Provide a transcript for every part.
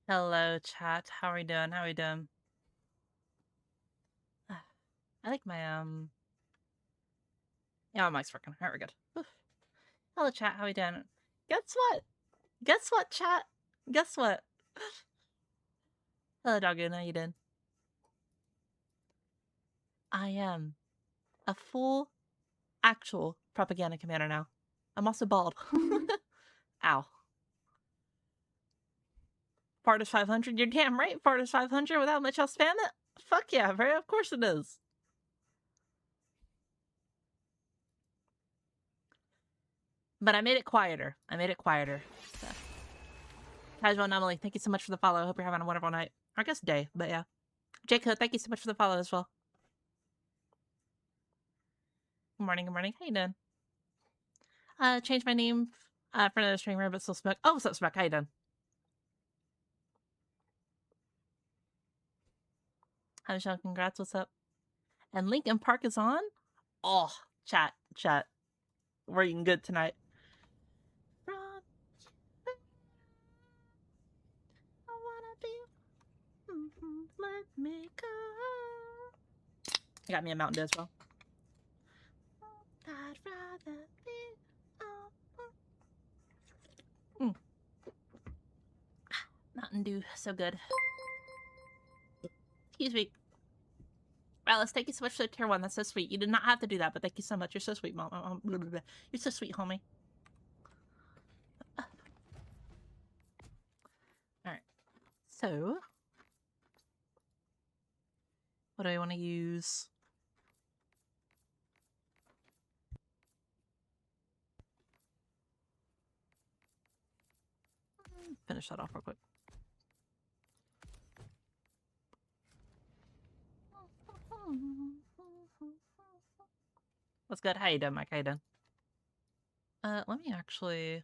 Hello, chat. How are we doing? How are we doing? I think yeah, my mic's working. Alright, we're good. Whew. Hello, chat. How we doing? Guess what? Guess what, chat? Guess what? Hello, Doggoon. How you doing? I am a full, actual propaganda commander now. I'm also bald. Ow. Part is 500. You're damn right. Part is 500 without much I'll spam it. Fuck yeah, bro. Of course it is. But I made it quieter. So. Casual Anomaly, thank you so much for the follow. I hope you're having a wonderful night. Or I guess day, but yeah. Jacob, thank you so much for the follow as well. Good morning, good morning. How you doing? Changed my name for another streamer, but still Smoke. Oh, what's up, Smoke? How you doing? Hi, Michelle. Congrats. What's up? And Lincoln Park is on? Oh, chat. We're eating good tonight. I wanna be. Let me go. I got me a Mountain Dew as well. I'd rather be. Mountain Dew, so good. Excuse me. Alice, thank you so much for the tier 1. That's so sweet. You did not have to do that, but thank you so much. You're so sweet, Mom. You're so sweet, homie. Alright. So, what do I want to use? Finish that off real quick. What's good? How you doing, Mike? How you doing? Let me actually...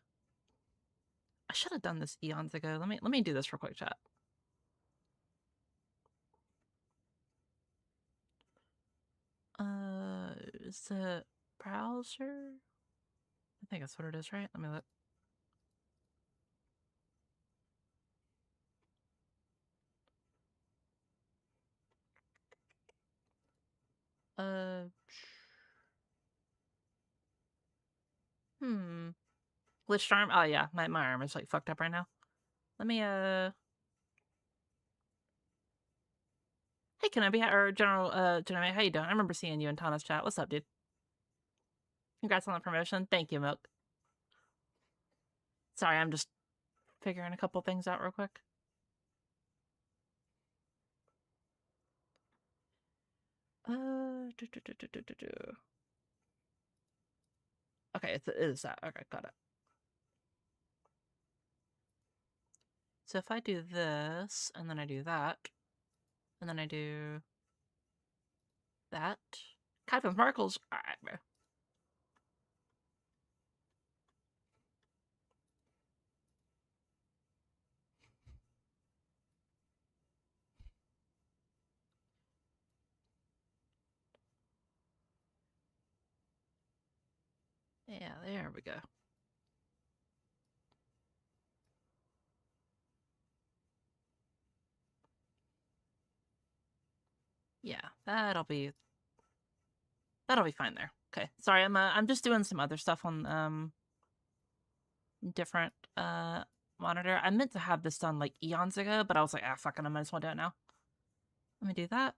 I should have done this eons ago. Let me do this real quick, chat. Is it browser? I think that's what it is, right? Let me look. Glitched arm? Oh yeah, my arm is like fucked up right now. Let me Hey, can I be or General General, how you doing? I remember seeing you in Tana's chat. What's up, dude? Congrats on the promotion. Thank you, Milk. Sorry, I'm just figuring a couple things out real quick. Okay, it is that. Okay, got it. So if I do this, and then I do that, and then I do that. Kyphin Sparkles. Alright, bro. Yeah, there we go. Yeah, that'll be fine there. Okay, sorry, I'm just doing some other stuff on different monitor. I meant to have this done like eons ago, but I was like, ah, fucking, I might as well do it now. Let me do that.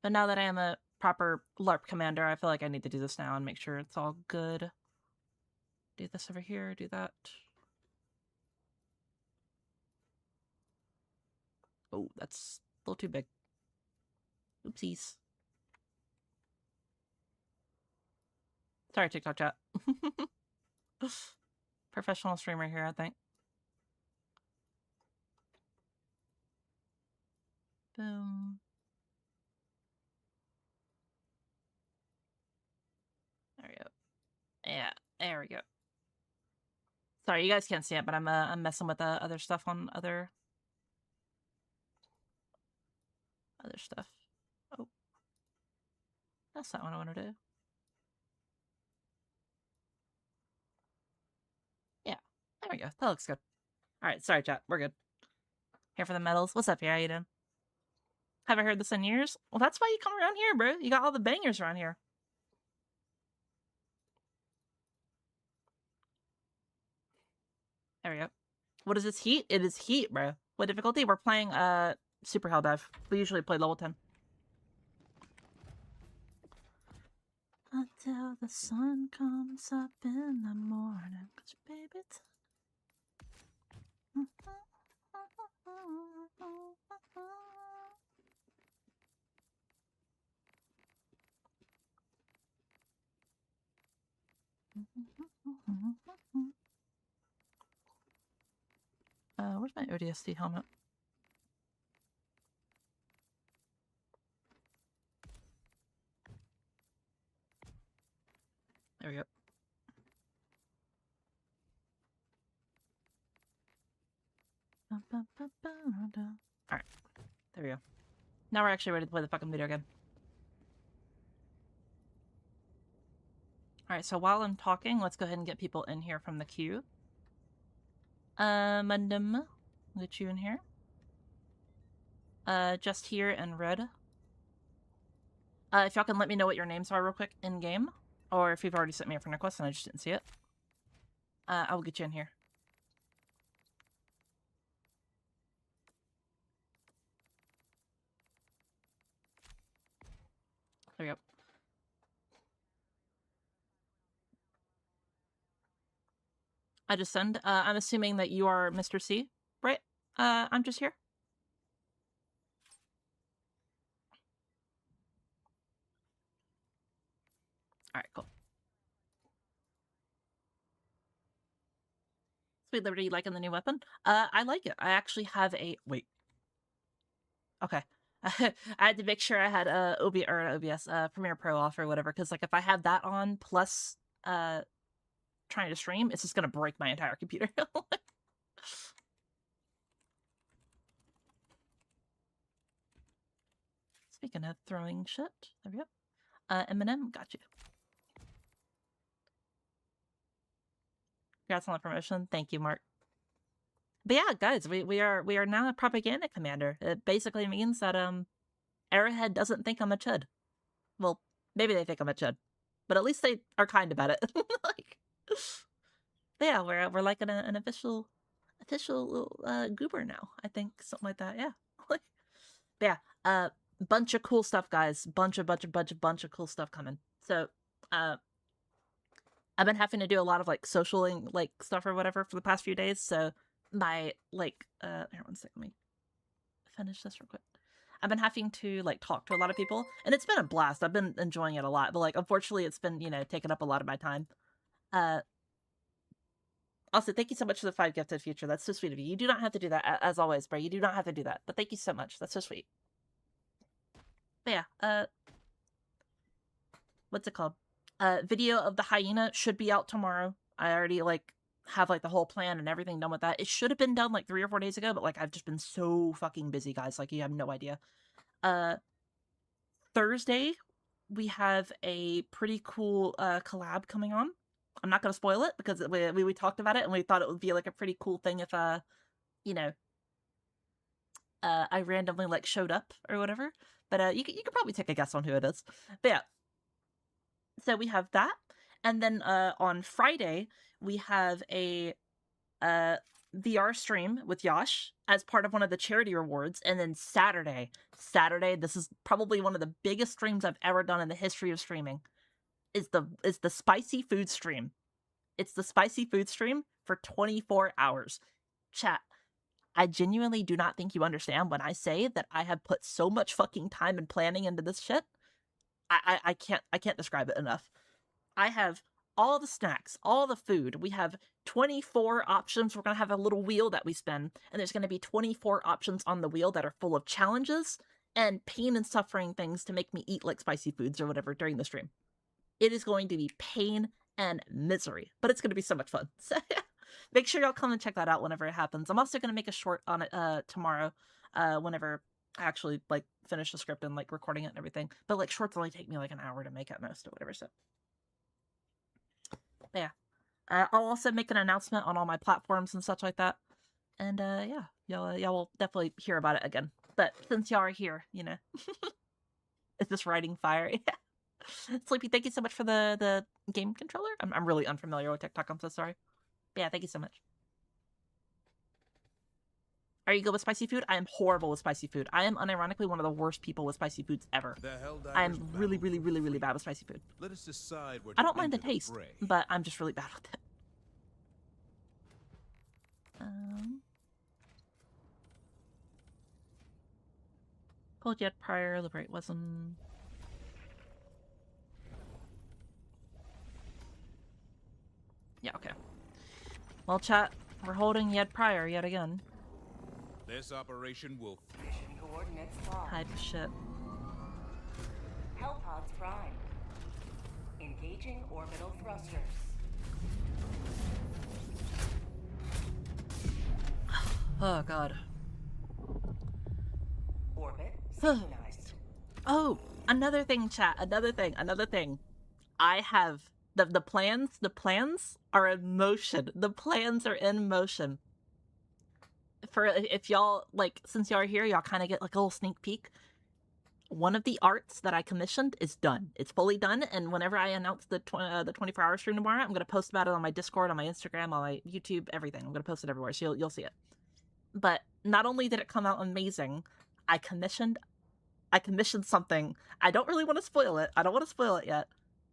But now that I am a proper LARP commander, I feel like I need to do this now and make sure it's all good. Do this over here, do that. Oh, that's a little too big. Oopsies. Sorry, TikTok chat. Professional streamer here, I think. Boom. There we go. Yeah, there we go. Sorry, you guys can't see it, but I'm messing with other stuff on other stuff. Oh, that's not what I want to do. Yeah, there we go. That looks good. All right, sorry, chat. We're good. Here for the medals. What's up here? How you doing? Haven't heard this in years. Well, that's why you come around here, bro. You got all the bangers around here. There we go. What is this heat? It is heat, bro. What difficulty? We're playing Super Helldive. We usually play level 10. Until the sun comes up in the morning. Cause baby, where's my ODST helmet? There we go. Alright. There we go. Now we're actually ready to play the fucking video game. Alright, so while I'm talking, let's go ahead and get people in here from the queue. Mandem, get you in here. Just here and red. If y'all can let me know what your names are real quick in game, or if you've already sent me a friend request and I just didn't see it, I will get you in here. There we go. I just send. I'm assuming that you are Mr. C, right? I'm just here. Alright, cool. Sweet Liberty, you liking the new weapon? I like it. I actually have a... Wait. Okay. I had to make sure I had OBS, Premiere Pro off or whatever, because like if I have that on plus trying to stream, it's just gonna break my entire computer. Speaking of throwing shit, there we go. Eminem, got you. Congrats on the promotion. Thank you, Mark. But yeah, guys, we are now a propaganda commander. It basically means that Arrowhead doesn't think I'm a chud. Well, maybe they think I'm a chud, but at least they are kind about it. Like, yeah, we're like an official goober now. I think something like that. Yeah, like, yeah. Bunch of cool stuff, guys. Bunch of cool stuff coming. So, I've been having to do a lot of like social like stuff or whatever for the past few days. So my like here, one second, let me finish this real quick. I've been having to like talk to a lot of people, and it's been a blast. I've been enjoying it a lot, but like unfortunately, it's been taking up a lot of my time. Also, thank you so much for the 5 gifted future. That's so sweet of you. You do not have to do that, as always, bro. You do not have to do that, but thank you so much. That's so sweet. But yeah, what's it called? Video of the hyena should be out tomorrow. I already like have like the whole plan and everything done with that. It should have been done like 3 or 4 days ago, but like I've just been so fucking busy, guys. Like you have no idea. Thursday we have a pretty cool collab coming on. I'm not gonna spoil it because we talked about it and we thought it would be like a pretty cool thing if you know, I randomly like showed up or whatever. But you could probably take a guess on who it is. But yeah. So we have that, and then on Friday we have a VR stream with Yash as part of one of the charity rewards, and then Saturday, this is probably one of the biggest streams I've ever done in the history of streaming. Is the spicy food stream. It's the spicy food stream for 24 hours. Chat, I genuinely do not think you understand when I say that I have put so much fucking time and planning into this shit. I can't describe it enough. I have all the snacks, all the food. We have 24 options. We're going to have a little wheel that we spin, and there's going to be 24 options on the wheel that are full of challenges and pain and suffering things to make me eat like spicy foods or whatever during the stream. It is going to be pain and misery, but it's going to be so much fun. So make sure y'all come and check that out whenever it happens. I'm also going to make a short on it tomorrow whenever I actually like finish the script and like recording it and everything. But like shorts only take me like an hour to make at most or whatever. So yeah, I'll also make an announcement on all my platforms and such like that. And yeah, y'all will definitely hear about it again. But since y'all are here, you know, is this writing fire? Yeah. Sleepy, thank you so much for the game controller. I'm really unfamiliar with TikTok. I'm so sorry. But yeah, thank you so much. Are you good with spicy food? I am horrible with spicy food. I am unironically one of the worst people with spicy foods ever. I am really, really, really, really bad with spicy food. Let us decide where I don't mind the taste, but I'm just really bad with it. Cold Jet Prior, Liberate Wasm. Yeah, okay. Well, chat, we're holding Yed Prior yet again. This operation will... Mission coordinates locked. Hype shit. Hellpods prime. Engaging orbital thrusters. Oh, God. Orbit synchronized. Oh, another thing, chat. Another thing. I have... The plans are in motion. The plans are in motion. For if y'all, like, since y'all are here, y'all kind of get like a little sneak peek. One of the arts that I commissioned is done. It's fully done, and whenever I announce the 24-hour stream tomorrow, I'm gonna post about it on my Discord, on my Instagram, on my YouTube, everything. I'm gonna post it everywhere, so you'll see it. But not only did it come out amazing, I commissioned something. I don't really want to spoil it. I don't want to spoil it yet,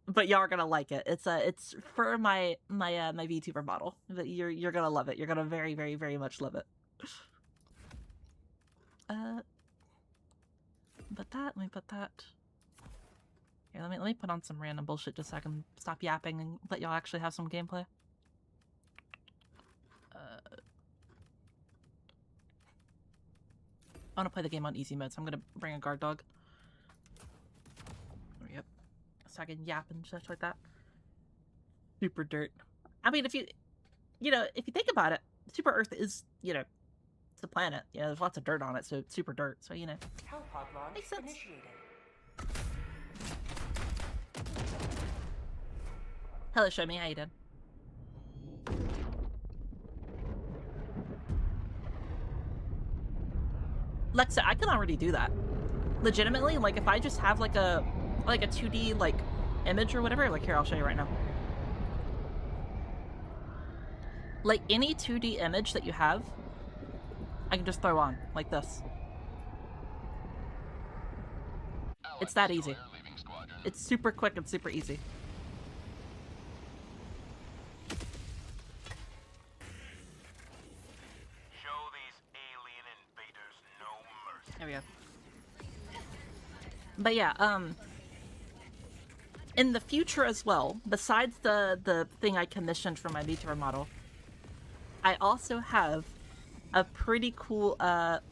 but y'all are gonna like it. It's for my VTuber model. But you're gonna love it. You're gonna very, very, very much love it. Let me put that. Here, let me put on some random bullshit just so I can stop yapping and let y'all actually have some gameplay. I want to play the game on easy mode, so I'm gonna bring a guard dog. Yep. So I can yap and such like that. Super dirt. I mean, if you think about it, Super Earth is, it's a planet. There's lots of dirt on it, so it's super dirt. So, Hellpod launch makes sense. initiated. Hello, show me how you did. Lexa, I can already do that. Legitimately, like if I just have like a 2D like image or whatever, like here, I'll show you right now. Like any 2D image that you have, I can just throw on like this. It's that easy. It's super quick and super easy. There we go. But yeah, in the future as well, besides the thing I commissioned for my VTuber model, I also have a pretty cool, well,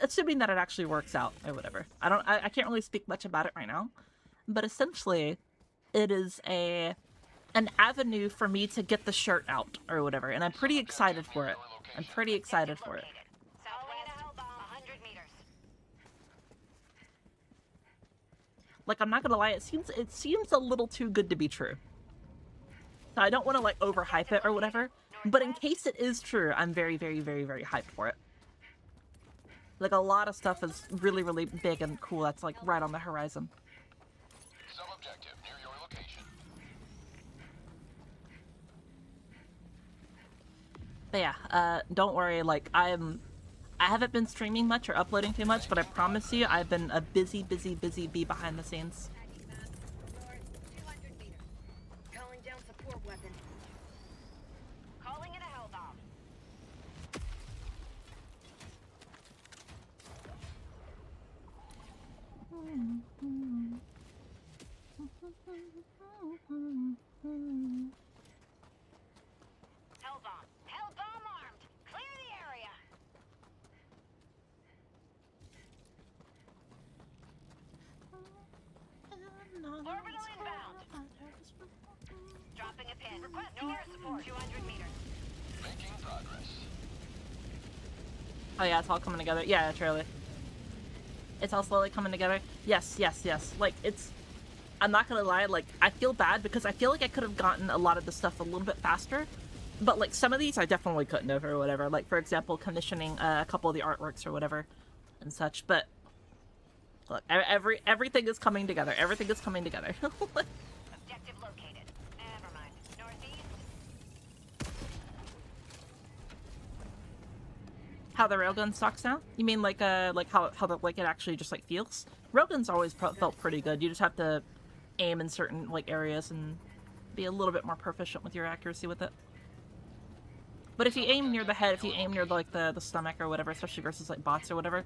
assuming that it actually works out or whatever. I can't really speak much about it right now, but essentially, it is an avenue for me to get the shirt out or whatever, and I'm pretty excited for it. I'm pretty excited for it. Like, I'm not gonna lie, it seems a little too good to be true. So I don't want to, like, overhype it or whatever, but in case it is true, I'm very, very, very, very hyped for it. Like, a lot of stuff is really, really big and cool that's, like, right on the horizon. Sub-objective near your location. But yeah, don't worry, like, I haven't been streaming much or uploading too much, but I promise you, I've been a busy bee behind the scenes. Calling down support weapon. Calling in a hell bomb. Hell bomb. Hell bomb armed. Clear the area. Orbital inbound. Dropping a pin. Request no air support. 200 meters. Making progress. Oh yeah, it's all coming together. Yeah, truly. It's all slowly coming together. Yes. Like, I'm not gonna lie, like, I feel bad because I feel like I could have gotten a lot of the stuff a little bit faster. But like some of these I definitely couldn't have or whatever. Like for example, commissioning a couple of the artworks or whatever and such. But look, everything is coming together. Everything is coming together. Objective located. Never mind. Northeast. How the railgun stocks now? You mean like how the like it actually just like feels? Railguns always felt pretty good. You just have to aim in certain like areas and be a little bit more proficient with your accuracy with it. But if you aim near the head, if you aim near like the stomach or whatever, especially versus like bots or whatever,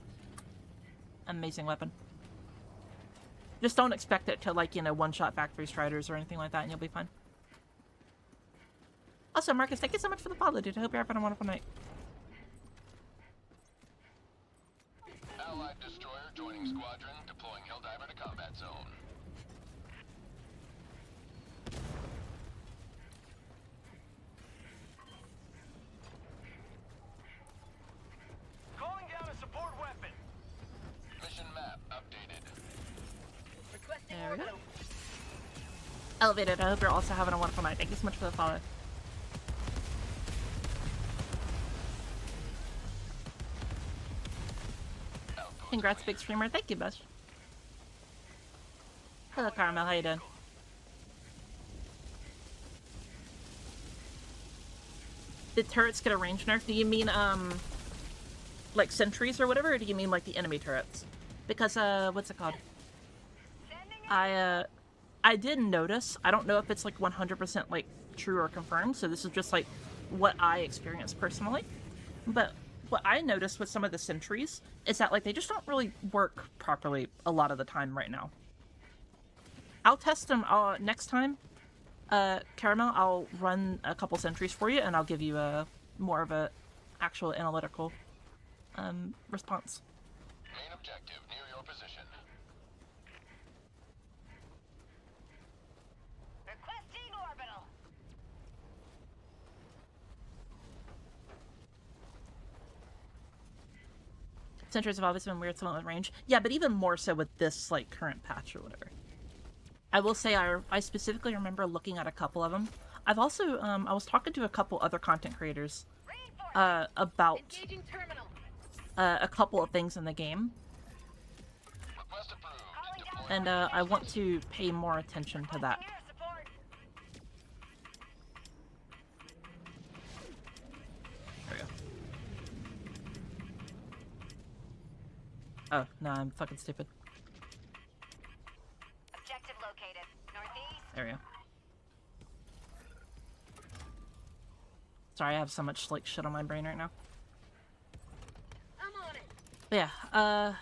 amazing weapon. Just don't expect it to like, you know, one-shot factory striders or anything like that and you'll be fine. Also, Marcus, thank you so much for the follow, dude. I hope you're having a wonderful night. Allied destroyer joining squadron, deploying Helldiver to combat zone. Calling down a support weapon. Mission map updated. Requesting There we go. orbital. Elevated, I hope you're also having a wonderful night. Thank you so much for the follow. Congrats, big streamer. Thank you, Bush. Hello, Caramel. How you doing? Did turrets get a range nerf? Do you mean, like sentries or whatever, or do you mean like the enemy turrets? Because, what's it called? I did notice. I don't know if it's like 100% like true or confirmed, so this is just like what I experienced personally. But what I noticed with some of the sentries is that like they just don't really work properly a lot of the time right now. I'll test them next time. Caramel, I'll run a couple sentries for you and I'll give you a more of a actual analytical response. Main objective near your position. Requesting orbital. Sentries have always been weird, somewhat with range. Yeah, but even more so with this like current patch or whatever. I will say I specifically remember looking at a couple of them. I've also I was talking to a couple other content creators about Engaging terminal. a couple of things in the game, Request approved. Calling Deploying and I want to pay more attention to that. air support. There we go. Oh, no, I'm fucking stupid. Objective located. Northeast. There we go. Sorry, I have so much like shit on my brain right now. I'm on it. But yeah,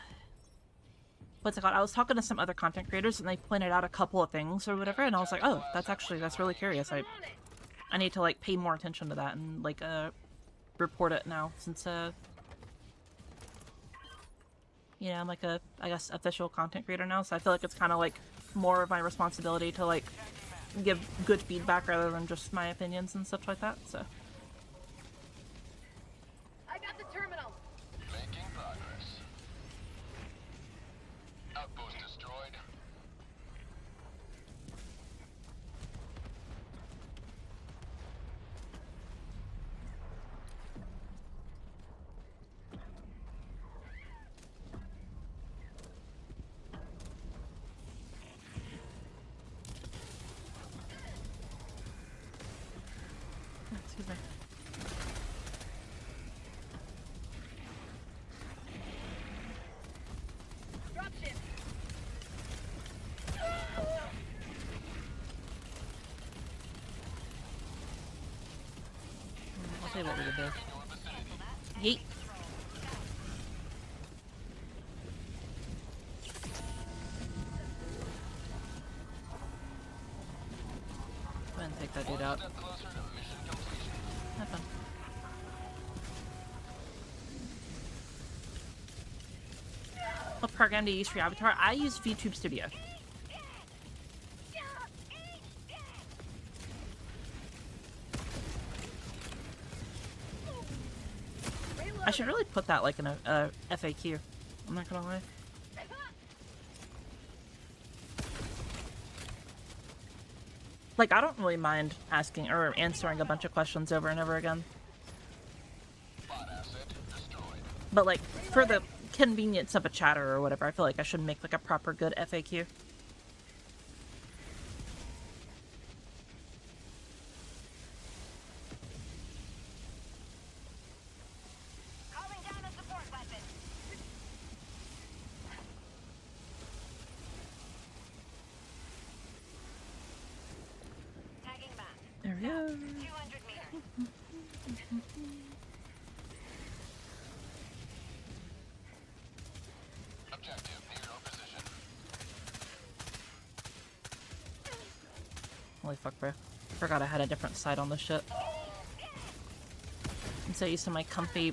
what's it called? I was talking to some other content creators and they pointed out a couple of things or whatever, and I was like, oh, that's really curious. I'm on it. I need to like pay more attention to that and like report it now since you know, I'm like a, I guess, official content creator now, so I feel like it's kind of like more of my responsibility to like give good feedback rather than just my opinions and stuff like that. So I got the terminal. Making progress. Outpost destroyed. excuse me. Dropship. I'll tell you what we could do. In your vicinity. Yeet. Go ahead and take that dude out. Step closer to mission completion. Have fun. What program do you use for your avatar? I use VTube Studio. I should really put that like in a FAQ. I'm not gonna lie. Like, I don't really mind asking or answering a bunch of questions over and over again. Bot asset destroyed. But, like, for the convenience of a chatter or whatever, I feel like I should make, like, a proper good FAQ. Calling down a support weapon. Tagging back. There we go. 200 meters. Objective near your position. Holy fuck, bro. Forgot I had a different site on this shit. I'm so used to my comfy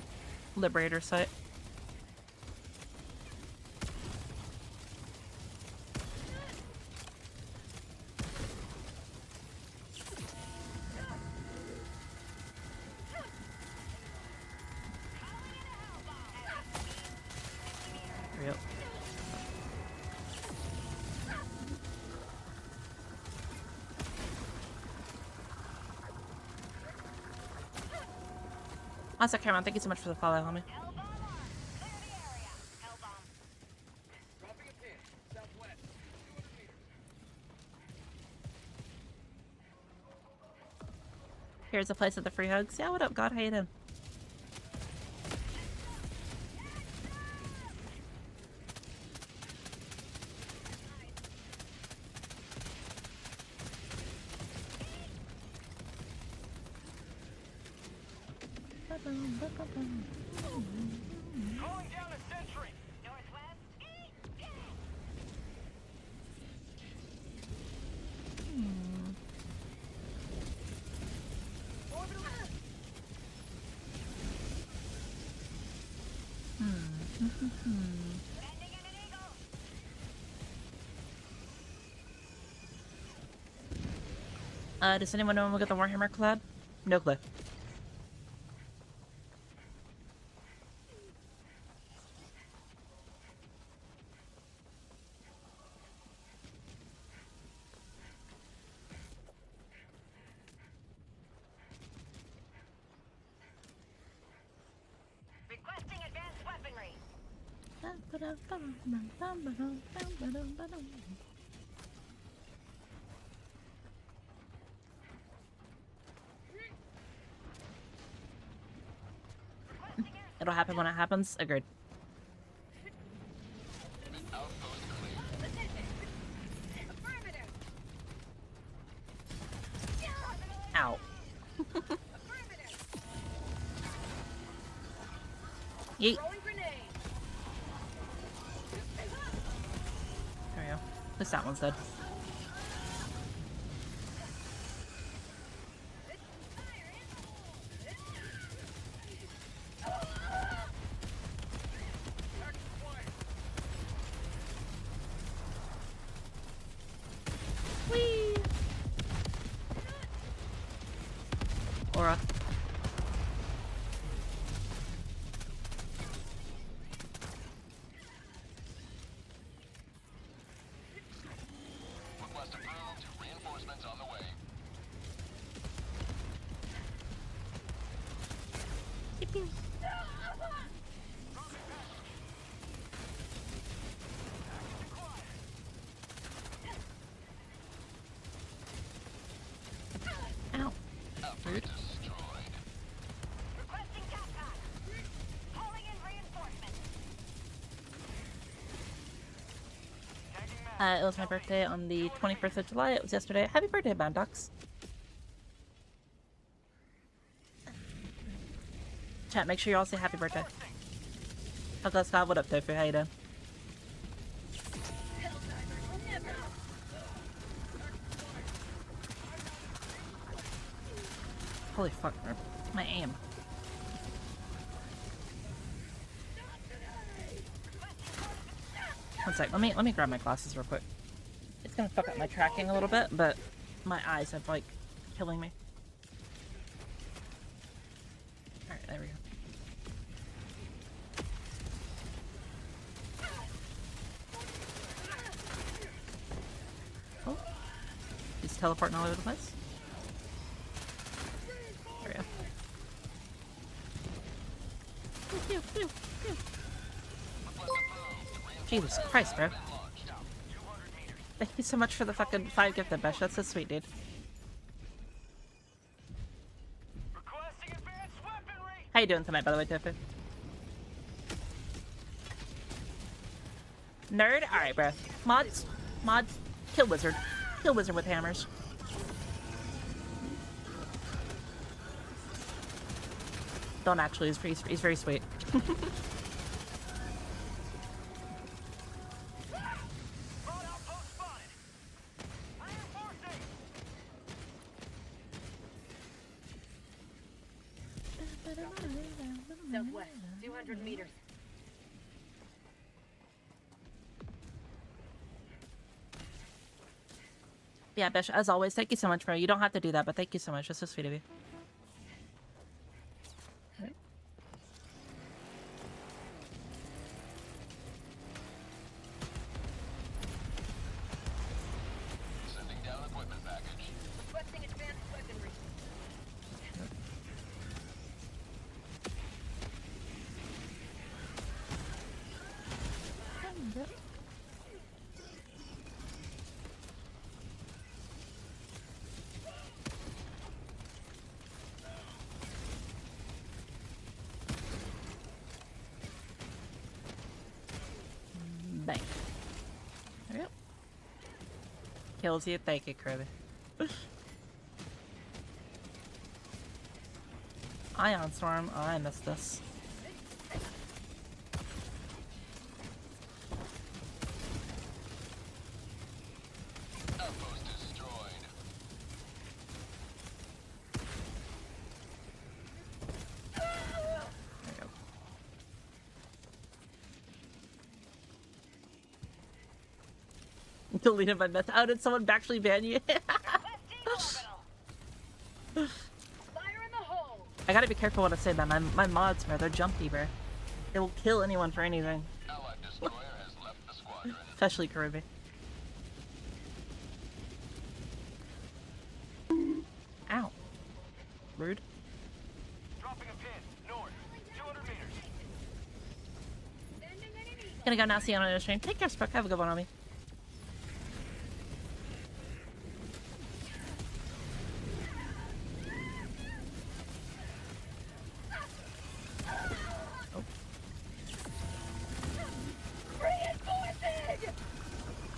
Liberator site. There we go. That's okay, man. Thank you so much for the follow, homie. Hellbomb armed. Clear the area. Hellbomb. Dropping a pin. Southwest. Here's a place with the free hugs. Yeah, what up, God? How you doing? Calling down a sentry. Northwest. Sending in an eagle. Does anyone know when we'll get the Warhammer collab? No clue. Requesting advanced weaponry. It'll happen when it happens. Agreed. Outpost clear. Affirmative. Ow. Affirmative. Yeet. Throwing grenade. There we go. At least that one's dead. Whee! Aura. Request approved. Reinforcements on the way. Ow. Outpost destroyed. Requesting Capcom. Calling in reinforcements. It was my birthday on the 21st of July. It was yesterday. Happy birthday, Bandox. Chat, make sure you all say happy birthday. How's that, Scott? What up, Tofu? How you doing? Holy fuck, my aim. One sec, let me grab my glasses real quick. It's gonna fuck up my tracking a little bit, but my eyes have like killing me. Alright, there we go. teleporting all over the place. There we go. Pew, pew, pew. Jesus Christ, bro. Thank you so much for the fucking 5 gifted, Besh. That's so sweet, dude. Requesting advanced weaponry. How you doing tonight, by the way, Tofu? Nerd? Alright, bro. Mods? Mods? Kill wizard. Kill wizard with hammers. Don't actually, he's very sweet. Broad outpost spotted. Reinforcing. Southwest, 200 meters. Yeah, Besh, as always, thank you so much, bro. You don't have to do that, but thank you so much. That's so sweet of you. Sending down equipment package. Requesting advanced weaponry. Bang. There we go. Kills you. Thank you, Kirby. Ion Storm. Oh, I missed this. Outpost destroyed. There we go. Deleted my mess. How did someone actually ban you? Fire in the hole. I gotta be careful when I say that. My mods, bro, they're jumpy, bro. They will kill anyone for anything. Allied destroyer has left the squadron. Especially Kirby. Ow. Rude. Dropping a pin. North. 200 meters. Sending enemy. Gonna go now, see you on another stream. Take care, Spook. Have a good one on me. Reinforcing.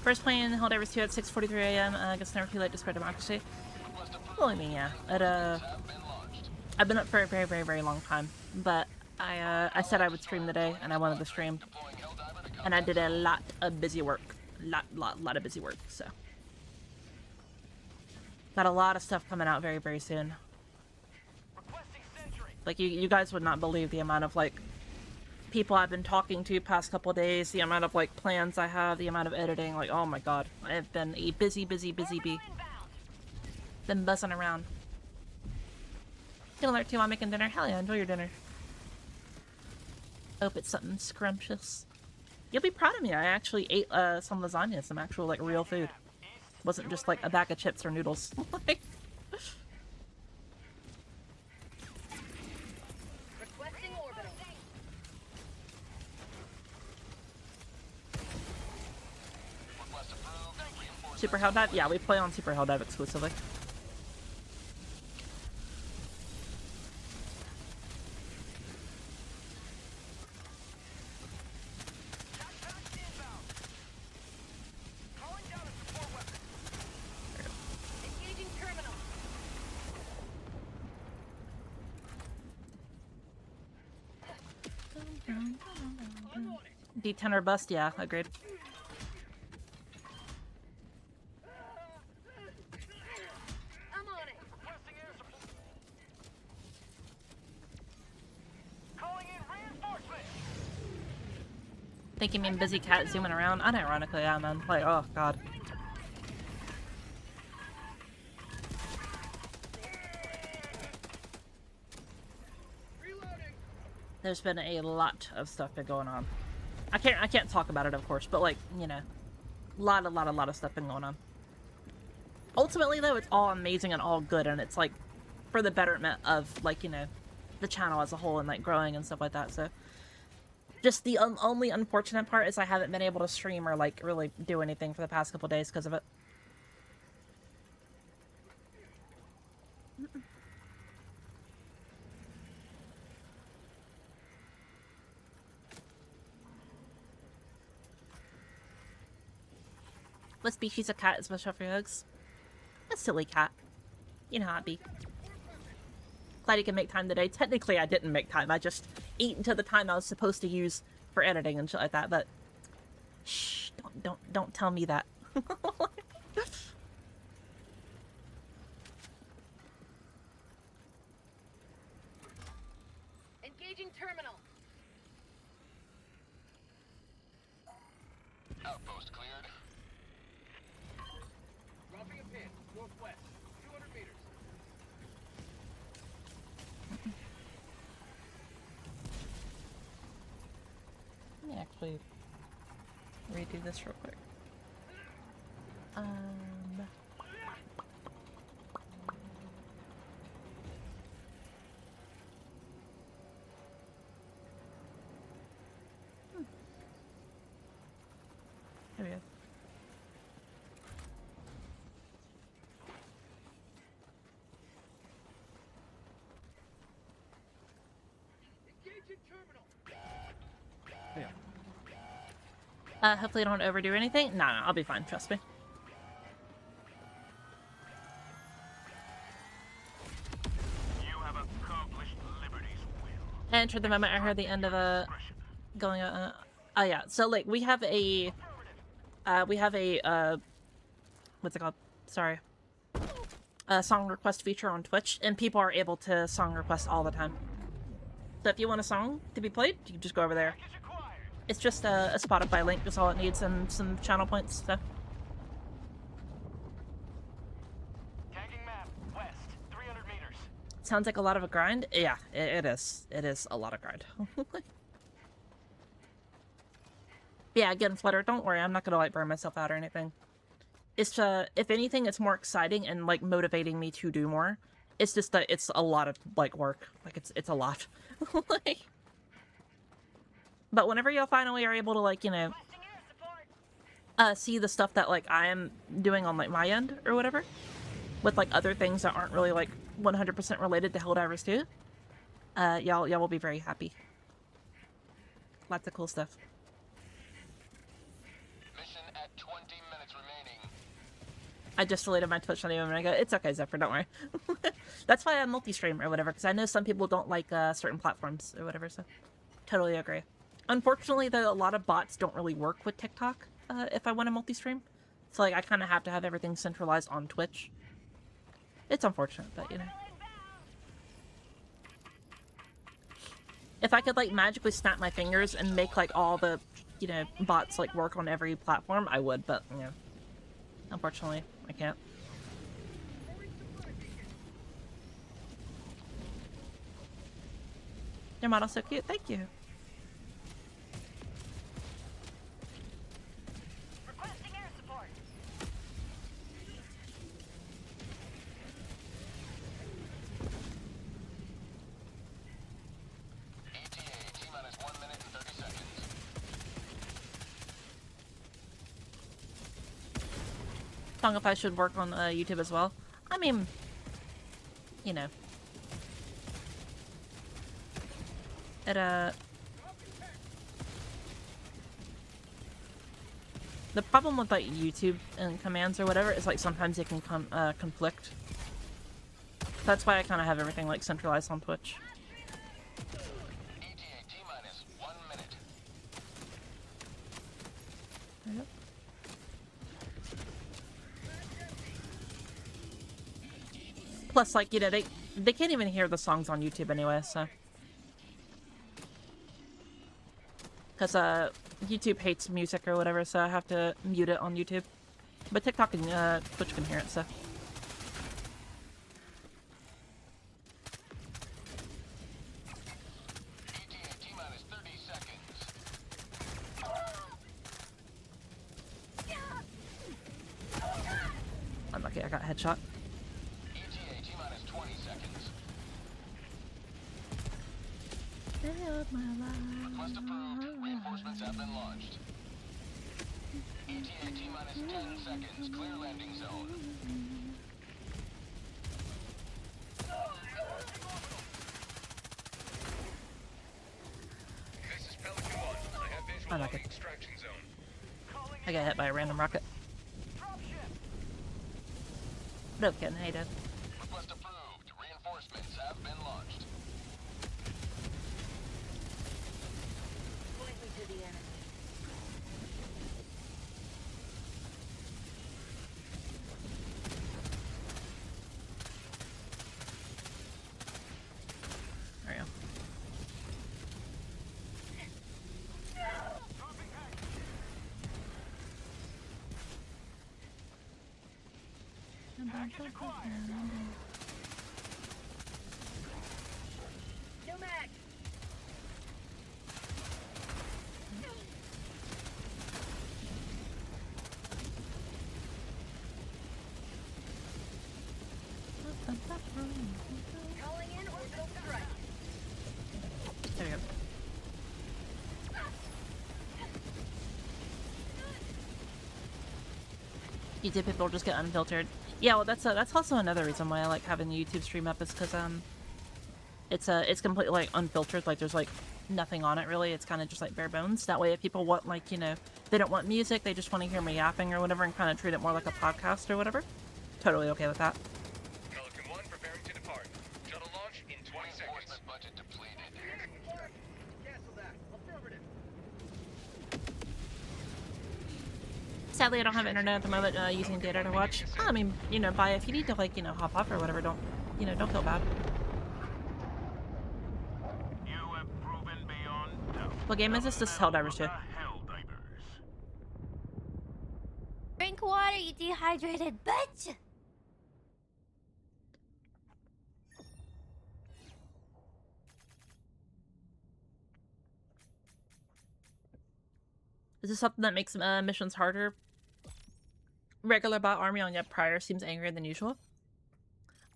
First playing Helldivers 2 at 6:43 a.m. Guess never too late to spread democracy. Request approved. Well, I mean, yeah. Have been launched. I've been up for a very, very, very long time, but I said I would stream today, and I wanted to stream, Deploying Helldiver to combat. and I did a lot of busy work, lot of busy work. So got a lot of stuff coming out very, very soon. Requesting sentry. Like you guys would not believe the amount of like people I've been talking to past couple days, the amount of like plans I have, the amount of editing. Like, oh my god, I have been a busy bee. Inbound. Been buzzing around. Get alert too while making dinner. Hell yeah, enjoy your dinner. Hope it's something scrumptious. You'll be proud of me. I actually ate some lasagna, some actual like real food. Wasn't just like a bag of chips or noodles. Like, Requesting orbital. Request approved. Reinforcements Super Helldive? Yeah, we play on Super Helldive exclusively. Backpack inbound. Calling down a support weapon. Engaging terminal. I'm on it. D10 or bust? Yeah, agreed. I'm on it. Requesting air support. Calling in reinforcements. Think you mean busy cat zooming around? Unironically, yeah, man. Like, oh god. Reloading. There's been a lot of stuff been going on. I can't talk about it, of course, but like, you know, lot of stuff been going on. ultimately though, it's all amazing and all good, and it's like for the betterment of like, you know, the channel as a whole and like growing and stuff like that. So just the only unfortunate part is I haven't been able to stream or like really do anything for the past couple days because of it. What species of cat is special for hugs? A silly cat. You know how it be. Glad you can make time today. Technically, I didn't make time. I just ate until the time I was supposed to use for editing and shit like that. But shh, don't tell me that. Engaging terminal. Outpost cleared. Dropping a pin. Northwest. 200 meters. Let me actually redo this real quick. There we go. Engaging terminal. Hopefully I don't overdo anything. No, I'll be fine, trust me. You have accomplished liberty's will. I entered the moment I heard the end of a going oh yeah, so like we have a what's it called? Sorry. A song request feature on Twitch, and people are able to song request all the time. So if you want a song to be played, you can just go over there. It's just a Spotify link, that's all it needs, and some channel points, so. Tagging map. West. 300 meters. Sounds like a lot of a grind? Yeah, it is. It is a lot of grind. Yeah, again, Flutter, don't worry, I'm not gonna like burn myself out or anything. It's if anything, it's more exciting and like motivating me to do more. It's just that it's a lot of like work. Like it's a lot. Like, but whenever y'all finally are able to like, you know, Requesting air support. see the stuff that like I am doing on like my end or whatever, with like other things that aren't really like 100% related to Helldivers 2, y'all will be very happy. Lots of cool stuff. Mission at 20 minutes remaining. I just deleted my Twitch name and I go, it's okay, Zephyr, don't worry. That's why I multi-stream or whatever, because I know some people don't like certain platforms or whatever, so totally agree. Unfortunately, though, a lot of bots don't really work with TikTok if I want to multi-stream. So, like, I kind of have to have everything centralized on Twitch. It's unfortunate, but, you know. If I could, like, magically snap my fingers and make, like, all the, you know, bots, like, work on every platform, I would, but, you know. Unfortunately, I can't. Your model's so cute, thank you. Requesting air support. ETA, T-minus 1 minute and 30 seconds. Songify should work on YouTube as well. I mean, you know. It, the problem with, like, YouTube and commands or whatever is, like, sometimes it can conflict. That's why I kind of have everything, like, centralized on Twitch. ETA, T-minus 1 minute. Yep. Plus, like, you know, they can't even hear the songs on YouTube anyway, so. Because, YouTube hates music or whatever, so I have to mute it on YouTube. But TikTok and, Twitch can hear it, so. ETA, T-minus 30 seconds. Unlucky. Okay, I got a headshot. ETA T-minus 20 seconds. Request approved. Reinforcements have been launched. ETA T-minus 10 seconds. Clear landing zone. This is Pelican 1. I have visual I'm not on the good. extraction zone. I got hit by a random rocket. No kidding, hey dude. Request approved. Reinforcements have been launched. Point me to the enemy. There we go. No mag. Calling in orbital strike. There we go. YouTube people just get unfiltered. Yeah, well, that's also another reason why I like having the YouTube stream up, is because it's completely like unfiltered. Like there's like nothing on it really. It's kind of just like bare bones. That way, if people want like they don't want music, they just want to hear me yapping or whatever, and kind of treat it more like a podcast or whatever. Totally okay with that. Pelican 1 preparing to depart. Shuttle launch in 20 seconds. Reinforcement budget depleted. Cancel that. Affirmative. Sadly, I don't have internet at the moment. Using data to watch. I mean, buy if you need to like hop off or whatever. Don't feel bad. You have proven beyond doubt. What game is this? This is Helldivers 2. Helldivers. Drink water, you dehydrated bitch! Is this something that makes missions harder? Regular bot army on yet prior seems angrier than usual.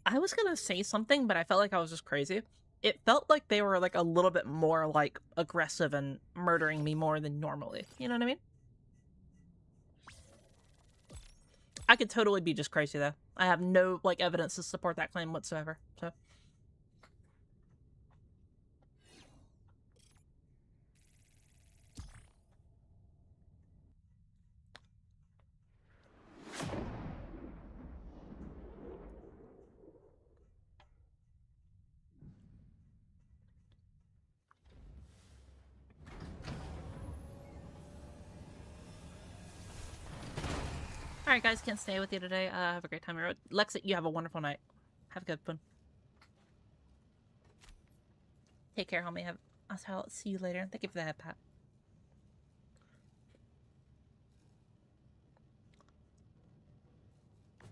I was gonna say something, but I felt like I was just crazy. It felt like they were like a little bit more like aggressive and murdering me more than normally. You know what I mean? I could totally be just crazy though. I have no like evidence to support that claim whatsoever. So alright guys, can't stay with you today. Have a great time. Lexi, you have a wonderful night. Have a good one. Take care, homie. I'll see you later. Thank you for the head pat.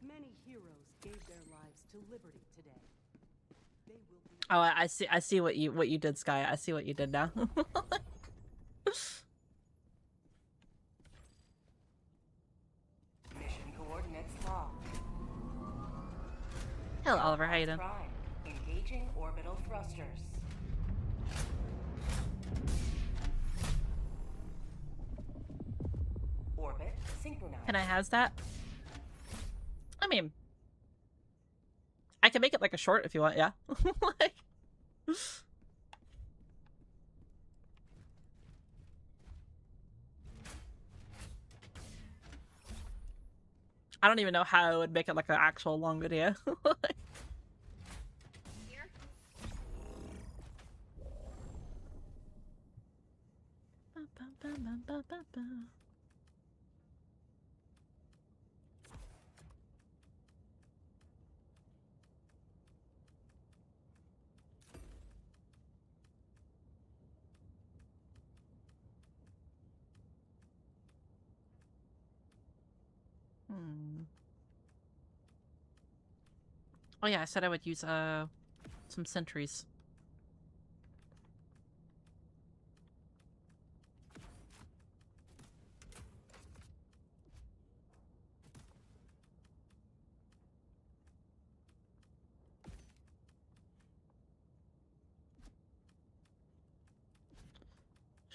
Many heroes gave their lives to liberty today. They will be. Oh, I see what you did, Sky. I see what you did now. Mission coordinates locked. Hello, Oliver. How you doing? Prime. Engaging orbital thrusters. Orbit synchronized. Can I has that? I mean, I can make it like a short if you want, yeah. Like, I don't even know how I would make it like an actual long video. Here. Oh yeah, I said I would use some sentries.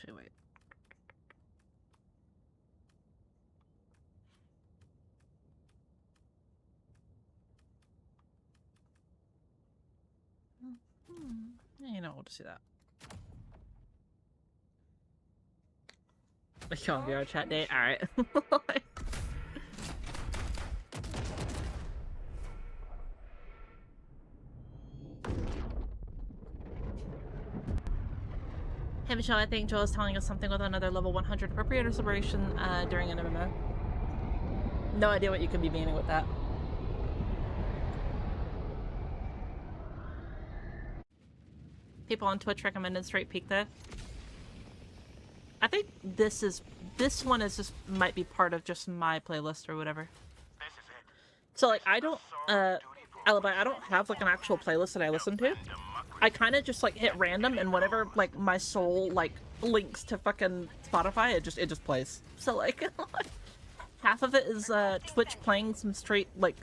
Actually, wait. Yeah, you know, we'll just do that. You on VR chat day? Alright. Hey Michelle, I think Joel is telling us something with another level 100 appropriator celebration during an MMO. No idea what you could be meaning with that. People on Twitch recommended Straight Peak though. I think this one is just might be part of just my playlist or whatever. So like I don't Alibi, I don't have like an actual playlist that I listen to. I kind of just like hit random, and whenever like my soul like links to fucking Spotify, it just plays. So like half of it is Twitch playing some straight like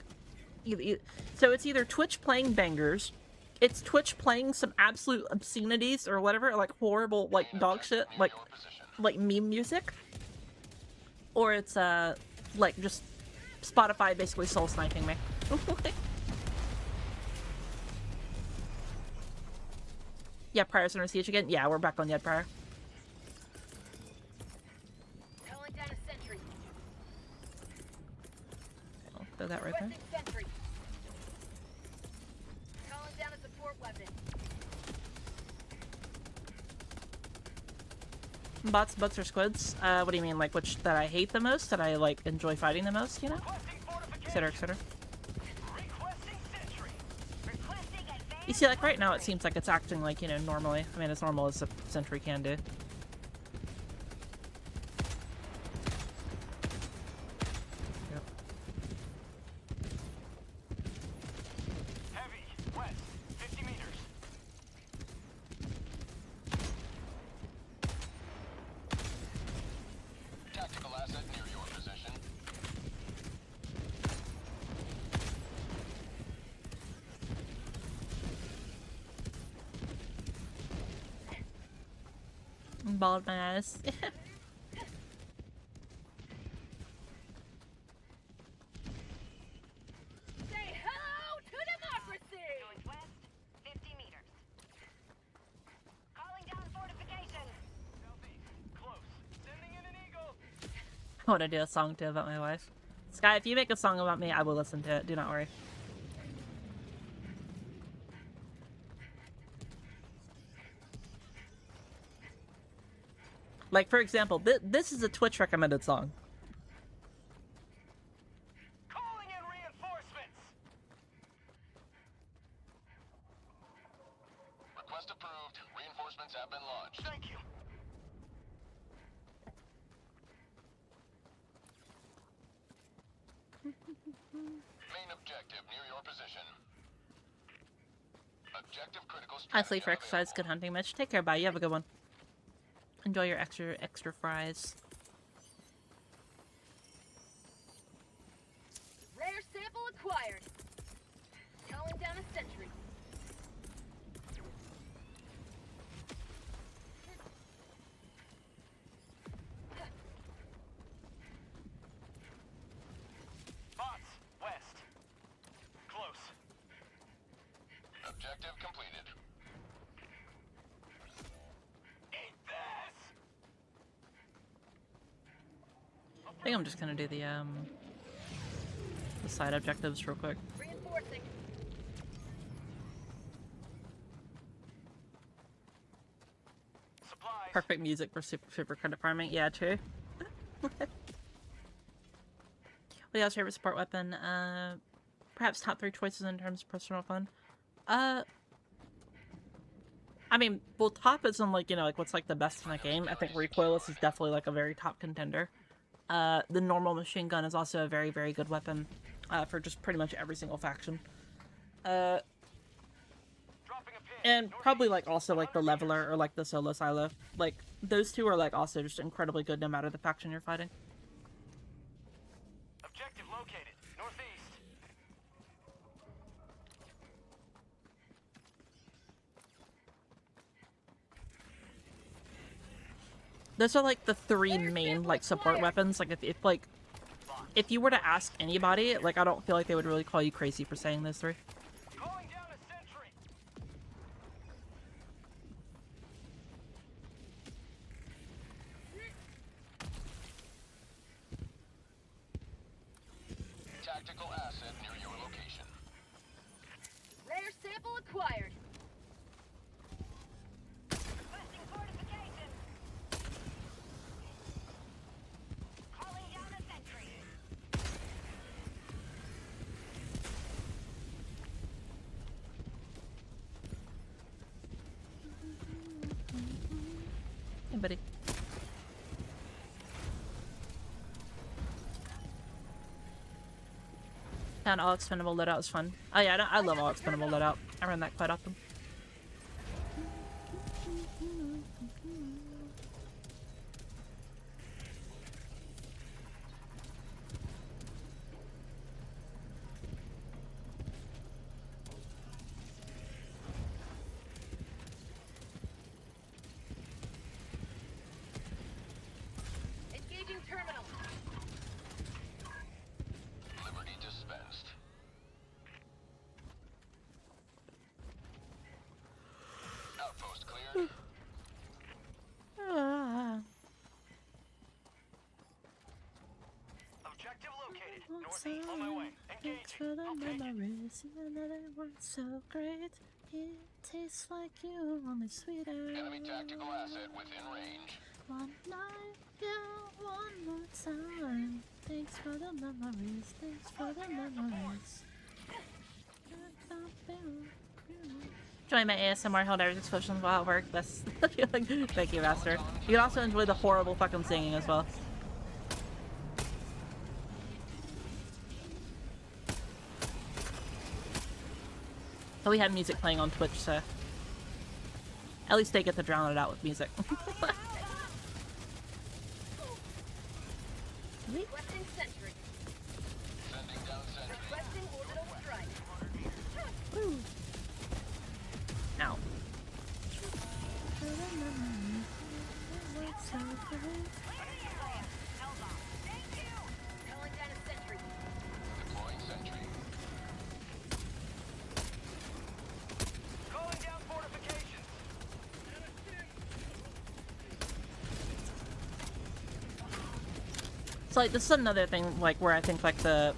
so it's either Twitch playing bangers, it's Twitch playing some absolute obscenities or whatever, like horrible like dog shit like meme music, or it's like just Spotify basically soul sniping me. Yeah, Prior's under siege again. Yeah, we're back on Yet Prior. Calling down a sentry. I'll throw that right there. Requesting sentry. Calling down a support weapon. Bots or squids? What do you mean? Like which that I hate the most? That I like enjoy fighting the most? You know, etc. etc. You see, like right now, it seems like it's acting like, you know, normally. I mean, as normal as a sentry can do. Yep. Heavy, west, 50 meters. Tactical asset near your position. Balled my ass. Say hello to democracy! Going west, 50 meters. Calling down fortification. Southeast, close. Sending in an eagle. I want to do a song too about my wife. Sky, if you make a song about me, I will listen to it. Do not worry. Like, for example, this is a Twitch recommended song. Calling in reinforcements. Request approved. Reinforcements have been launched. Thank you. Main objective near your position. Objective critical I sleep strategy for exercise. Good hunting, Mitch. Take care. Bye. You have a good one. Enjoy your extra fries. Rare sample acquired. Calling down a sentry. Bots, west. Close. Objective completed. Eat this! I think I'm just gonna do the side objectives real quick. Reinforcing. Supplies. Perfect music for super credit farming. Yeah, true. What else? Favorite support weapon? Perhaps top 3 choices in terms of personal fun. I mean, well, top isn't like, you know, like what's like the best in the game. I think recoilless is definitely like a very top contender. The normal machine gun is also a very, very good weapon for just pretty much every single faction. Dropping a pin. And probably like also like the leveler or like the solo silo. Like those two are like also just incredibly good no matter the faction you're fighting. Objective located. Northeast. those are like the three main like support weapons. Like if you were to ask anybody, like I don't feel like they would really call you crazy for saying those three. Calling down a sentry. Tactical asset near your location. Rare sample acquired. Requesting fortification. Calling down a sentry. Hey, buddy. Found all expendable loadout was fun. Oh yeah, I love all expendable loadout. I run that quite often. Engaging terminal. Liberty dispensed. Outpost cleared. Objective located. Northeast on my way. Engaging. So great, it tastes like you, only sweeter. Enemy tactical asset within range. One night, yeah, one more time. Thanks for the memories, thanks for the memories. Join my ASMR Helldivers explosions while at work. Best feeling. Thank you, Master. You can also enjoy the horrible fucking singing as well. But we have music playing on Twitch, so at least they get to drown it out with music. Requesting sentry. Sending down sentry. Requesting orbital strike. Ow. Calling down a sentry. Deploying sentry. Calling down fortifications. So like this is another thing like where I think like the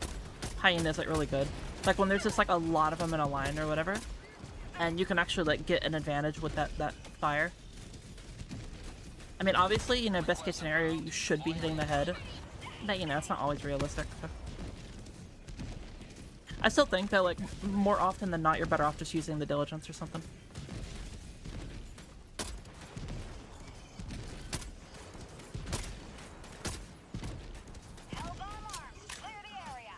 hyena is like really good. Like when there's just like a lot of them in a line or whatever, and you can actually like get an advantage with that fire. I mean, obviously, you know, best case scenario, you should be hitting the head, but you know, it's not always realistic. So. I still think that like more often than not, you're better off just using the diligence or something. Hellbomb armed. Clear the area.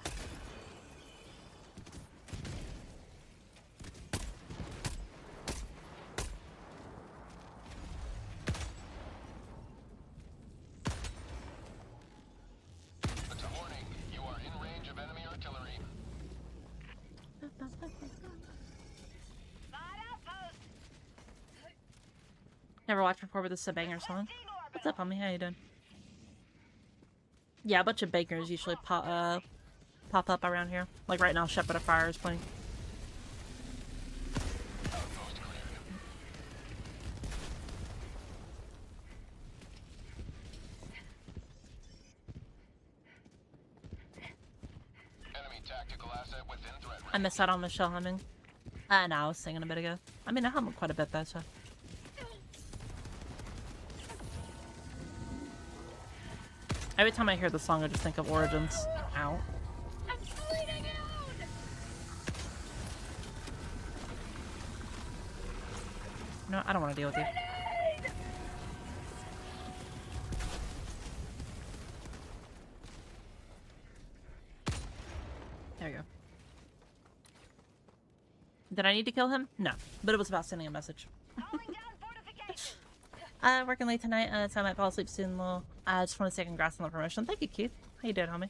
It's a warning. You are in range of enemy artillery. Spot outpost. Never watched before with this a banger song. What's up, homie? How you doing? Yeah, a bunch of bangers usually pop up around here. Like right now, Shepherd of Fire is playing. Outpost cleared. Enemy tactical asset within threat range. I missed out on Michelle humming. No, I was singing a bit ago. I mean, I hum quite a bit though, so. Every time I hear the song, I just think of Origins. Ow. I'm bleeding out. No, I don't want to deal with you. There you go. Did I need to kill him? No, but it was about sending a message. Calling down fortification. Working late tonight, so I might fall asleep soon. Well, I just want to say congrats on the promotion. Thank you, Keith. How you doing, homie?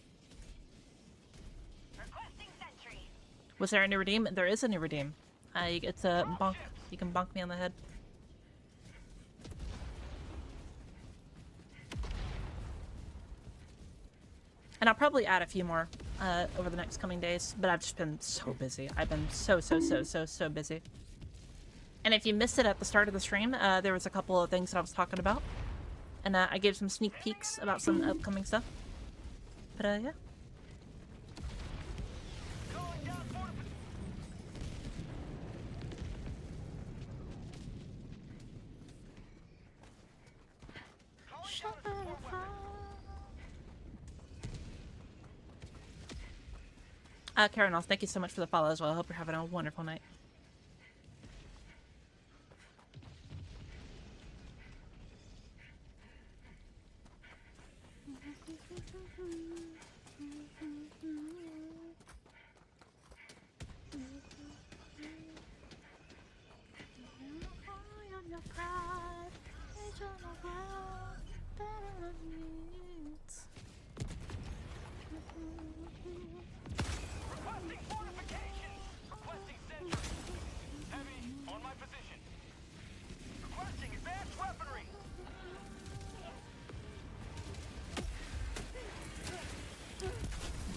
Requesting sentry. Was there a new redeem? There is a new redeem. You get to bonk. You can bonk me on the head. And I'll probably add a few more over the next coming days, but I've just been so busy. I've been so busy. And if you missed it at the start of the stream, there was a couple of things that I was talking about. And I gave some sneak peeks about some upcoming stuff. But yeah. Karen, thank you so much for the follow as well. I hope you're having a wonderful night. Requesting fortifications! Requesting sentry! Heavy, on my position. Requesting advanced weaponry!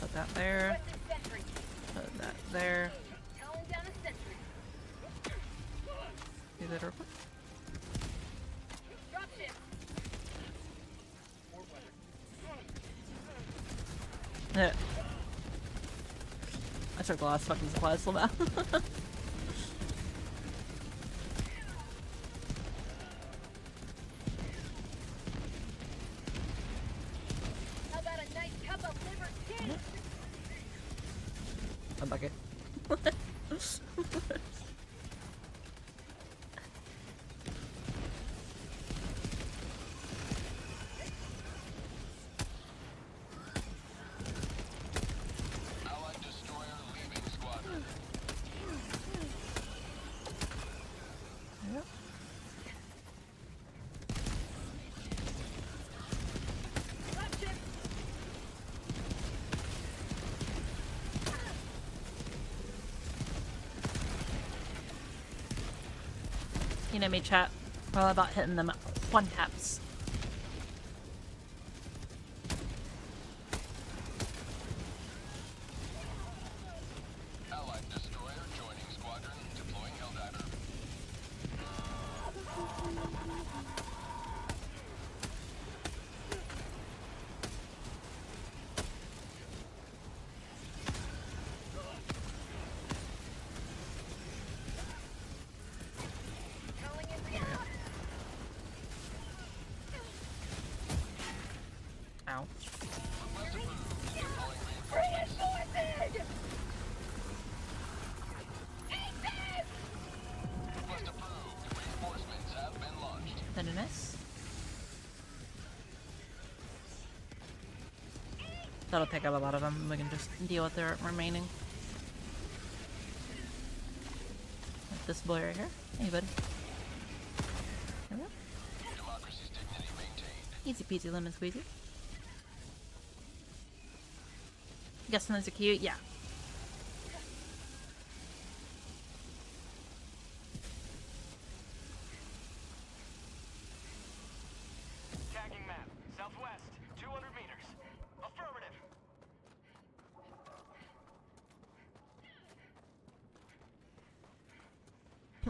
Put that there. Requesting sentry. Put that there. Calling down a sentry. Do that real quick. Drop ship. Yeah. I took the last fucking supply slow now. How about a nice cup of liver tea? I'm bucket. Allied destroyer leaving squadron. Yep. Drop ship. You know me, chat. We're all about hitting them one taps. Allied destroyer joining squadron, deploying Helldiver. Calling in reality. Ow. Request approved. Deploying reinforcements. Request approved. Reinforcements have been launched. Very nice. That'll pick up a lot of them. We can just deal with their remaining. Like this boy right here. Hey, buddy. There we go. Democracy's dignity maintained. Easy peasy lemon squeezy. Guessing those are cute? Yeah. Tagging map. Southwest. 200 meters. Affirmative.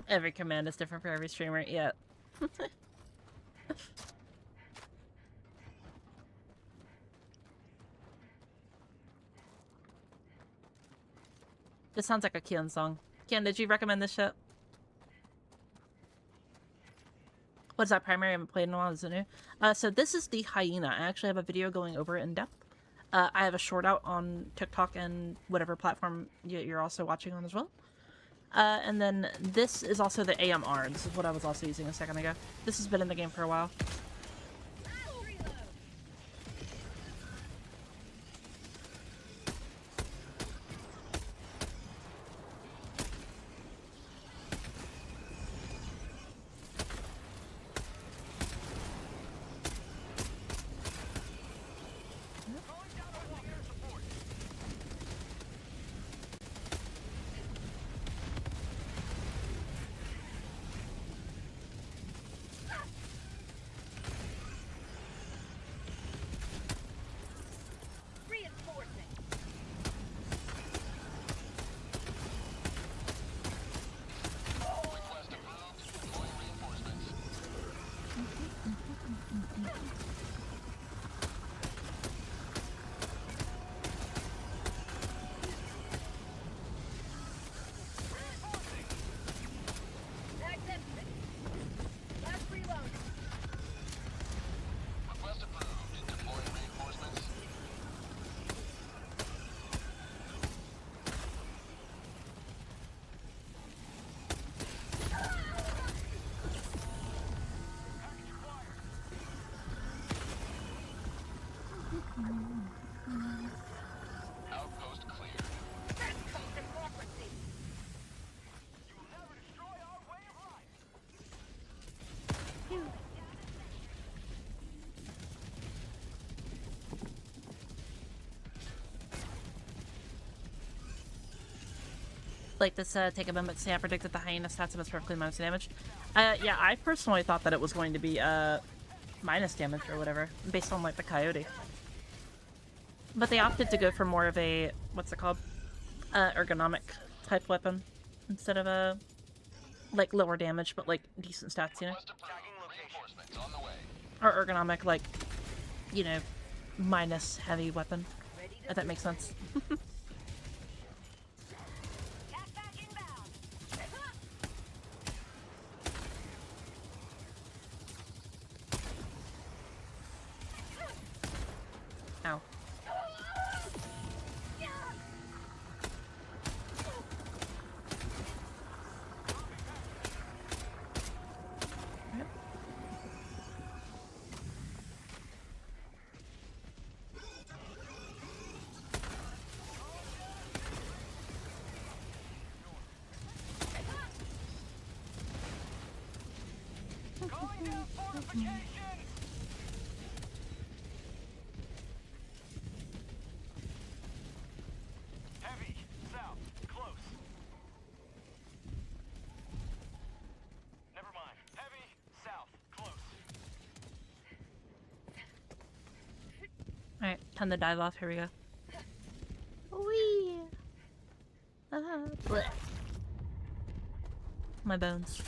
Every command is different for every streamer. Yeah. This sounds like a Kian song. Kian, did you recommend this shit? What is that primary? I haven't played in a while. Is it new? So this is the hyena. I actually have a video going over it in depth. I have a short out on TikTok and whatever platform you're also watching on as well. And then this is also the AMR. This is what I was also using a second ago. This has been in the game for a while. like this, take a moment to say I predicted the hyena stats was perfectly minus damage. Yeah, I personally thought that it was going to be, minus damage or whatever, based on, like, the coyote. But they opted to go for more of a, what's it called? Ergonomic type weapon. Instead of a, like, lower damage, but, like, decent stats, you know? Reinforcements on the way. Or ergonomic, like, you know, minus heavy weapon. If that makes sense. Attack back inbound. Ow. Yep. Calling down fortification! Heavy, south, close. Never mind. Heavy, south, close. Alright, time to dive off. Here we go. Whee! Blech. My bones.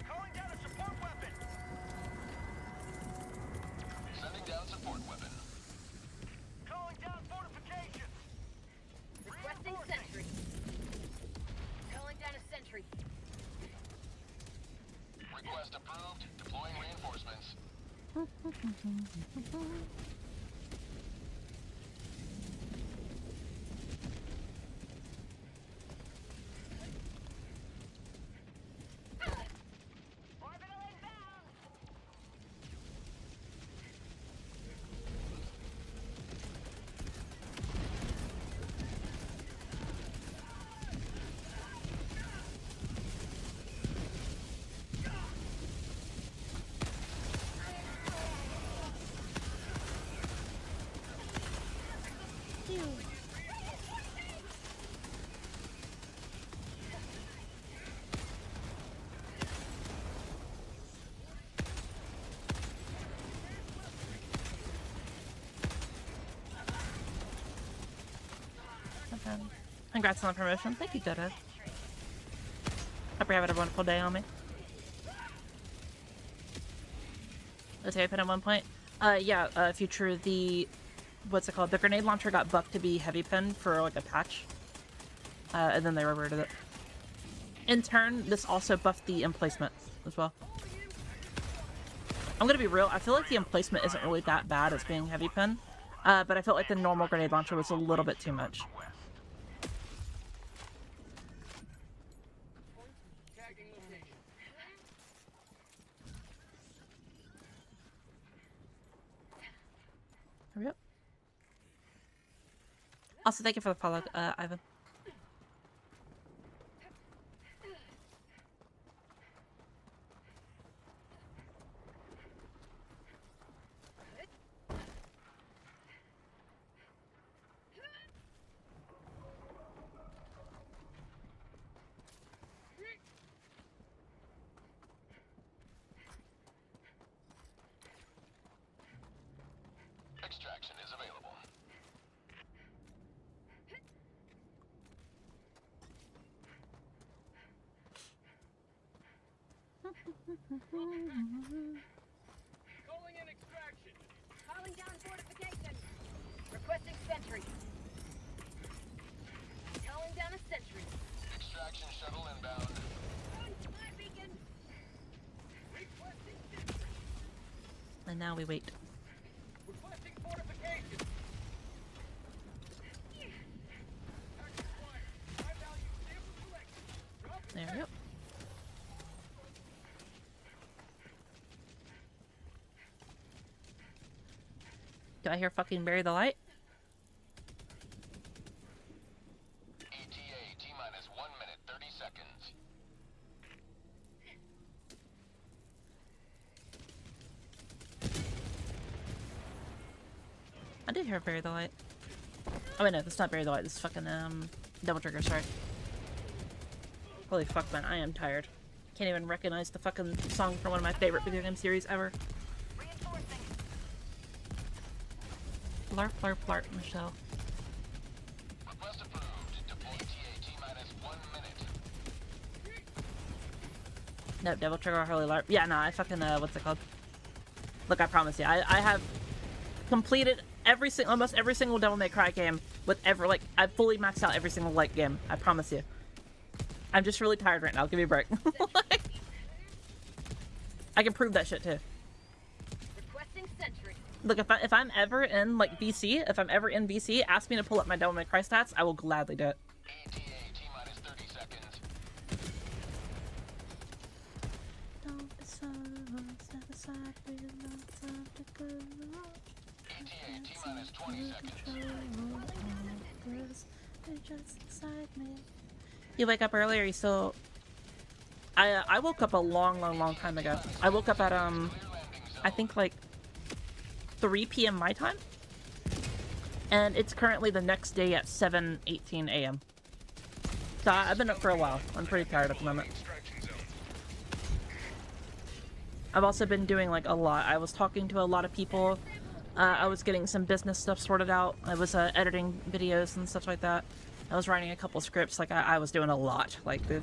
Calling down a support weapon! Sending down support weapon. Calling down fortifications! Requesting sentry. Calling down a sentry. Request approved. Deploying reinforcements. Orbital inbound. Okay. Congrats on the promotion. Thank you, Dodo. Hope you're having a wonderful day on me. Was open at one point? Yeah, Future, the... What's it called? The grenade launcher got buffed to be heavy pin for, like, a patch. And then they reverted it. In turn, this also buffed the emplacement as well. I'm gonna be real, I feel like the emplacement isn't really that bad as being heavy pin. But I felt like the normal grenade launcher was a little bit too much. Tagging location. Hurry up. Also, thank you for the follow, Ivan. Extraction is available. Calling in extraction! Calling down fortification. Requesting sentry. Calling down a sentry. Extraction shuttle inbound. My beacon. Requesting sentry! And now we wait. Requesting fortification! Action fire! High value sample collection! Drop it There we go. Do I hear fucking bury the light? ETA T-minus 1 minute 30 seconds. I did hear Bury the Light. Oh wait, no, that's not Bury the Light. This is fucking, Double Trigger, sorry. Holy fuck, man, I am tired. Can't even recognize the fucking song from one of my favorite video game series ever. Reinforcing. Blarp, blarp, blarp, Michelle. Request approved. Deploy ETA T-minus 1 minute. Nope, Devil Trigger or Holy Larp. Yeah, no, I fucking, what's it called? Look, I promise you, I have completed almost every single Devil May Cry game with like, I've fully maxed out every single light game. I promise you. I'm just really tired right now. Give me a break. Like, I can prove that shit too. Requesting sentry. Look, if I'm ever in like VC, if I'm ever in VC, ask me to pull up my Devil May Cry stats. I will gladly do it. ETA T-minus 30 seconds. ETA T-minus 20 seconds. You wake up early, or you still... I woke up a long time ago. I woke up at, I think like 3 p.m. my time. And it's currently the next day at 7:18 a.m. So I've been up for a while. I'm pretty tired at the moment. Extraction zone. I've also been doing like a lot. I was talking to a lot of people. I was getting some business stuff sorted out. I was editing videos and stuff like that. I was writing a couple scripts. Like I was doing a lot. Like the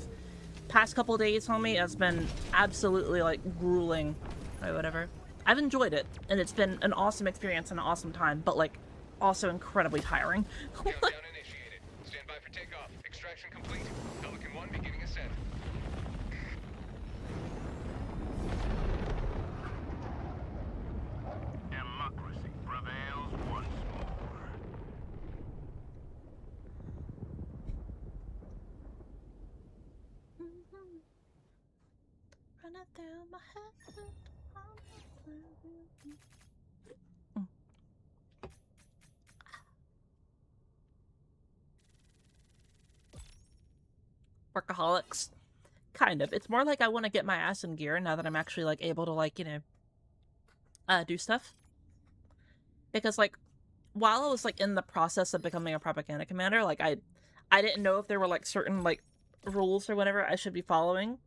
past couple days, homie, has been absolutely like grueling or whatever. I've enjoyed it, and it's been an awesome experience and an awesome time, but like also incredibly tiring. Countdown initiated. Stand by for takeoff. Extraction complete. Pelican 1 beginning ascent. Democracy prevails once more. Running through my head. Workaholics. Kind of. It's more like I want to get my ass in gear now that I'm actually like able to like, you know, do stuff. Because like while I was like in the process of becoming a propaganda commander, like I didn't know if there were like certain like rules or whatever I should be following.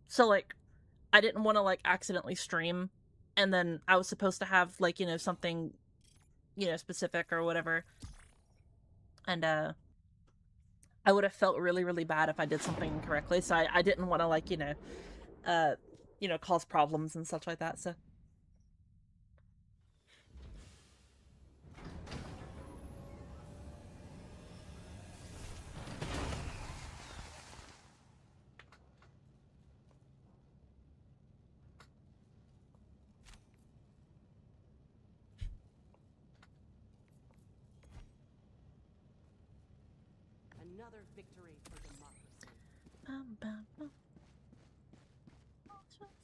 So like I didn't want to like accidentally stream, and then I was supposed to have like, you know, something, you know, specific or whatever. And I would have felt really bad if I did something incorrectly. So I didn't want to like, you know, cause problems and such like that. So Another victory for democracy.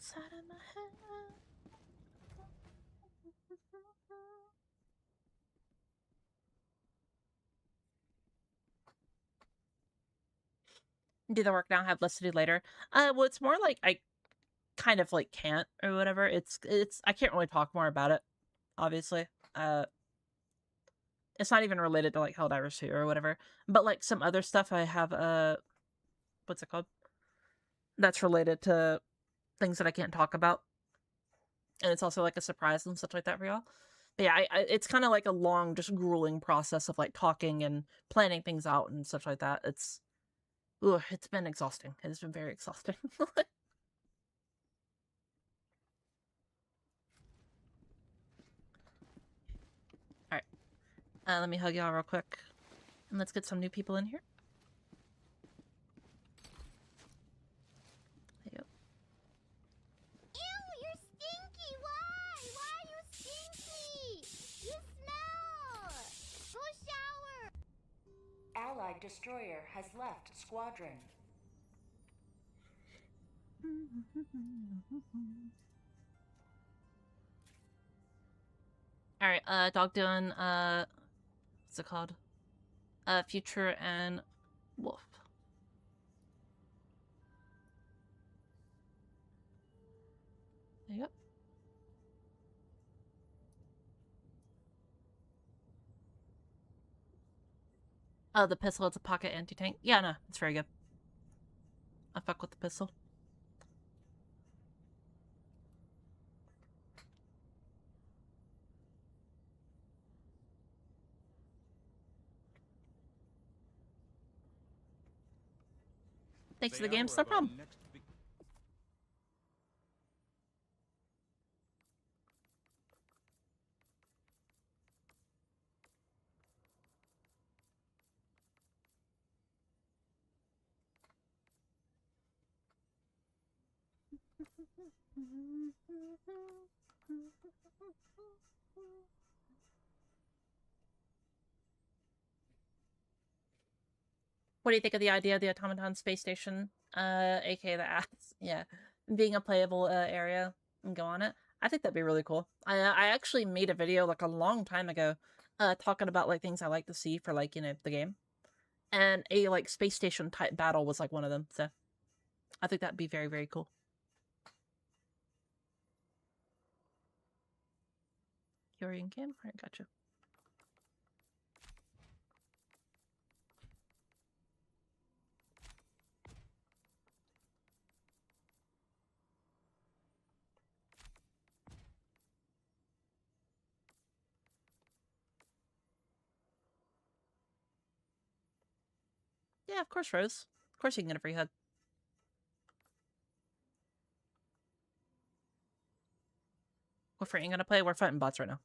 inside of my head. Do the work now, have less to do later. Well, it's more like I kind of like can't or whatever. It's I can't really talk more about it, obviously. It's not even related to like Helldivers 2 or whatever. But like some other stuff I have what's it called? That's related to things that I can't talk about. And it's also like a surprise and stuff like that for y'all. But yeah, it's kind of like a long, just grueling process of like talking and planning things out and stuff like that. It's been exhausting. It's been very exhausting. Alright. Let me hug y'all real quick. And let's get some new people in here. There you go. Ew, you're stinky. Why? Why are you stinky? You smell. Go shower. Allied destroyer has left squadron. Alright, dog doing, what's it called? Future and Wolf. There you go. Oh, the pistol, it's a pocket anti-tank. Yeah, no, it's very good. I fuck with the pistol. Thanks for the games, no problem. What do you think of the idea of the automaton space station, aka the ass? Yeah, being a playable area and go on it. I think that'd be really cool. I actually made a video like a long time ago, talking about like things I like to see for like the game, and a like space station type battle was like one of them. So I think that'd be very, very cool. You're in game? Alright, gotcha. Yeah, of course, Rose. Of course you can get a free hug. What free ain't gonna play? We're fighting bots right now.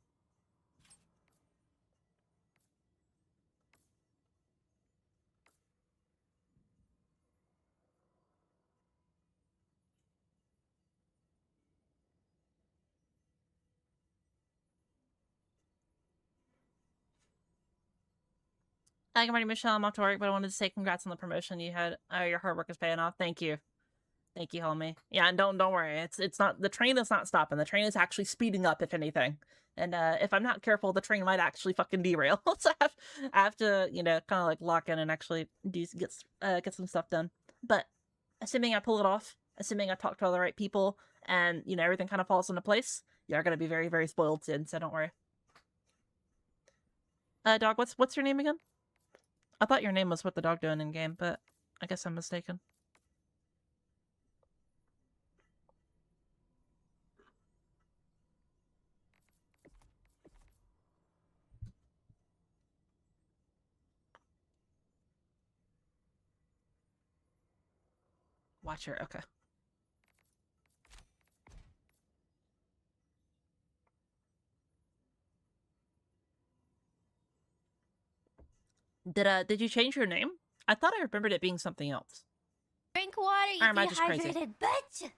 Hi, good morning, Michelle. I'm off to work, but I wanted to say congrats on the promotion you had. Your hard work is paying off. Thank you. Thank you, homie. Yeah, and don't worry. It's not, the train is not stopping. The train is actually speeding up, if anything. And if I'm not careful, the train might actually fucking derail. So I have to, kind of like lock in and actually get some stuff done. But assuming I pull it off, assuming I talk to all the right people, and everything kind of falls into place, you're gonna be very, very spoiled soon. So don't worry. Dog, what's your name again? I thought your name was what the dog doing in game, but I guess I'm mistaken. Watcher, okay. Did you change your name? I thought I remembered it being something else. Drink water, you Or am I just crazy? dehydrated bitch!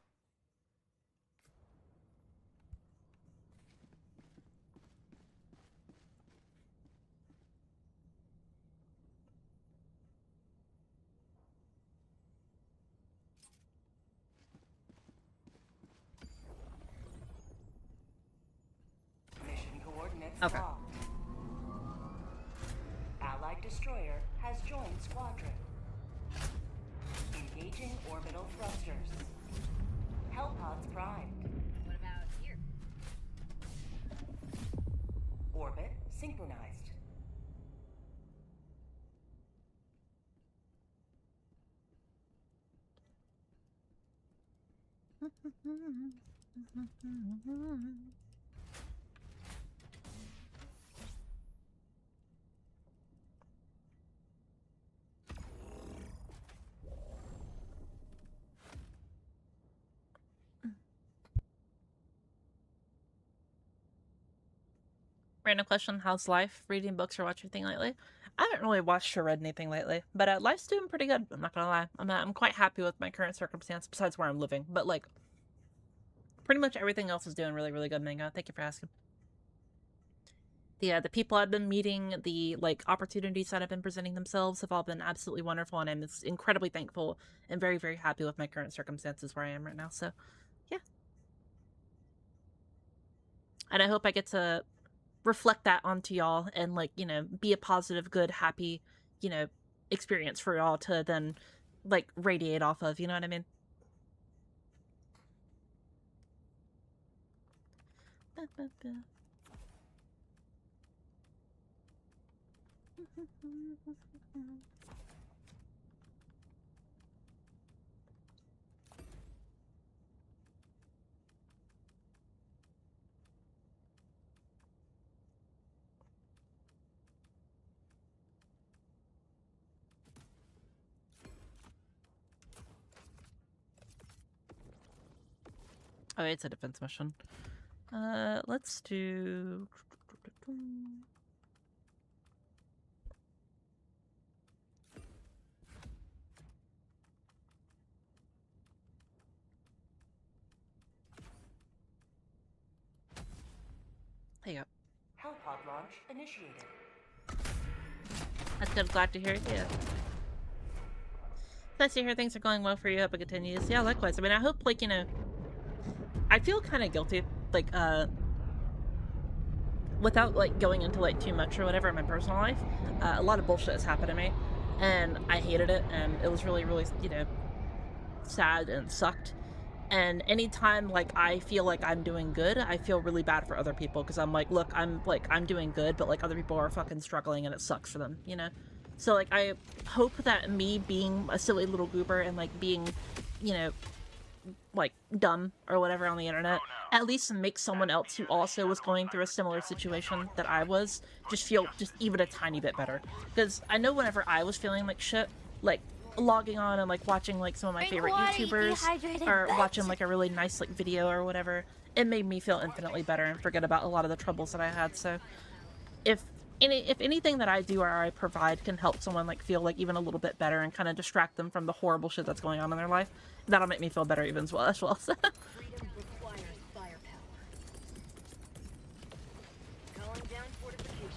Mission coordinates Okay. locked. Allied destroyer has joined squadron. Engaging orbital thrusters. Hellpods primed. What about here? Orbit synchronized. Random question, how's life? Reading books or watching anything lately? I haven't really watched or read anything lately, but life's doing pretty good. I'm not gonna lie. I'm quite happy with my current circumstance, besides where I'm living. But like, pretty much everything else is doing really, really good, Mango. Thank you for asking. The people I've been meeting, the like opportunities that have been presenting themselves have all been absolutely wonderful, and I'm incredibly thankful and very, very happy with my current circumstances where I am right now. So, yeah. And I hope I get to reflect that onto y'all and like be a positive, good, happy experience for y'all to then like radiate off of, you know what I mean? Oh, it's a defense mission. Let's do... There you go. Hellpod launch initiated. That's good. Glad to hear it. Yeah. Nice to hear things are going well for you. Hope it continues. Yeah, likewise. I mean, I hope, like, you know, I feel kind of guilty, like, without, like, going into, like, too much or whatever in my personal life. A lot of bullshit has happened to me, and I hated it, and it was really, really, you know, sad and sucked. And anytime, like, I feel like I'm doing good, I feel really bad for other people, because I'm like, look, I'm doing good, but, like, other people are fucking struggling, and it sucks for them, you know? So, like, I hope that me being a silly little goober and, like, being, you know, like, dumb or whatever on the internet, at least makes someone else who also was going through a similar situation that I was just feel just even a tiny bit better. Because I know whenever I was feeling like shit, like, logging on and, like, watching, like, some of my favorite YouTubers, or watching, like, a really nice, like, video or whatever, it made me feel infinitely better and forget about a lot of the troubles that I had. So, if anything that I do or I provide can help someone, like, feel, like, even a little bit better and kind of distract them from the horrible shit that's going on in their life, that'll make me feel better even as well. So. Freedom requires firepower. Calling down fortifications.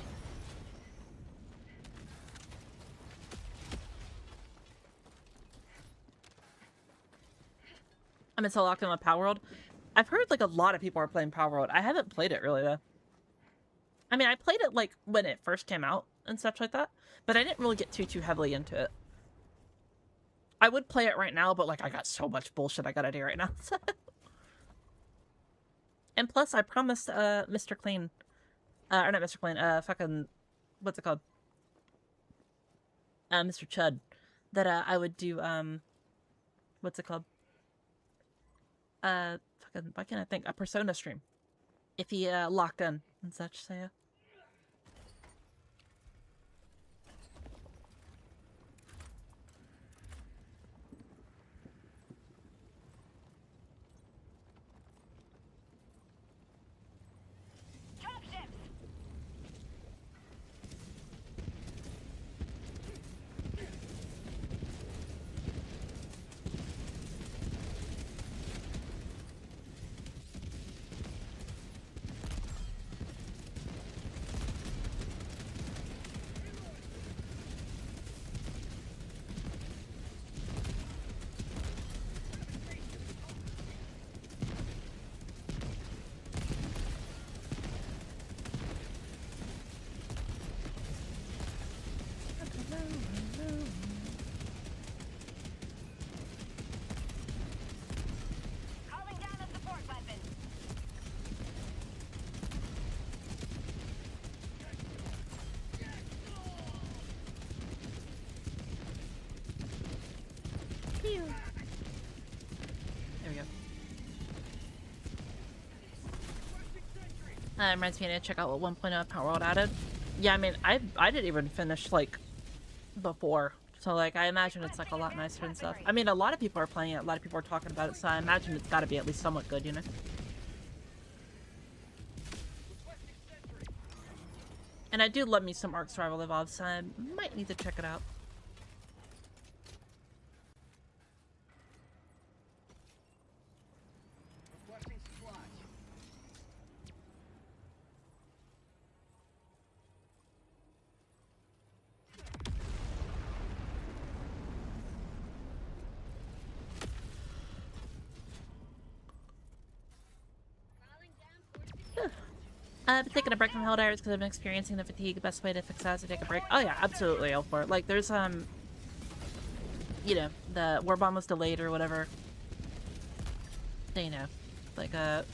I'm so locked in with Power World. I've heard, like, a lot of people are playing Power World. I haven't played it really, though. I mean, I played it, like, when it first came out and such like that, but I didn't really get too heavily into it. I would play it right now, but, like, I got so much bullshit I gotta do right now. And plus, I promised, Mr. Clean, or not Mr. Clean, fucking, what's it called? Mr. Chud, that, I would do, what's it called? Fucking, why can't I think? A Persona stream. If he, locked in and such, so yeah. There we go. Reminds me to check out what 1.0 Power World added. Yeah, I mean, I didn't even finish, like, before. So, like, I imagine it's, like, a lot nicer and stuff. I mean, a lot of people are playing it, a lot of people are talking about it, so I imagine it's gotta be at least somewhat good, you know? And I do love me some Ark Survival Evolved, so I might need to check it out. Requesting supplies. I've been taking a break from Helldivers because I've been experiencing the fatigue. The best way to fix that is to take a break. Oh yeah, absolutely, all for it. Like, there's, you know, the war bomb was delayed or whatever. You know, like, the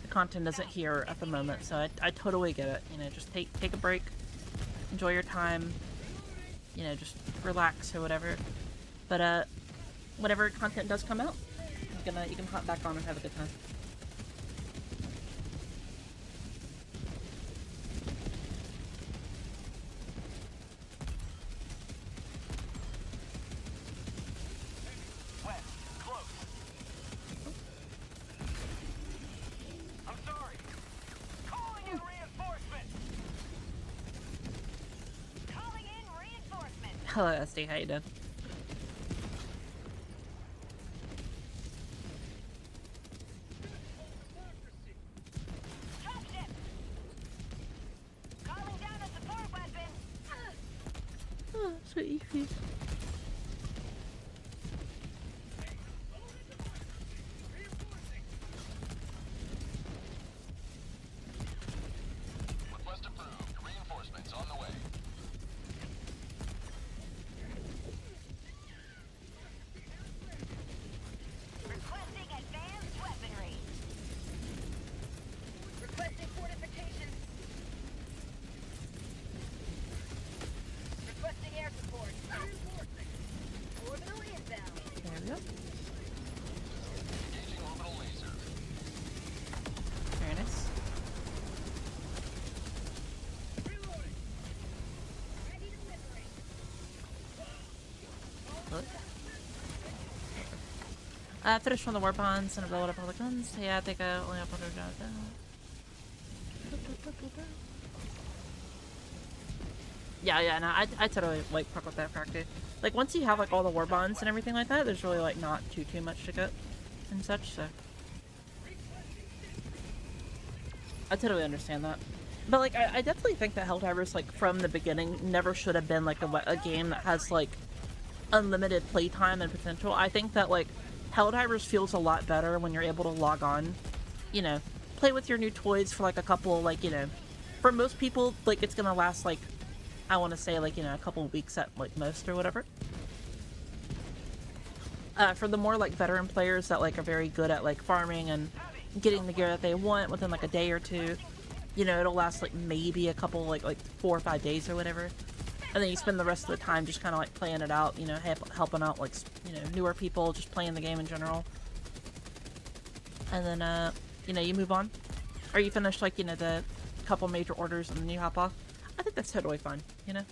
content isn't here at the moment, so I totally get it. You know, just take a break. enjoy your time, you know, just relax or whatever. But whenever content does come out, you can hop back on and have a good time. West, close. I'm sorry. Calling in reinforcements. Calling in reinforcements. Hello, SD, how you doing? Dropship. Calling down a support weapon. Oh, sweet Eevee. Request approved. Reinforcements on the way. Requesting advanced weaponry. Requesting fortifications. Requesting air support. Orbital inbound. There we go. Engaging orbital laser. Very nice. Ready to liberate. I finished one of the war bonds and I leveled up all the guns. Yeah, I think I only have one to jobs now. Yeah, no, I totally like fuck with that practice. Like once you have like all the war bonds and everything like that, there's really like not too much to get and such. So I totally understand that. But like I definitely think that Helldivers like from the beginning never should have been like a game that has like unlimited playtime and potential. I think that like Helldivers feels a lot better when you're able to log on, you know, play with your new toys for like a couple, like, you know, for most people like it's gonna last like, I want to say like, you know, a couple of weeks at like most or whatever. For the more like veteran players that like are very good at like farming and getting the gear that they want within like a day or two, you know, it'll last like maybe a couple like 4 or 5 days or whatever. And then you spend the rest of the time just kind of like playing it out, you know, helping out like, you know, newer people, just playing the game in general. And then, you know, you move on. Or you finish like, you know, the couple major orders and then you hop off. I think that's totally fine, you know?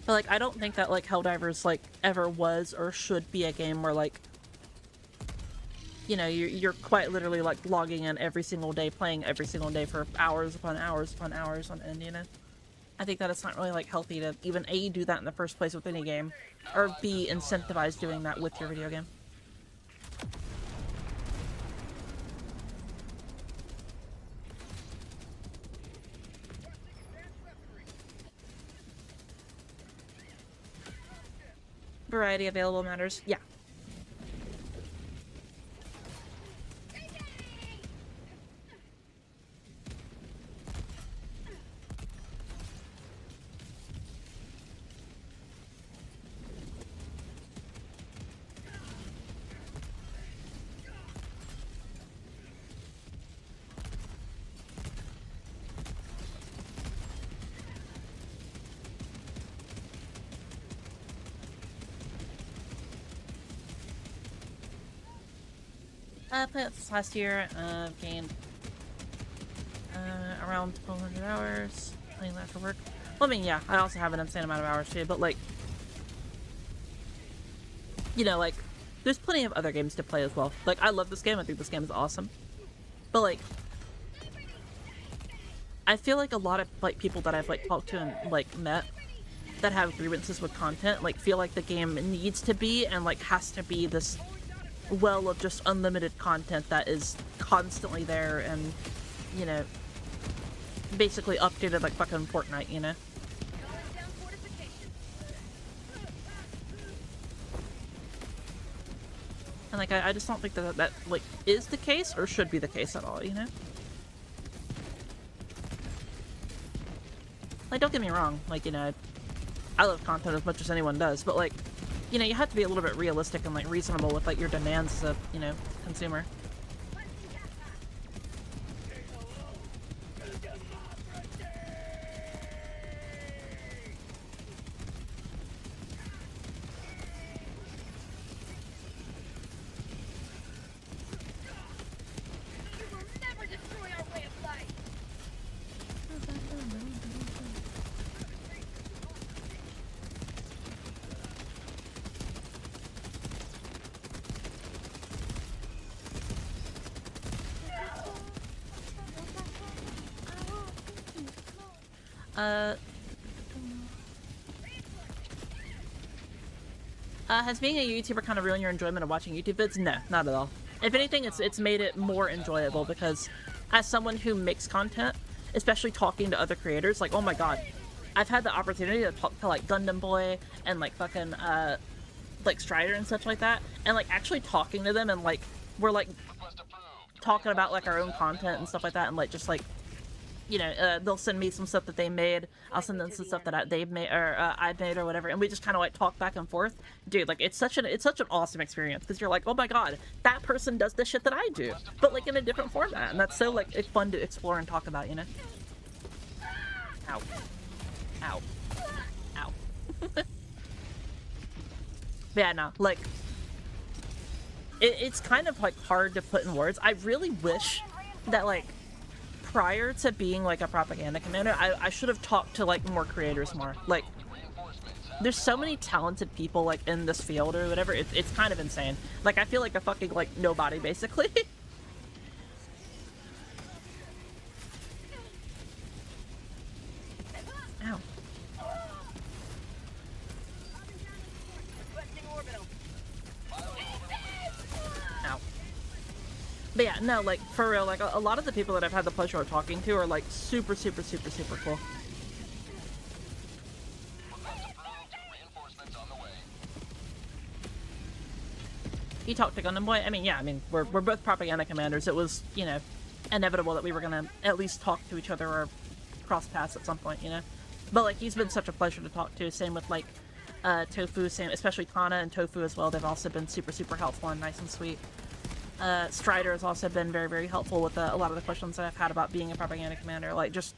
But like, I don't think that like Helldivers like ever was or should be a game where like, you know, you're quite literally like logging in every single day, playing every single day for hours upon hours upon hours on end, you know? I think that it's not really like healthy to even A, do that in the first place with any game, or B, incentivize doing that with your video game. Variety available matters. Yeah. I played this last year. Gained around 1,200 hours playing that for work. Well, I mean, yeah, I also have an insane amount of hours too, but like, you know, like, there's plenty of other games to play as well. Like, I love this game. I think this game is awesome. But like, I feel like a lot of like people that I've like talked to and like met that have grievances with content like feel like the game needs to be and like has to be this well of just unlimited content that is constantly there and, you know, basically updated like fucking Fortnite, you know? Calling down fortifications. And like, I just don't think that like is the case or should be the case at all, you know? Like, don't get me wrong, like, you know, I love content as much as anyone does, but like, you know, you have to be a little bit realistic and like reasonable with like your demands as a, you know, consumer. Has being a YouTuber kind of ruined your enjoyment of watching YouTube vids? No, not at all. If anything, it's made it more enjoyable because as someone who makes content, especially talking to other creators, like, oh my god, I've had the opportunity to talk to, like, Gundam Boy and, like, fucking, like, Strider and such like that, and, like, actually talking to them and, like, we're, like, talking about, like, our own content and stuff like that, and, like, just, like, you know, they'll send me some stuff that they made, I'll send them some stuff that they've made, or I've made or whatever, and we just kind of, like, talk back and forth. Dude, like, it's such an awesome experience, because you're like, oh my god, that person does the shit that I do, but, like, in a different format, and that's so, like, it's fun to explore and talk about, you know? Ow. Ow. Ow. Yeah, no, like, it's kind of, like, hard to put in words. I really wish that, like, prior to being, like, a propaganda commander, I should have talked to, like, more creators more. Like, there's so many talented people, like, in this field or whatever, it's kind of insane. Like, I feel like a fucking, like, nobody, basically. Ow. Ow. But yeah, no, like, for real, like, a lot of the people that I've had the pleasure of talking to are, like, super, super, super, super cool. You talked to Gundam Boy? I mean, yeah, I mean, we're both propaganda commanders. It was, you know, inevitable that we were gonna at least talk to each other or cross paths at some point, you know? But, like, he's been such a pleasure to talk to. Same with, like, Tofu, same, especially Kana and Tofu as well. They've also been super, super helpful and nice and sweet. Strider has also been very, very helpful with a lot of the questions that I've had about being a propaganda commander. Like, just,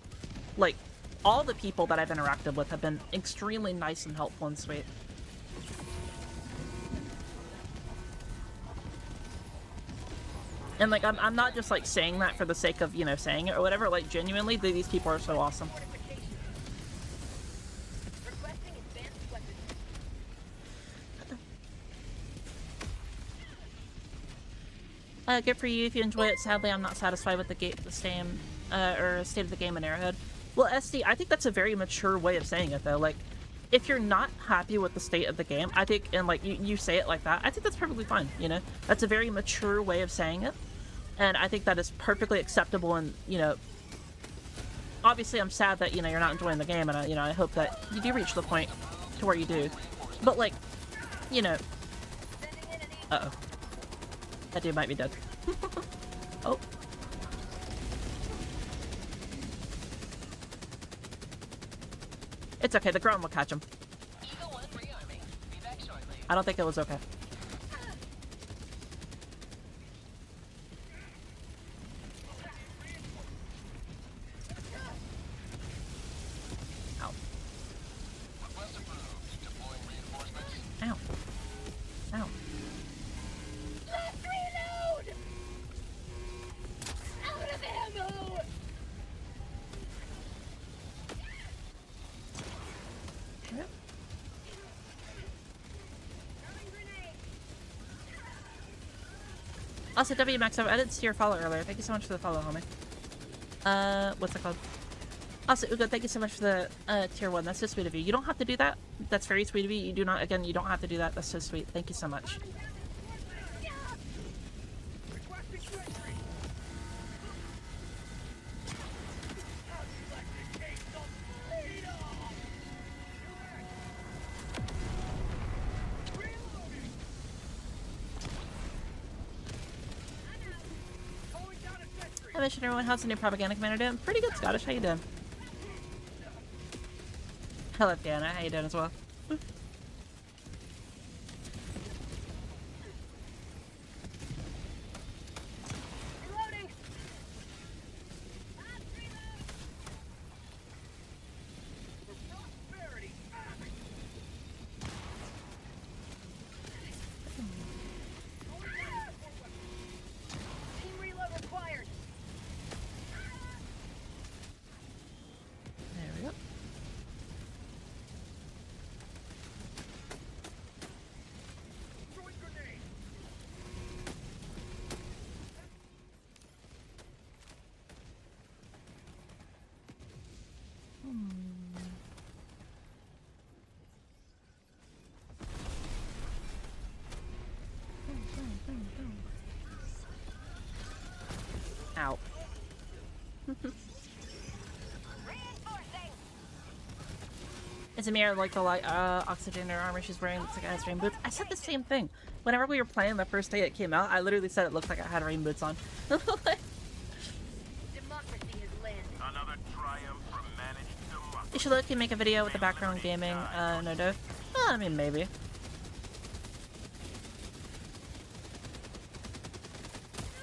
like, all the people that I've interacted with have been extremely nice and helpful and sweet. And, like, I'm not just, like, saying that for the sake of, you know, saying it or whatever. Like, genuinely, these people are so awesome. Good for you if you enjoy it. Sadly, I'm not satisfied with the same, or state of the game in Arrowhead. Well, SD, I think that's a very mature way of saying it, though. Like, if you're not happy with the state of the game, I think, and, like, you say it like that, I think that's perfectly fine, you know? That's a very mature way of saying it. And I think that is perfectly acceptable, and, you know, obviously I'm sad that, you know, you're not enjoying the game, and, you know, I hope that you do reach the point to where you do. But, like, you know... Uh-oh. That dude might be dead. Oh. It's okay, the ground will catch him. I don't think it was okay. Ow. Ow. Ow. Also, WMax, I didn't see your follow earlier. Thank you so much for the follow, homie. What's it called? Also, Ugo, thank you so much for the tier 1. That's so sweet of you. You don't have to do that. That's very sweet of you. You do not, again, you don't have to do that. That's so sweet. Thank you so much. Hi, Mission everyone. How's the new propaganda commander doing? Pretty good, Scottish. How you doing? Hello, Diana. How you doing as well? Ow. It's a mirror like the light oxygen in her armor she's wearing. Looks like it has rain boots. I said the same thing. Whenever we were playing the first day it came out, I literally said it looked like I had rain boots on. Democracy has landed. Another triumph for managed democracy. You should look and make a video with the background gaming, no doubt. Well, I mean, maybe.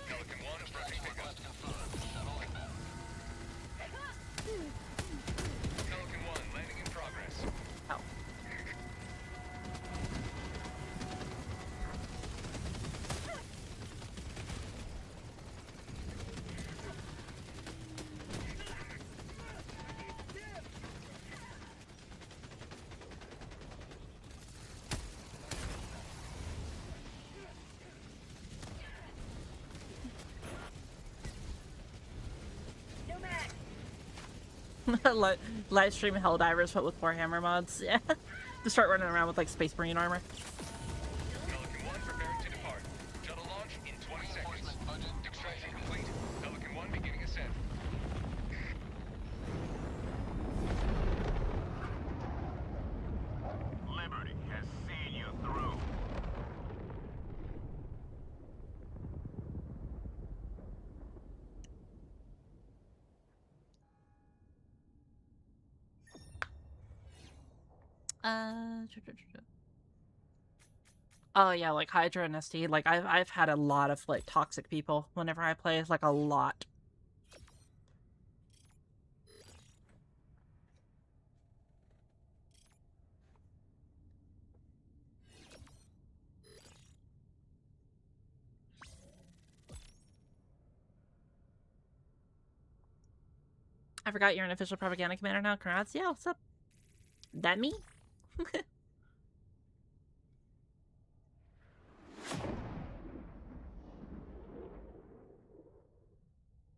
Pelican 1 approaching pickup. Pelican 1 landing in progress. Oh. Live stream Helldivers, but with Warhammer mods. Yeah. To start running around with like Space Marine armor. Pelican 1 preparing to depart. Shuttle launch in 20 seconds. Extraction complete. Pelican 1 beginning ascent. Liberty has seen you through. Oh yeah, like Hydra and ST. Like I've had a lot of like toxic people whenever I play, like a lot. I forgot you're an official propaganda commander now. Congrats. Yeah, what's up? That me?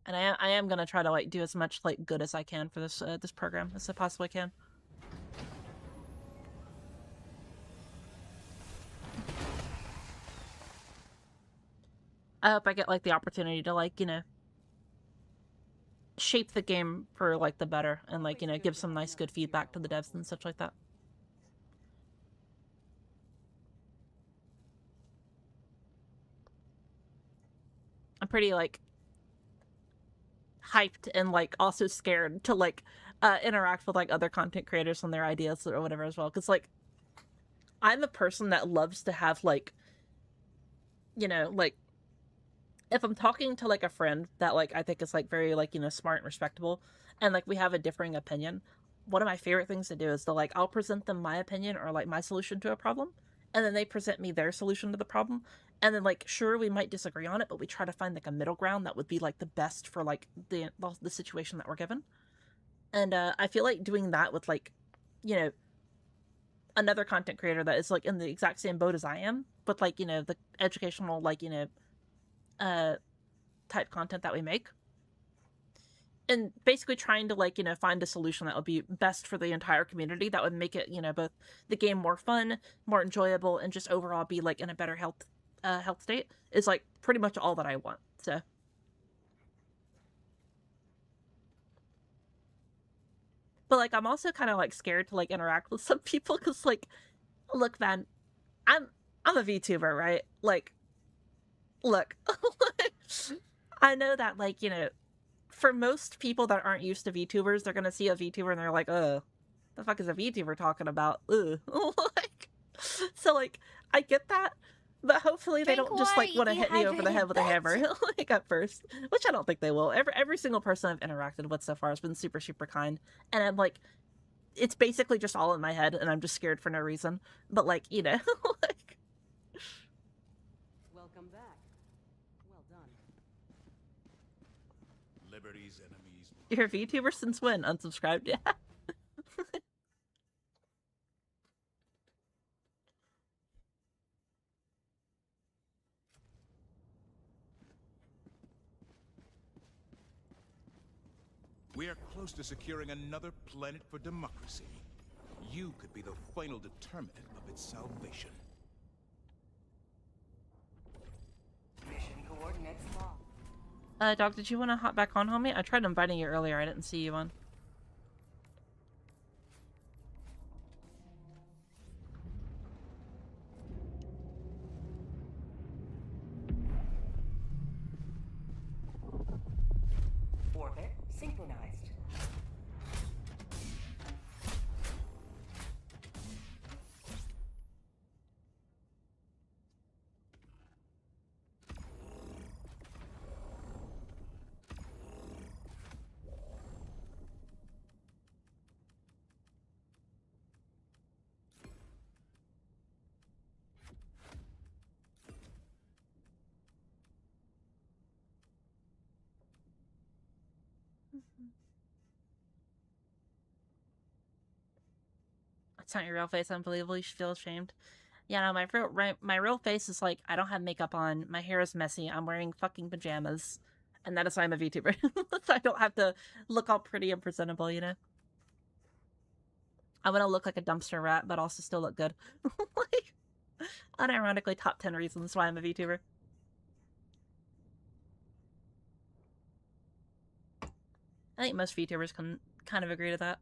And I am gonna try to like do as much like good as I can for this this program as I possibly can. I hope I get like the opportunity to like, you know, shape the game for like the better and like, you know, give some nice good feedback to the devs and such like that. I'm pretty like hyped and like also scared to like interact with like other content creators on their ideas or whatever as well, because like I'm a person that loves to have like, you know, like if I'm talking to like a friend that like I think is like very like, you know, smart and respectable and like we have a differing opinion, one of my favorite things to do is to like I'll present them my opinion or like my solution to a problem, and then they present me their solution to the problem, and then like sure we might disagree on it, but we try to find like a middle ground that would be like the best for like the situation that we're given. And I feel like doing that with like, you know, another content creator that is like in the exact same boat as I am, but like, you know, the educational like, you know, type content that we make, and basically trying to like, you know, find a solution that would be best for the entire community that would make it, you know, both the game more fun, more enjoyable, and just overall be like in a better health state is like pretty much all that I want. So but like I'm also kind of like scared to like interact with some people because like, look man, I'm a VTuber, right? Like look, I know that like, you know, for most people that aren't used to VTubers, they're gonna see a VTuber and they're like, the fuck is a VTuber talking about? Ugh. Like, so like I get that, but hopefully they Drink don't just like water, want to you hit me over the head with a hammer dehydrated like at first, which I don't think they will. Every single person I've interacted with so far has been super kind, and I'm like, it's basically just all in my head, and I'm just scared for no reason. But like, you know, like. Welcome back. Well done. Liberty's enemies. You're a VTuber since when? Unsubscribed? Yeah. We are close to securing another planet for democracy. You could be the final determinant of its salvation. Mission coordinates locked. Dog, did you want to hop back on, homie? I tried inviting you earlier. I didn't see you on. Orbit synchronized. It's not your real face. Unbelievable. You should feel ashamed. Yeah, no, my real face is like, I don't have makeup on. My hair is messy. I'm wearing fucking pajamas. And that is why I'm a VTuber. So I don't have to look all pretty and presentable, you know? I want to look like a dumpster rat, but also still look good. Like, unironically, top 10 reasons why I'm a VTuber. I think most VTubers can kind of agree to that.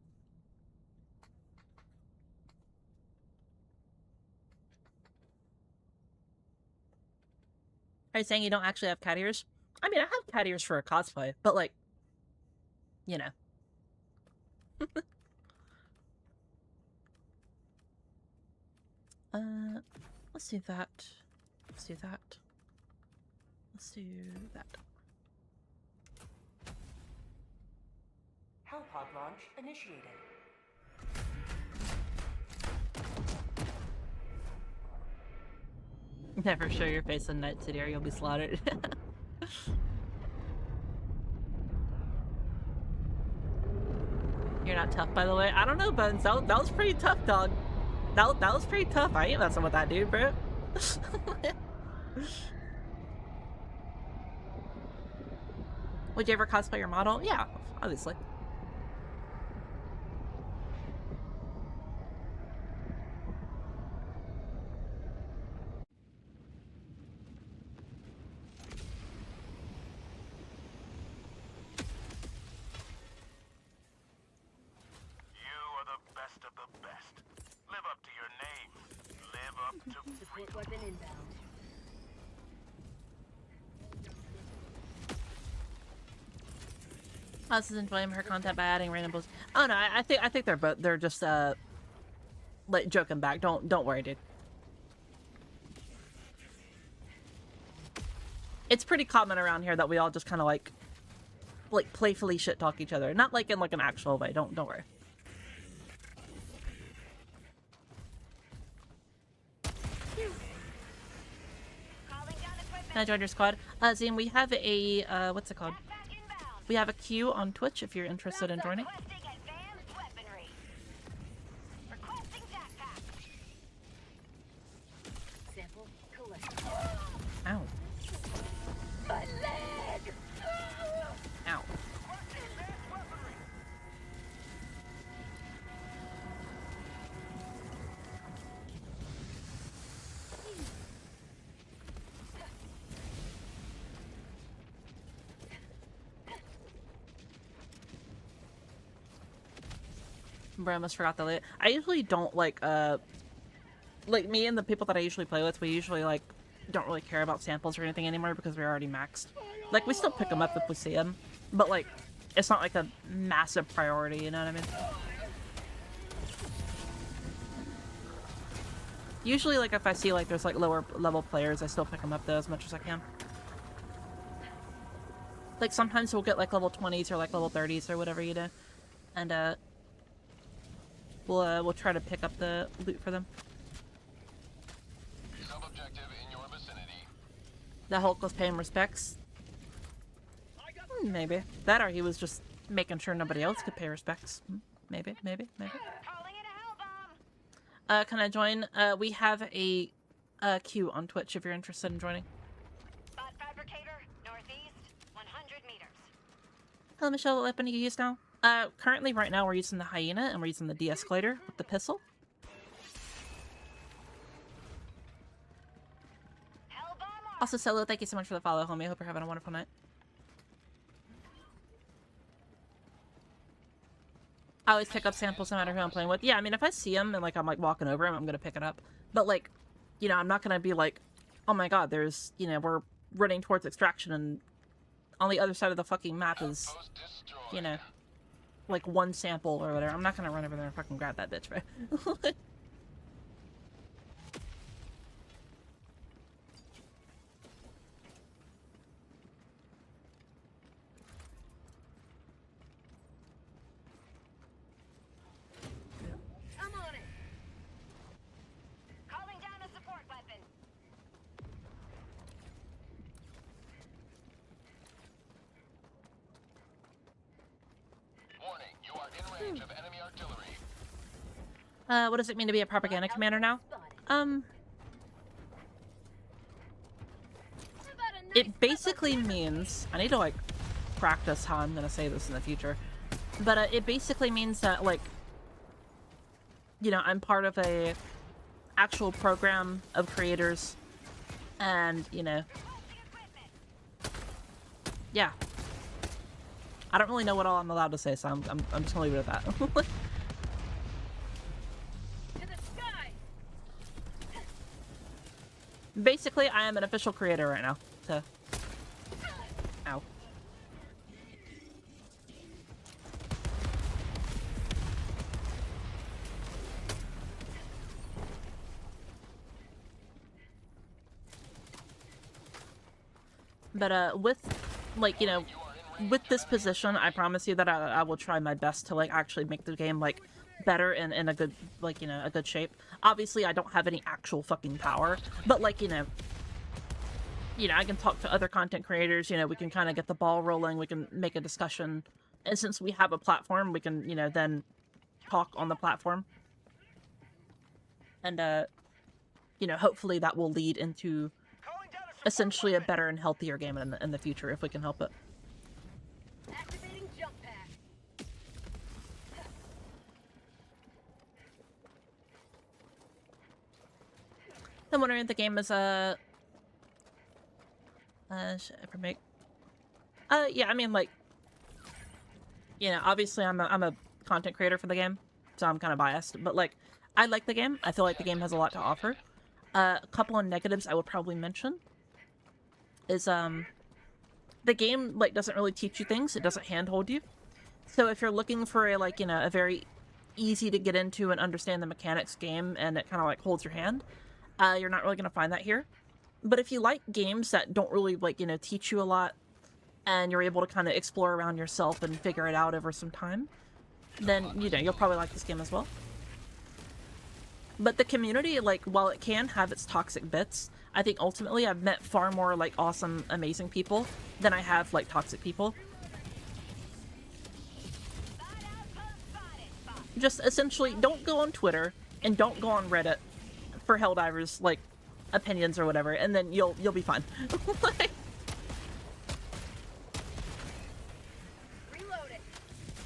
Are you saying you don't actually have cat ears? I mean, I have cat ears for a cosplay, but like, you know. Let's do that. Let's do that. Let's do that. Hellpod launch initiated. Never show your face in Night City or you'll be slaughtered. You're not tough, by the way. I don't know, Buns. That was pretty tough, dog. That was pretty tough. I ain't messing with that dude, bro. Would you ever cosplay your model? Yeah, obviously. Support weapon inbound. Us is enjoying her content by adding random bullshit. Oh no, I think they're just like joking back. Don't worry, dude. It's pretty common around here that we all just kind of like playfully shit talk each other, not like in like an actual way. Don't worry. Can I join your squad? Zine, we have a, what's it called? We have a queue on Twitch if you're interested in joining. Ow. My leg! Ow. Bro, I almost forgot the lid. I usually don't like me and the people that I usually play with, we usually like don't really care about samples or anything anymore because we're already maxed. Like, we still pick them up if we see them, but like it's not like a massive priority, you know what I mean? Usually, like, if I see like there's like lower level players, I still pick them up though as much as I can. Like, sometimes we'll get like level 20s or like level 30s or whatever, you know, and we'll try to pick up the loot for them. Sub-objective in your vicinity. The Hulk was paying respects. Maybe. That or he was just making sure nobody else could pay respects. Maybe. Calling it a hell bomb. Can I join? We have a queue on Twitch if you're interested in joining. Bot fabricator, northeast, 100 meters. Hello, Michelle. What weapon do you use now? Currently, right now, we're using the Hyena and we're using the de-escalator with the pistol. Also, Solo, thank you so much for the follow, homie. I hope you're having a wonderful night. I always pick up samples no matter who I'm playing with. Yeah, I mean, if I see them and, like, I'm, like, walking over them, I'm gonna pick it up. But, like, you know, I'm not gonna be like, oh my god, there's, you know, we're running towards extraction and on the other side of the fucking map is, you know, like, one sample or whatever. I'm not gonna run over there and fucking grab that bitch, bro. I'm on it. Calling down a support weapon. Warning, you are in range of enemy artillery. What does it mean to be a propaganda commander now? It basically means... I need to, like, practice how I'm gonna say this in the future. But, it basically means that, like, you know, I'm part of a actual program of creators. And, you know... Yeah. I don't really know what all I'm allowed to say, so I'm just gonna leave it at that. To the sky. Basically, I am an official creator right now, so... Ow. But, with, like, you know, with this position, I promise you that I will try my best to, like, actually make the game, like, better and in a good, like, you know, a good shape. Obviously, I don't have any actual fucking power, but, like, you know, I can talk to other content creators, you know, we can kind of get the ball rolling, we can make a discussion, and since we have a platform, we can, you know, then talk on the platform. And, you know, hopefully that will lead into essentially a better and healthier game in the future, if we can help it. Activating jump pack. I'm wondering if the game is, should I ever make... yeah, I mean, like, you know, obviously I'm a content creator for the game, so I'm kind of biased, but, like, I like the game. I feel like the game has a lot to offer. A couple of negatives I would probably mention is, the game, like, doesn't really teach you things. It doesn't handhold you. So if you're looking for a, like, you know, a very easy to get into and understand the mechanics game, and it kind of, like, holds your hand, you're not really going to find that here. But if you like games that don't really, like, you know, teach you a lot, and you're able to kind of explore around yourself and figure it out over some time, then, you know, you'll probably like this game as well. But the community, like, while it can have its toxic bits, I think ultimately I've met far more, like, awesome, amazing people than I have, like, toxic people. Just essentially, don't go on Twitter and don't go on Reddit for Helldivers, like, opinions or whatever, and then you'll be fine.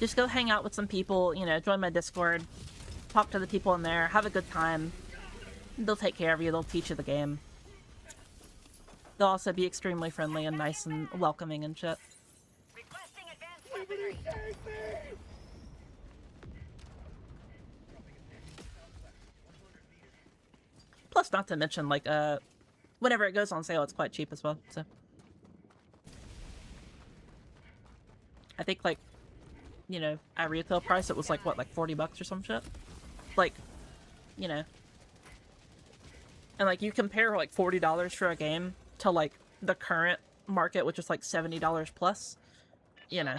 Just go hang out with some people, you know, join my Discord, talk to the people in there, have a good time. They'll take care of you, they'll teach you the game. They'll also be extremely friendly and nice and welcoming and shit. Requesting advanced weaponry. Plus, not to mention, like, whenever it goes on sale, it's quite cheap as well, so. I think, like, you know, at retail price, it was, like, what, like 40 bucks or some shit? Like, you know. And, like, you compare, like, $40 for a game to, like, the current market, which is, like, $70 plus, you know.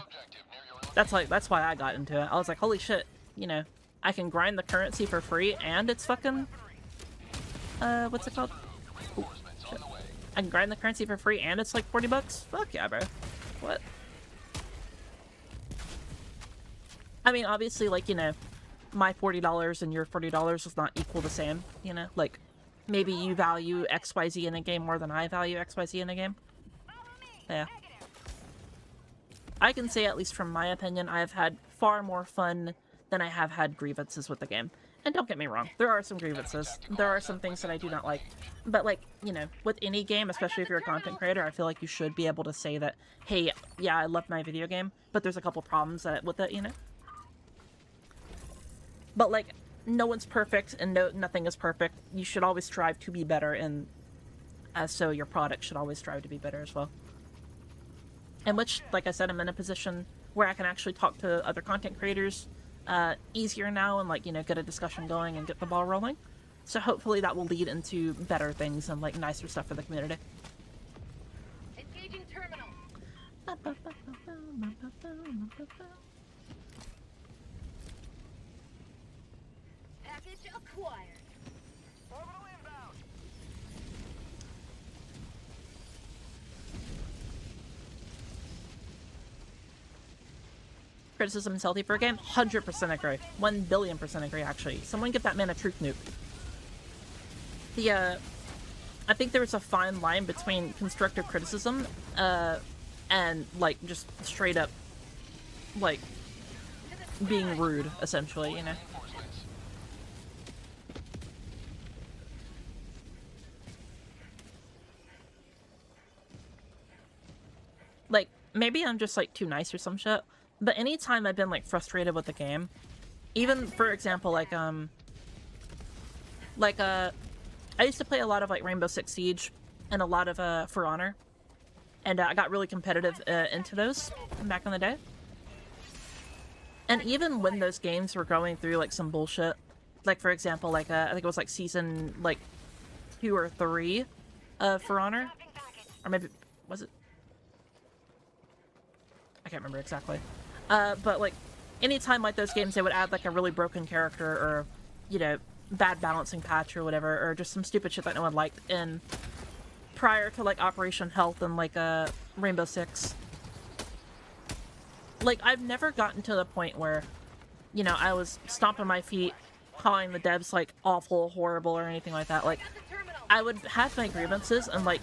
That's why I got into it. I was like, holy shit, you know, I can grind the currency for free, and it's fucking... what's it called? Ooh, shit. I can grind the currency for free and it's like 40 bucks? Fuck yeah, bro. What? I mean, obviously, like, you know, my $40 and your $40 is not equal the same, you know? Like, maybe you value XYZ in a game more than I value XYZ in a game. Yeah. I can say, at least from my opinion, I have had far more fun than I have had grievances with the game. And don't get me wrong, there are some grievances. There are some things that I do not like. But, like, you know, with any game, especially if you're a content creator, I feel like you should be able to say that, hey, yeah, I love my video game, but there's a couple problems with it, you know? But like, no one's perfect and nothing is perfect. You should always strive to be better, and as so your product should always strive to be better as well. And which, like I said, I'm in a position where I can actually talk to other content creators easier now and, like, you know, get a discussion going and get the ball rolling. So hopefully that will lead into better things and, like, nicer stuff for the community. Engaging terminal. Package acquired. Orbital inbound. Criticism is healthy for a game? 100% agree. 1,000,000,000% agree, actually. Someone get that man a truth nuke. I think there's a fine line between constructive criticism, and, like, just straight up, like, being rude, essentially, you know? Like, maybe I'm just, like, too nice or some shit, but anytime I've been, like, frustrated with the game, even, for example, I used to play a lot of, like, Rainbow Six Siege and a lot of, For Honor, and I got really competitive into those back in the day. And even when those games were going through, like, some bullshit, like, for example, like, I think it was, like, season, like, 2 or 3 of For Honor, or maybe, was it? I can't remember exactly. But, like, anytime, like, those games, they would add, like, a really broken character or, you know, bad balancing patch or whatever, or just some stupid shit that no one liked. And prior to, like, Operation Health and, like, Rainbow Six, like, I've never gotten to the point where, you know, I was stomping my feet, calling the devs, like, awful, horrible, or anything like that. Like, I would have my grievances and, like,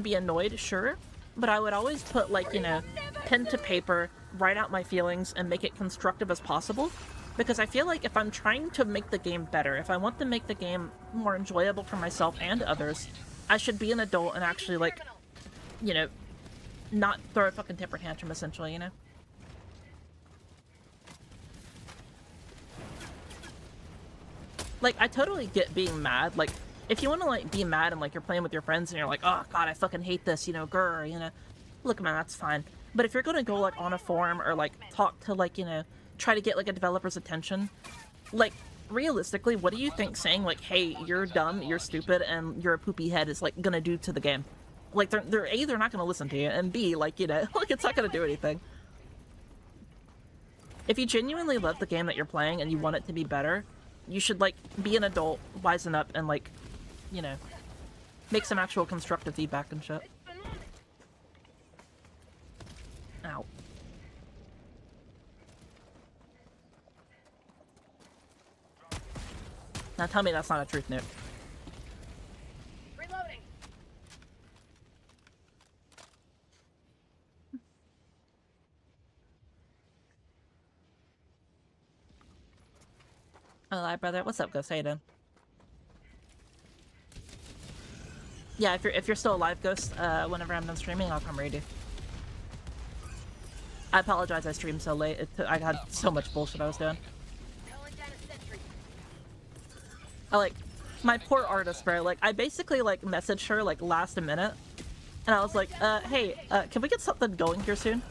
be annoyed, sure, but I would always put, like, you know, pen to paper, write out my feelings, and make it constructive as possible. Because I feel like if I'm trying to make the game better, if I want to make the game more enjoyable for myself and others, I should be an adult and actually, like, you know, not throw a fucking temper tantrum, essentially, you know? Like, I totally get being mad. Like, if you want to, like, be mad and, like, you're playing with your friends and you're like, oh, God, I fucking hate this, you know, grr, you know? Look, man, that's fine. But if you're gonna go, like, on a forum or, like, talk to, like, you know, try to get, like, a developer's attention, like, realistically, what do you think saying, like, hey, you're dumb, you're stupid, and you're a poopy head is, like, gonna do to the game? Like, they're A, they're not gonna listen to you, and B, like, you know, like, it's not gonna do anything. If you genuinely love the game that you're playing and you want it to be better, you should, like, be an adult, wisen up, and, like, you know, make some actual constructive feedback and shit. Ow. Now tell me that's not a truth nuke. Reloading. Oh, hi, brother. What's up, Ghost? How you doing? Yeah, if you're still alive, Ghost, whenever I'm done streaming, I'll come raid you. I apologize I streamed so late. I had so much bullshit I was doing. Calling down a sentry. Like, my poor artist, bro. Like, I basically, like, messaged her, like, last minute. And I was like, hey, can we get something going here soon?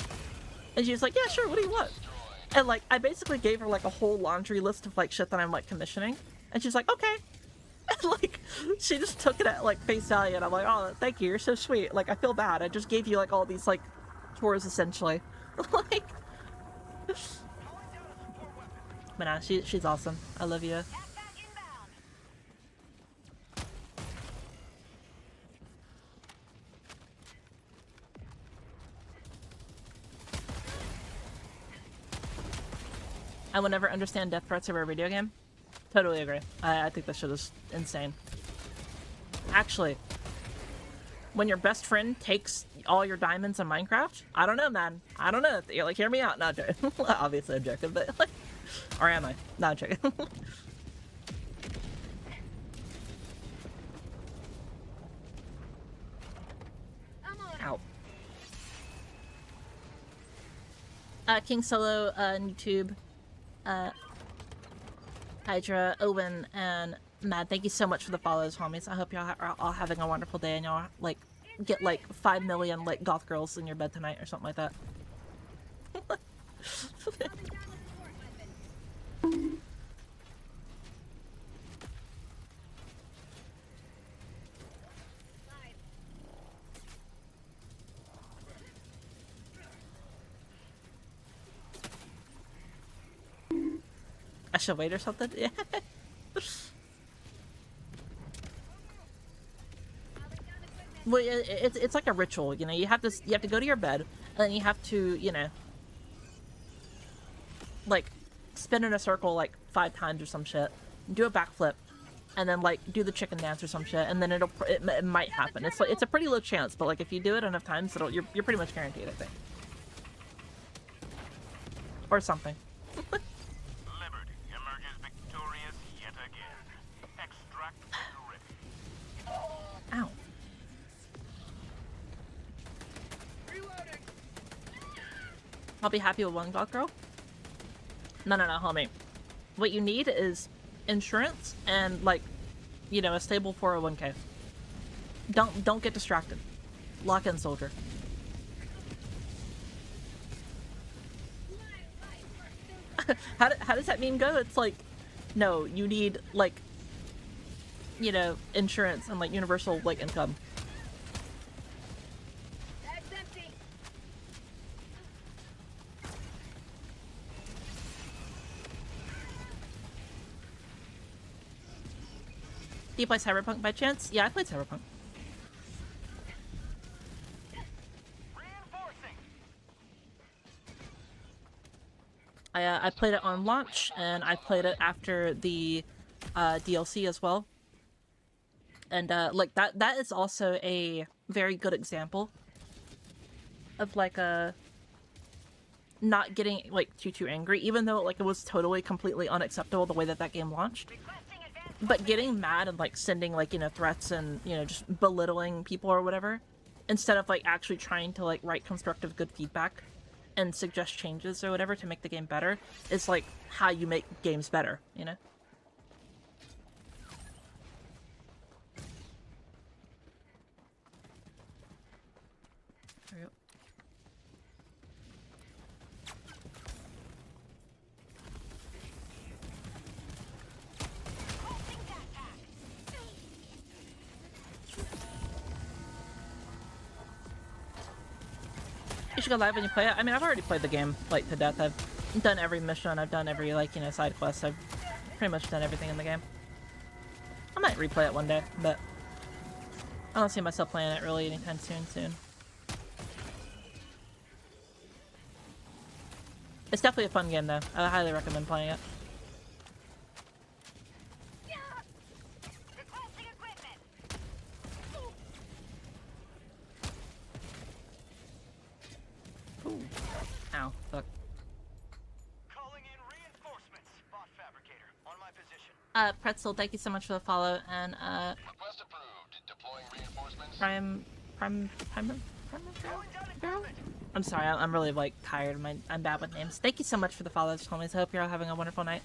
And she was like, yeah, sure, what do you want? And, like, I basically gave her, like, a whole laundry list of, like, shit that I'm, like, commissioning. And she's like, okay. And, like, she just took it at, like, face value. And I'm like, oh, thank you, you're so sweet. Like, I feel bad. I just gave you, like, all these, like, chores, essentially. Like... But nah, she's awesome. I love you. I will never understand death threats over a video game. Totally agree. I think that shit is insane. Actually, when your best friend takes all your diamonds in Minecraft, I don't know, man. I don't know. You're like, hear me out. Not joking. Obviously objective, but like, or am I? Not joking. Ow. King Solo on YouTube. Hydra, Owen, and Mad, thank you so much for the follows, homies. I hope y'all are all having a wonderful day and y'all like get like 5 million like goth girls in your bed tonight or something like that. I should wait or something? Yeah. Well, it's like a ritual, you know. You have to go to your bed, and then you have to, you know, like spin in a circle like 5 times or some shit, do a backflip, and then like do the chicken dance or some shit, and then it might happen. It's like it's a pretty low chance, but like if you do it enough times, you're pretty much guaranteed, I think, or something. Ow. I'll be happy with one goth girl. No, homie. What you need is insurance and, like, you know, a stable 401k. Don't get distracted. Lock in, soldier. How does that meme go? It's like, no, you need, like, you know, insurance and like universal like income. That's empty. Do you play Cyberpunk by chance? Yeah, I played Cyberpunk. I played it on launch, and I played it after the DLC as well. And like that is also a very good example of like not getting like too angry, even though like it was totally completely unacceptable the way that game launched. But getting mad and like sending like, you know, threats and, you know, just belittling people or whatever, instead of like actually trying to like write constructive good feedback and suggest changes or whatever to make the game better, is like how you make games better, you know? There we go. You should go live when you play it. I mean, I've already played the game, like, to death. I've done every mission, I've done every, like, you know, side quest. I've pretty much done everything in the game. I might replay it one day, but I don't see myself playing it really anytime soon. It's definitely a fun game, though. I highly recommend playing it. Ooh. Ow, fuck. Calling in reinforcements. Bot fabricator on my position. Pretzel, thank you so much for the follow, and Request approved. Deploying reinforcements. Prime girl? I'm sorry, I'm really like tired. I'm bad with names. Thank you so much for the follows, homies. I hope you're all having a wonderful night.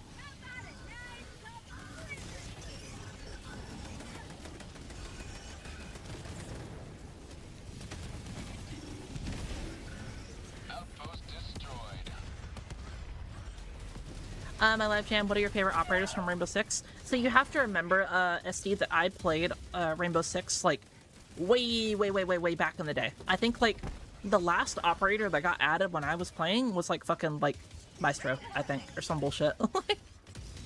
Outpost destroyed. My live jam, what are your favorite operators from Rainbow Six? So you have to remember, SD, that I played Rainbow Six like way back in the day. I think like the last operator that got added when I was playing was like fucking like Maestro, I think, or some bullshit.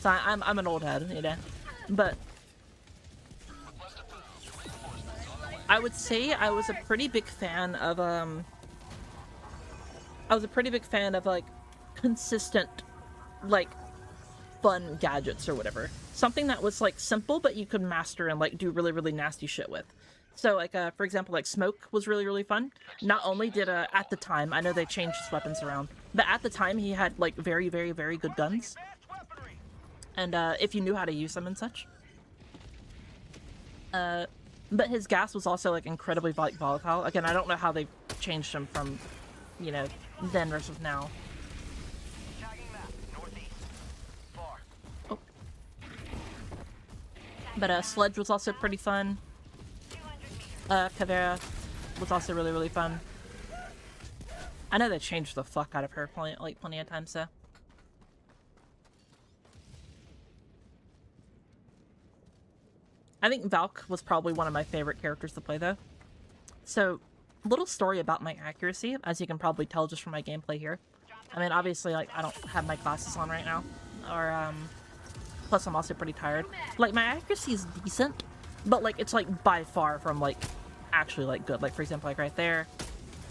So I'm an old head, you know. But I would say I was a pretty big fan of like consistent, like, fun gadgets or whatever. Something that was like simple but you could master and like do really nasty shit with. So like for example, like Smoke was really fun. Not only did at the time, I know they changed his weapons around, but at the time he had like very good guns. And if you knew how to use them and such. But his gas was also like incredibly volatile. Again, I don't know how they changed him from, you know, then versus now. Tagging map. Northeast. Far. Oh. But Sledge was also pretty fun. Kavera was also really, really fun. I know they changed the fuck out of her plenty of times, though. I think Valk was probably one of my favorite characters to play, though. So, little story about my accuracy, as you can probably tell just from my gameplay here. I mean, obviously, like, I don't have my glasses on right now. Or, plus I'm also pretty tired. Like, my accuracy is decent, but, like, it's, like, by far from, like, actually, like, good. Like, for example, like, right there,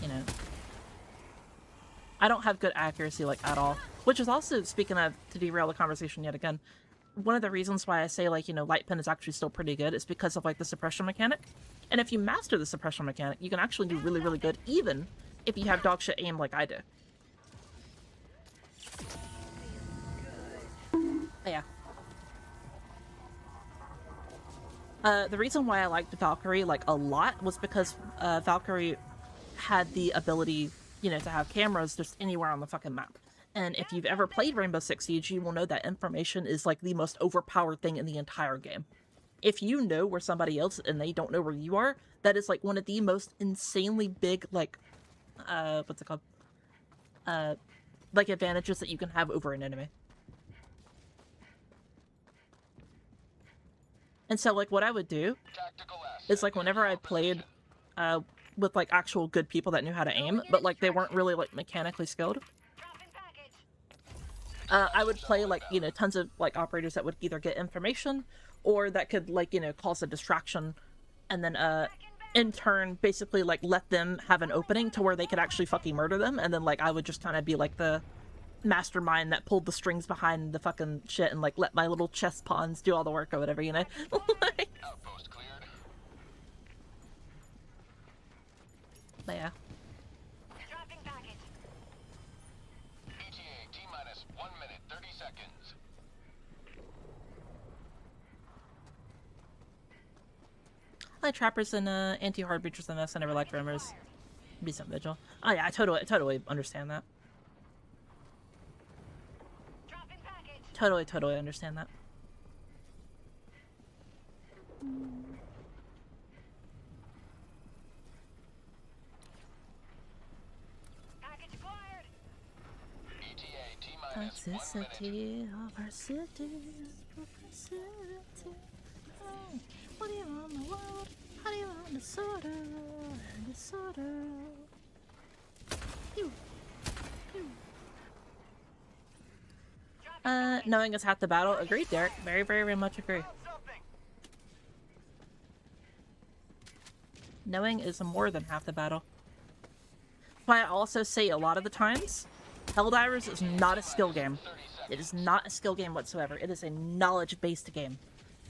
you know. I don't have good accuracy, like, at all. Which is also, speaking of, to derail the conversation yet again, one of the reasons why I say, like, you know, light pen is actually still pretty good is because of, like, the suppression mechanic. And if you master the suppression mechanic, you can actually do really, really good, even if you have dog shit aim like I do. But yeah. The reason why I liked Valkyrie, like, a lot was because Valkyrie had the ability, you know, to have cameras just anywhere on the fucking map. And if you've ever played Rainbow Six Siege, you will know that information is, like, the most overpowered thing in the entire game. If you know where somebody else and they don't know where you are, that is, like, one of the most insanely big, like, what's it called? Like, advantages that you can have over an enemy. And so, like, what I would do is, like, whenever I played, with, like, actual good people that knew how to aim, but, like, they weren't really, like, mechanically skilled, I would play, like, you know, tons of, like, operators that would either get information or that could, like, you know, cause a distraction and then, in turn, basically, like, let them have an opening to where they could actually fucking murder them, and then, like, I would just kind of be, like, the mastermind that pulled the strings behind the fucking shit and, like, let my little chess pawns do all the work or whatever, you know? Like, Outpost cleared. but yeah. Dropping package. ETA T-minus 1 minute, 30 seconds. I like trappers and anti-hard breachers than this. I never liked roamers. Be some vigil. Oh yeah, I totally understand that. Dropping package. Totally understand that. Package acquired. ETA T-minus 1 minute. Toxicity of our city. Toxicity. Oh, what do you want in the world? How do you want disorder? Disorder. Pew. Pew. Knowing is half the battle. Agreed, Derek. Very, very, very much agree. Knowing is more than half the battle. But I also say a lot of the times, Helldivers is not a skill game. It is not a skill game whatsoever. It is a knowledge-based game.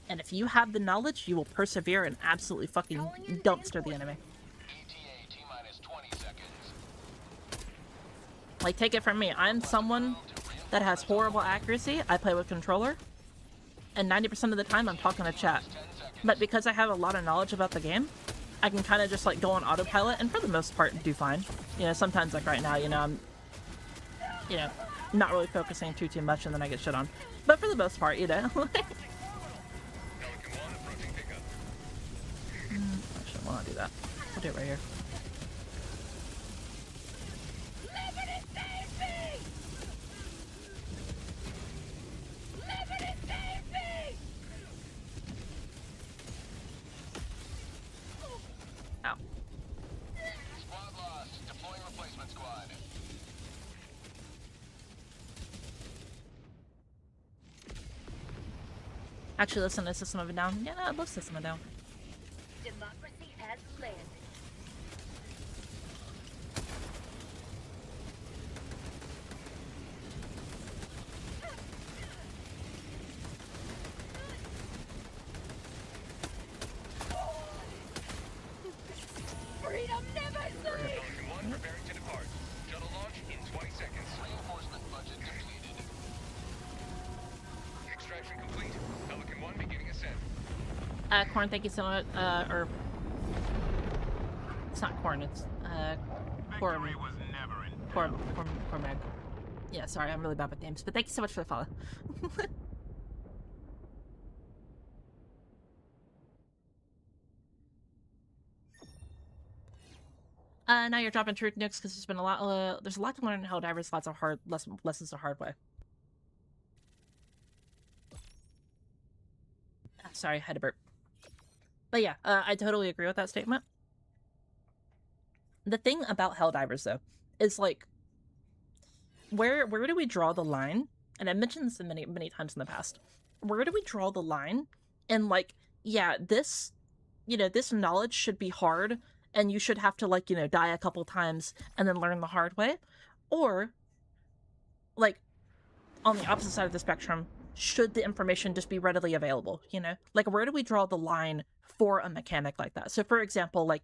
And if you have the knowledge, you will persevere and absolutely fucking dumpster the enemy. ETA T-minus 20 seconds. Like, take it from me. I'm someone that has horrible accuracy. I play with controller. And 90% of the time, I'm talking to chat. But because I have a lot of knowledge about the game, I can kind of just, like, go on autopilot and for the most part do fine. You know, sometimes, like, right now, you know, I'm, you know, not really focusing too much and then I get shit on. But for the most part, you know. Pelican 1 approaching pickup. I shouldn't want to do that. I'll do it right here. Ow. Squad lost. Deploying replacement squad. Actually, listen to System of a Down. Yeah, no, I love System of a Down. Democracy has landed. Freedom never sleeps! Pelican 1 preparing to depart. Shuttle launch in 20 seconds. Reinforcement budget depleted. Extraction complete. Pelican 1 beginning ascent. Corn, thank you so much. Or it's not corn. It's Cormag. Yeah, sorry, I'm really bad with names, but thank you so much for the follow. Now you're dropping truth nukes because there's been a lot. There's a lot to learn in Helldivers. Lots of hard lessons the hard way. Sorry, I had to burp. But yeah, I totally agree with that statement. The thing about Helldivers, though, is like, where do we draw the line? And I mentioned this many times in the past. Where do we draw the line? And like, yeah, this, this knowledge should be hard, and you should have to like, die a couple times and then learn the hard way. Or, like, on the opposite side of the spectrum, should the information just be readily available, Like, where do we draw the line for a mechanic like that? So, for example, like,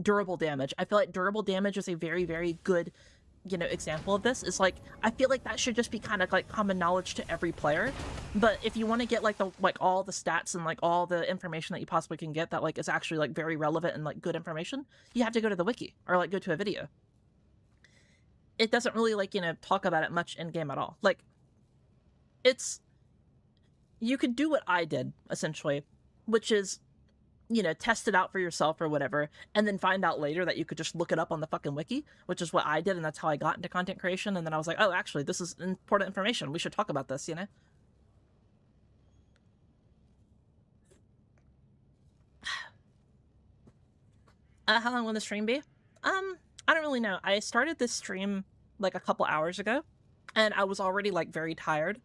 durable damage. I feel like durable damage is a very, very good, example of this. Is like, I feel like that should just be kind of like common knowledge to every player. But if you want to get like all the stats and like all the information that you possibly can get that like is actually like very relevant and like good information, you have to go to the wiki or like go to a video. It doesn't really like, talk about it much in game at all. Like, you could do what I did, essentially, which is, test it out for yourself or whatever, and then find out later that you could just look it up on the fucking wiki, which is what I did, and that's how I got into content creation, and then I was like, oh, actually, this is important information. We should talk about this, How long will the stream be? I don't really know. I started this stream, like, a couple hours ago, and I was already, like, very tired.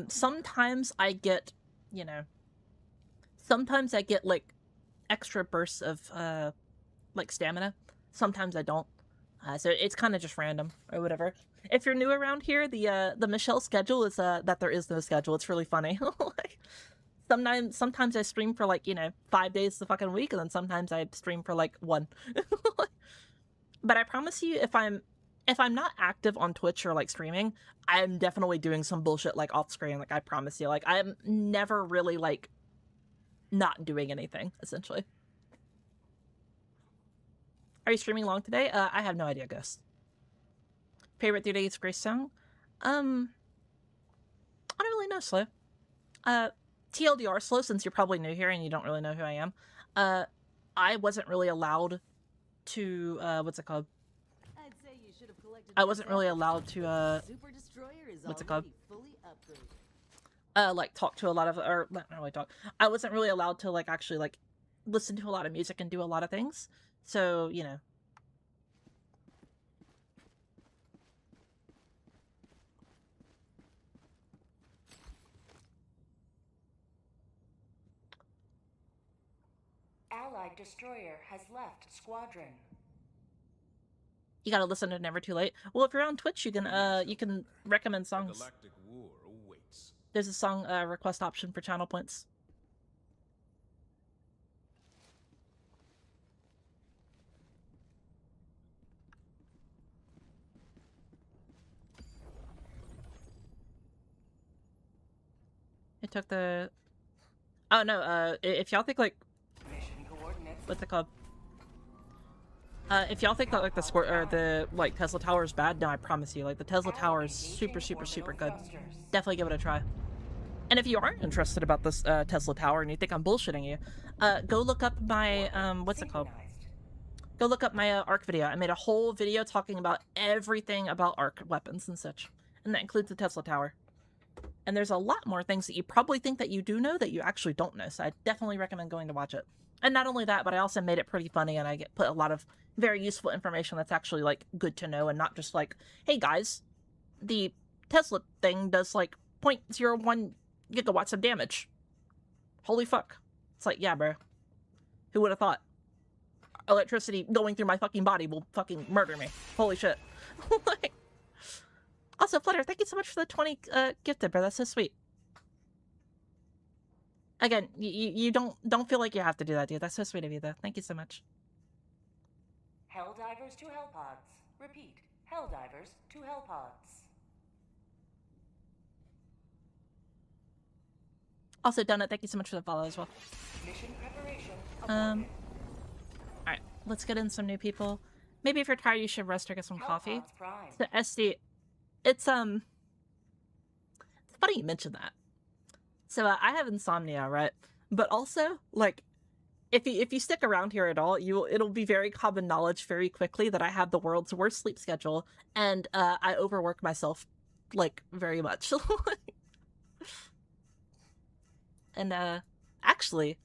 Sometimes I get, sometimes I get, like, extra bursts of, like, stamina. Sometimes I don't. So it's kind of just random, or whatever. If you're new around here, the Michelle schedule is, that there is no schedule. It's really funny. Like, sometimes I stream for, like, 5 days the fucking week, and then sometimes I stream for, like, 1. But I promise you, if I'm not active on Twitch or, like, streaming, I'm definitely doing some bullshit, like, off-screen. Like, I promise you. Like, I'm never really, like, not doing anything, essentially. Are you streaming long today? I have no idea, Ghost. Favorite 3 days Grace song? I don't really know, Slow. TLDR, Slow, since you're probably new here and you don't really know who I am. I wasn't really allowed to, what's it called? I wasn't really allowed to, what's it called? Like, talk to a lot of, or, not really talk. I wasn't really allowed to, like, actually, like, listen to a lot of music and do a lot of things. So, Allied destroyer has left squadron. You gotta listen to Never Too Late. Well, if you're on Twitch, you can recommend songs. Galactic war awaits. There's a song request option for channel points. It took the... Oh, no, if y'all think, like... Mission coordinates. What's it called? If y'all think that, like, the Tesla Tower is bad, no, I promise you, like, the Tesla Tower is super, super, super good. Definitely give it a try. And if you aren't interested about this, Tesla Tower and you think I'm bullshitting you, go look up my, what's it called? Go look up my, ARC video. I made a whole video talking about everything about ARC weapons and such. And that includes the Tesla Tower. And there's a lot more things that you probably think that you do know that you actually don't know, so I definitely recommend going to watch it. And not only that, but I also made it pretty funny, and I put a lot of very useful information that's actually, like, good to know, and not just like, hey guys, the Tesla thing does, like, 0.01 gigawatts of damage. Holy fuck. It's like, yeah, bro. Who would have thought? Electricity going through my fucking body will fucking murder me. Holy shit. Like, also, Flutter, thank you so much for the 20 gifted, bro. That's so sweet. Again, you don't feel like you have to do that, dude. That's so sweet of you, though. Thank you so much. Helldivers to Hellpods. Repeat. Helldivers to Hellpods. Also, Donut, thank you so much for the follow as well. Mission preparation aborted. Alright, let's get in some new people. Maybe if you're tired, you should rest or get some coffee. Hellpods prime. So, SD, it's funny you mention that. So, I have insomnia, right? But also, like, if you stick around here at all, it'll be very common knowledge very quickly that I have the world's worst sleep schedule, and I overwork myself like very much. And actually,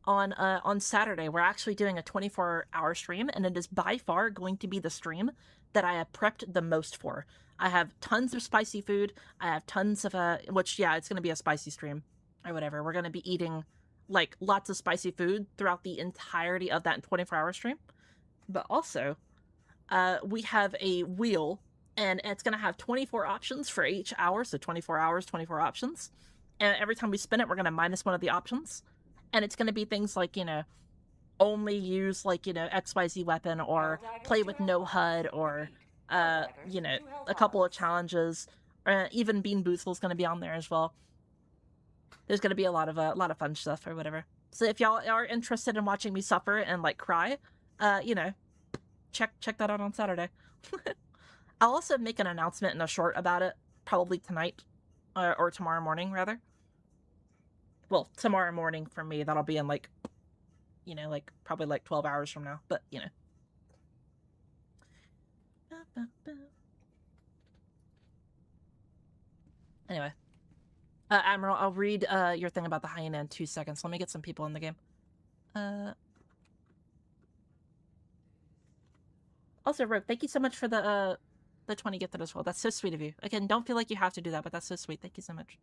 on Saturday we're actually doing a 24-hour stream, and it is by far going to be the stream that I have prepped the most for. I have tons of spicy food. I have tons of which, yeah, it's going to be a spicy stream or whatever. We're going to be eating like lots of spicy food throughout the entirety of that 24-hour stream. But also, we have a wheel, and it's going to have 24 options for each hour, so 24 hours, 24 options. And every time we spin it, we're going to minus one of the options. And it's going to be things like, you know, only use, like, you know, XYZ weapon, or play with no HUD, or, you know, a couple of challenges. Even Bean Boozle's going to be on there as well. There's going to be a lot of fun stuff or whatever. So if y'all are interested in watching me suffer and, like, cry, you know, check that out on Saturday. I'll also make an announcement in a short about it, probably tonight, or tomorrow morning, rather. Well, tomorrow morning for me, that'll be in, like, you know, like, probably, like, 12 hours from now, but, you know. Anyway. Admiral, I'll read, your thing about the hyena in 2 seconds. Let me get some people in the game. Also, Rogue, thank you so much for the 20 gifted as well. That's so sweet of you. Again, don't feel like you have to do that, but that's so sweet. Thank you so much.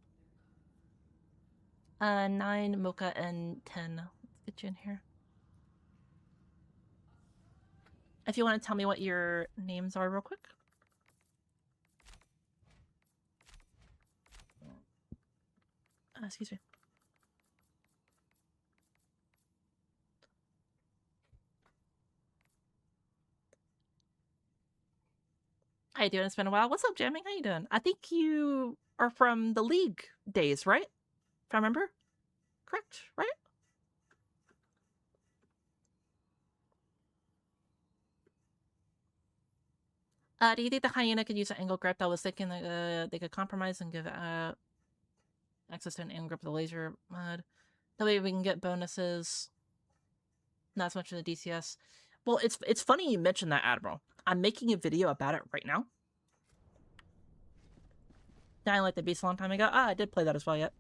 9, Mocha, and 10. Let's get you in here. If you want to tell me what your names are real quick. Excuse me. How you doing? It's been a while. What's up, Jamming? How you doing? I think you are from the League days, right? If I remember. Correct, right? Do you think the hyena could use an angle grip? I was thinking that they could compromise and give access to an angle grip with a laser mod. That way we can get bonuses. Not so much in the DCS. Well, it's funny you mentioned that, Admiral. I'm making a video about it right now. Dying Like the Beast a long time ago. I did play that as well yet.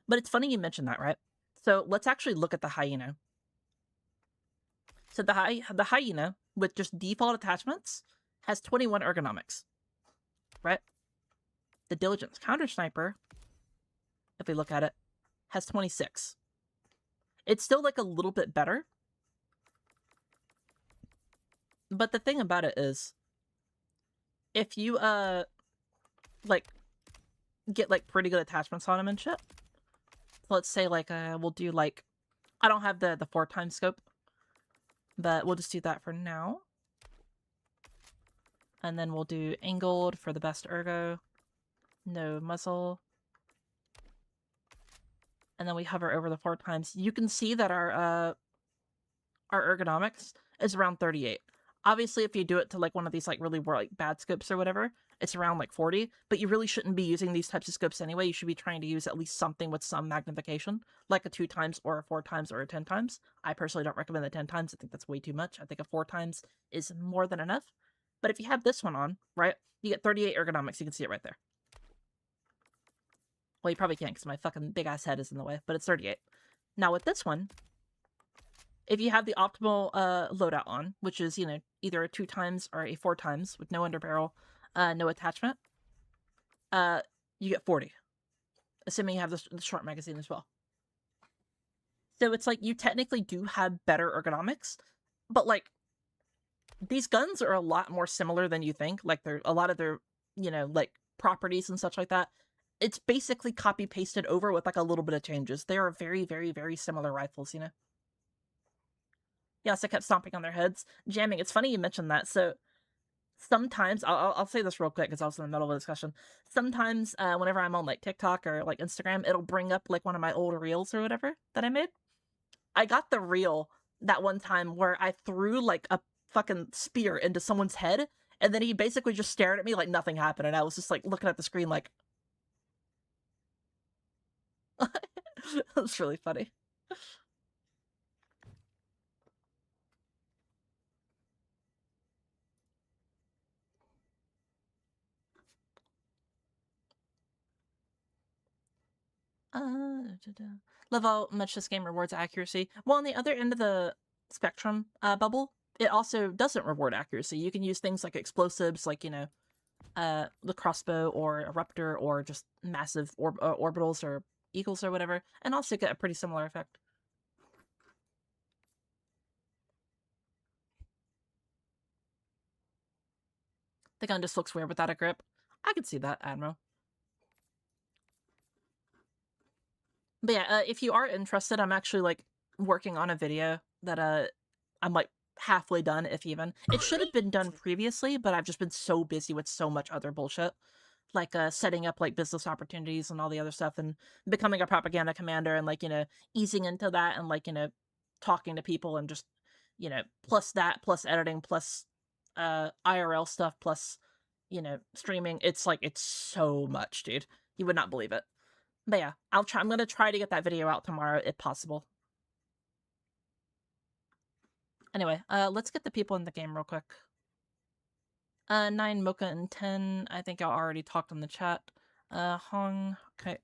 But it's funny you mentioned that, right? So let's actually look at the hyena. So the hyena, with just default attachments, has 21 ergonomics. Right? The Diligence Counter Sniper, if we look at it, has 26. It's still, like, a little bit better. But the thing about it is, if you, like, get, like, pretty good attachments on them and shit. So let's say, like, we'll do, like, I don't have the 4x scope, but we'll just do that for now. And then we'll do angled for the best ergo. No muzzle. And then we hover over the 4x. You can see that our ergonomics is around 38. Obviously, if you do it to, like, one of these, like, really, like, bad scopes or whatever, it's around, like, 40. But you really shouldn't be using these types of scopes anyway. You should be trying to use at least something with some magnification, like a 2x or a 4x or a 10x. I personally don't recommend the 10x. I think that's way too much. I think a 4x is more than enough. But if you have this one on, right, you get 38 ergonomics. You can see it right there. Well, you probably can't because my fucking big-ass head is in the way, but it's 38. Now, with this one, if you have the optimal loadout on, which is, you know, either a 2x or a 4x with no underbarrel, no attachment, you get 40. Assuming you have the short magazine as well. So it's like you technically do have better ergonomics, but, like, these guns are a lot more similar than you think. Like, they're a lot of their, you know, like, properties and such like that. It's basically copy-pasted over with, like, a little bit of changes. They are very, very, very similar rifles, you know? Yes, I kept stomping on their heads. Jamming, it's funny you mentioned that. So, sometimes, I'll say this real quick because I was in the middle of a discussion. Sometimes, whenever I'm on, like, TikTok or, like, Instagram, it'll bring up, like, one of my old reels or whatever that I made. I got the reel that one time where I threw, like, a fucking spear into someone's head, and then he basically just stared at me like nothing happened, and I was just, like, looking at the screen like... That was really funny. Love how much this game rewards accuracy. Well, on the other end of the spectrum bubble, it also doesn't reward accuracy. You can use things like explosives, like, the crossbow or a Ruptor or just massive orbitals or eagles or whatever, and also get a pretty similar effect. The gun just looks weird without a grip. I can see that, Admiral. But yeah, if you are interested, I'm actually, like, working on a video that, I'm, like, halfway done, if even. It should have been done previously, but I've just been so busy with so much other bullshit. Like, setting up, like, business opportunities and all the other stuff, and becoming a propaganda commander, and, like, easing into that, and, like, talking to people, and just, plus that, plus editing, plus, IRL stuff, plus, streaming. It's, like, it's so much, dude. You would not believe it. But yeah, I'm gonna try to get that video out tomorrow, if possible. Anyway, let's get the people in the game real quick. 9, Mocha, and 10, I think I already talked in the chat. Hong, okay.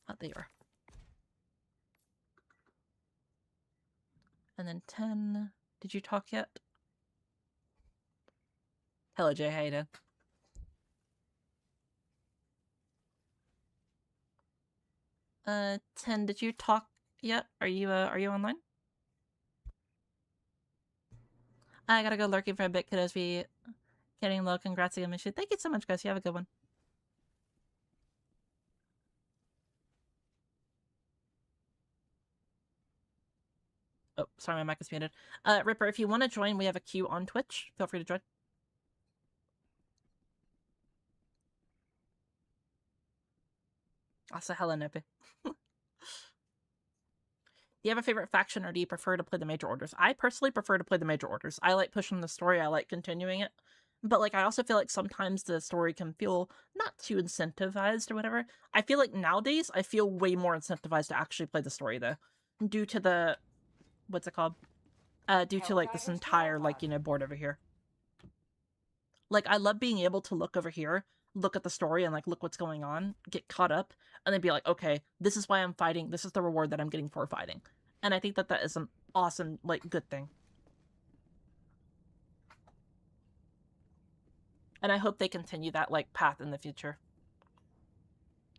Oh, there you are. And then 10, did you talk yet? Hello, Jay, how you doing? 10, did you talk yet? Are you online? I gotta go lurking for a bit, kiddos. Be getting low. Congrats again, Michelle. Thank you so much, guys. You have a good one. Oh, sorry, my mic is muted. Ripper, if you want to join, we have a queue on Twitch. Feel free to join. Also, hello, Nope. Do you have a favorite faction, or do you prefer to play the major orders? I personally prefer to play the major orders. I like pushing the story. I like continuing it. But, like, I also feel like sometimes the story can feel not too incentivized or whatever. I feel like nowadays, I feel way more incentivized to actually play the story, though. Due to the... what's it called? Due to, like, this entire, like, board over here. Like, I love being able to look over here, look at the story, and, like, look what's going on, get caught up, and then be like, okay, this is why I'm fighting, this is the reward that I'm getting for fighting. And I think that that is an awesome, like, good thing. And I hope they continue that, like, path in the future.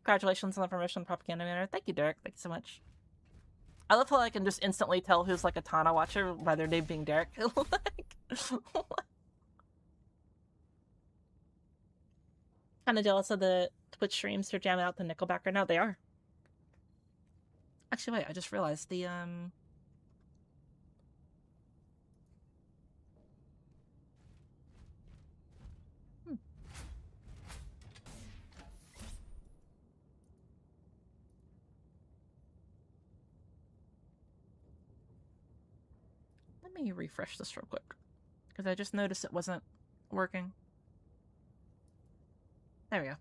Congratulations on the promotion, Propaganda Manor. Thank you, Derek. Thank you so much. I love how I can just instantly tell who's, like, a Tana watcher by their name being Derek. Like, kind of jealous of the Twitch streams. They're jamming out the Nickelback right now. They are. Actually, wait, I just realized the, Let me refresh this real quick, because I just noticed it wasn't working. There we go.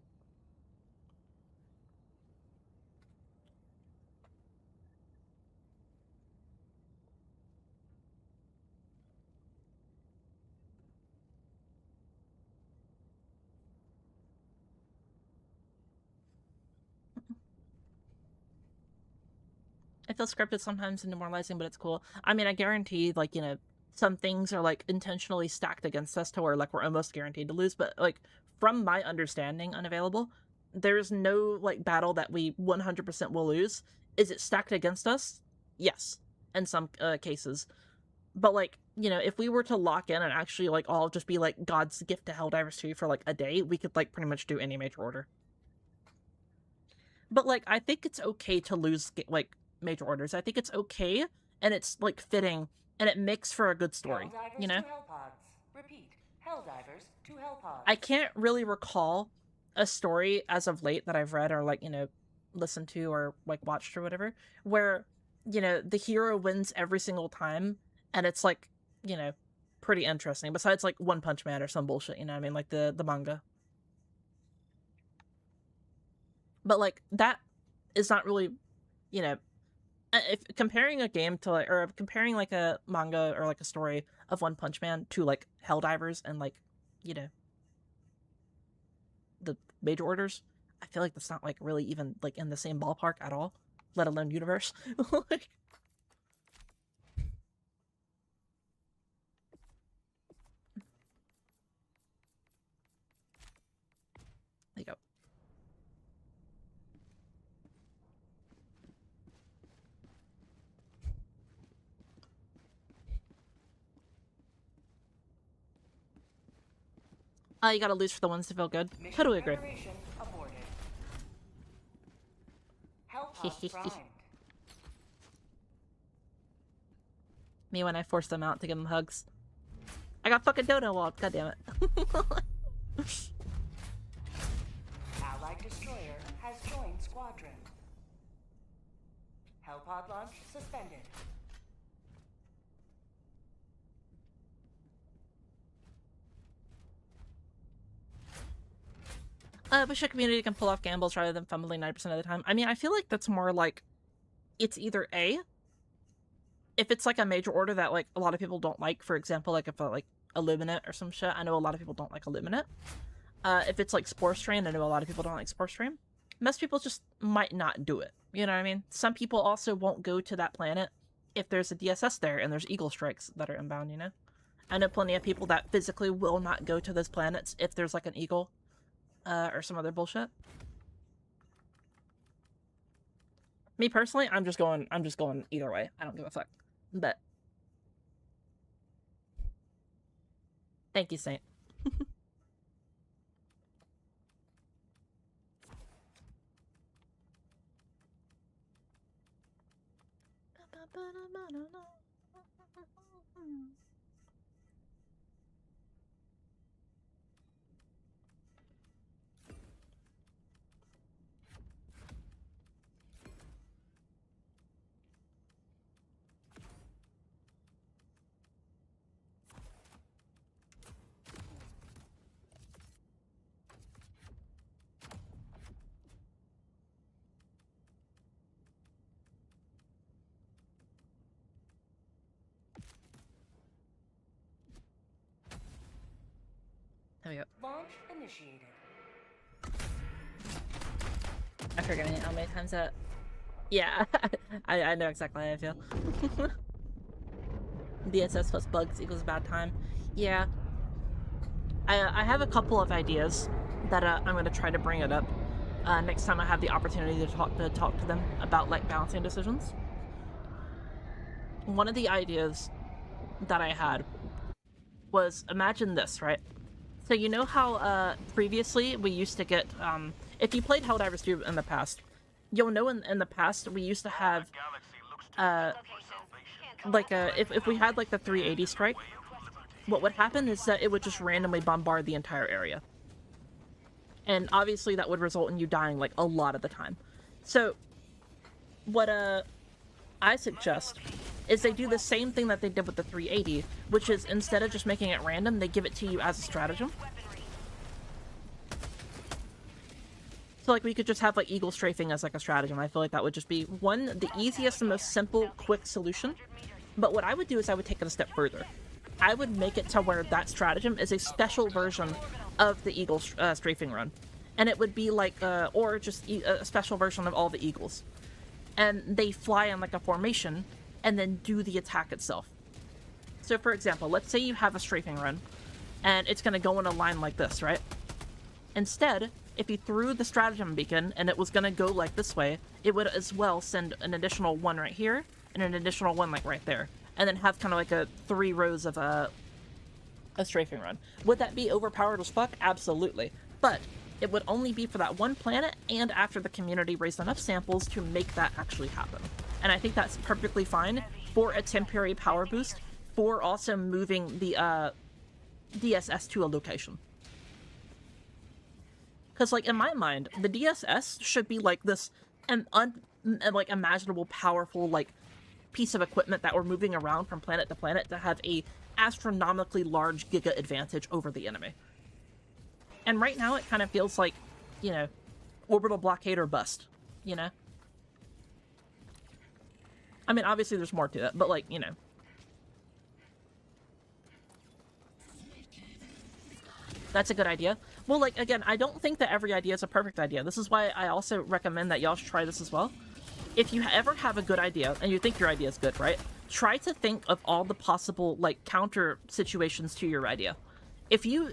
It feels scripted sometimes and demoralizing, but it's cool. I mean, I guarantee, like, some things are, like, intentionally stacked against us to where, like, we're almost guaranteed to lose, but, like, from my understanding, Unavailable, there's no, like, battle that we 100% will lose. Is it stacked against us? Yes, in some cases. But, like, if we were to lock in and actually, like, all just be, like, God's gift to Helldivers 2 for, like, a day, we could, like, pretty much do any major order. But, like, I think it's okay to lose, like, major orders. I think it's okay, and it's, like, fitting, and it makes for a good story, Helldivers to Hellpods. Repeat. Helldivers to Hellpods. I can't really recall a story as of late that I've read or, like, listened to or, like, watched or whatever, where, the hero wins every single time, and it's, like, pretty interesting, besides, like, One Punch Man or some bullshit, you know what I mean, like the manga. But like that is not really, you know, if comparing a game to like, or comparing like a manga or like a story of One Punch Man to like Helldivers and like, you know, the major orders, I feel like that's not like really even like in the same ballpark at all, let alone universe. Like, there you go. You gotta lose for the ones to feel good. Mission Totally agree. preparation aborted. Help us primed. Me when I force them out to give them hugs. I got fucking dodo walled, god damn it. Allied destroyer has joined squadron. Hellpod launch suspended. I wish a community can pull off gambles rather than fumbling 90% of the time. I mean, I feel like that's more like, it's either A, if it's like a major order that like a lot of people don't like, for example, like if like Illuminate or some shit, I know a lot of people don't like Illuminate. If it's like Spore Strain, I know a lot of people don't like Spore Strain. Most people just might not do it, you know what I mean? Some people also won't go to that planet if there's a DSS there and there's Eagle Strikes that are inbound, you know? I know plenty of people that physically will not go to those planets if there's like an Eagle or some other bullshit. Me personally, I'm just going either way. I don't give a fuck. But thank you, Saint. There we go. Launch initiated. I forget how many times that. Yeah, I know exactly how I feel. DSS plus bugs equals bad time. Yeah. I have a couple of ideas that I'm going to try to bring it up next time I have the opportunity to talk to them about like balancing decisions. One of the ideas that I had was, imagine this, right? So you know how previously we used to get, if you played Helldivers 2 in the past, you'll know in the past we used to have, like if we had like the 380 strike, what would happen is that it would just randomly bombard the entire area. And obviously that would result in you dying like a lot of the time. So what I suggest is they do the same thing that they did with the 380, which is instead of just making it random, they give it to you as a stratagem. So like we could just have like Eagle Strafing as like a stratagem. I feel like that would just be one, the easiest and most simple, quick solution. But what I would do is I would take it a step further. I would make it to where that stratagem is a special version of the Eagle Strafing run. And it would be like, or just a special version of all the Eagles. And they fly in like a formation and then do the attack itself. So for example, let's say you have a strafing run and it's going to go in a line like this, right? Instead, if you threw the stratagem beacon and it was going to go like this way, it would as well send an additional one right here and an additional one like right there. And then have kind of like a 3 rows of a strafing run. Would that be overpowered as fuck? Absolutely. But it would only be for that one planet and after the community raised enough samples to make that actually happen. And I think that's perfectly fine for a temporary power boost, for also moving the DSS to a location. Because, like, in my mind, the DSS should be like this like imaginable, powerful, like, piece of equipment that we're moving around from planet to planet to have a astronomically large giga advantage over the enemy. And right now it kind of feels like, you know, orbital blockade or bust, you know? I mean, obviously there's more to it, but like, you know. That's a good idea. Well, like, again, I don't think that every idea is a perfect idea. This is why I also recommend that y'all should try this as well. If you ever have a good idea, and you think your idea is good, right? Try to think of all the possible, like, counter situations to your idea. If you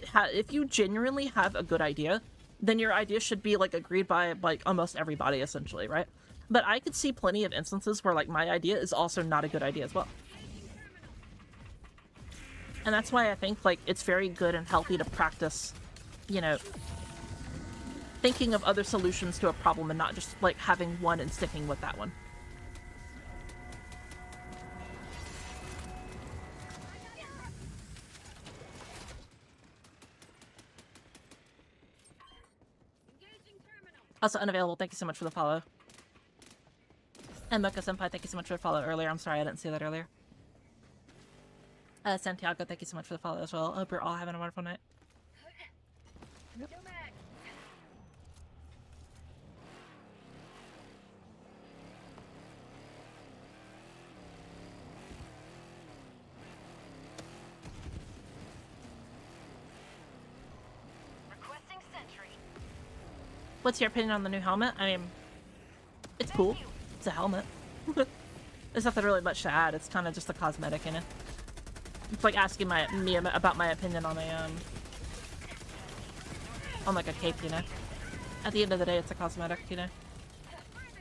genuinely have a good idea, then your idea should be, like, agreed by, like, almost everybody, essentially, right? But I could see plenty of instances where, like, my idea is also not a good idea as well. And that's why I think, like, it's very good and healthy to practice, you know, thinking of other solutions to a problem and not just, like, having one and sticking with that one. Also unavailable, thank you so much for the follow. And Mocha Senpai, thank you so much for the follow earlier. I'm sorry I didn't see that earlier. Santiago, thank you so much for the follow as well. Hope you're all having a wonderful night. Yep. Requesting sentry. What's your opinion on the new helmet? I mean, it's cool. It's a helmet. There's nothing really much to add. It's kind of just a cosmetic, you know? It's like asking me about my opinion on a, on like a cape, you know? At the end of the day, it's a cosmetic, you know?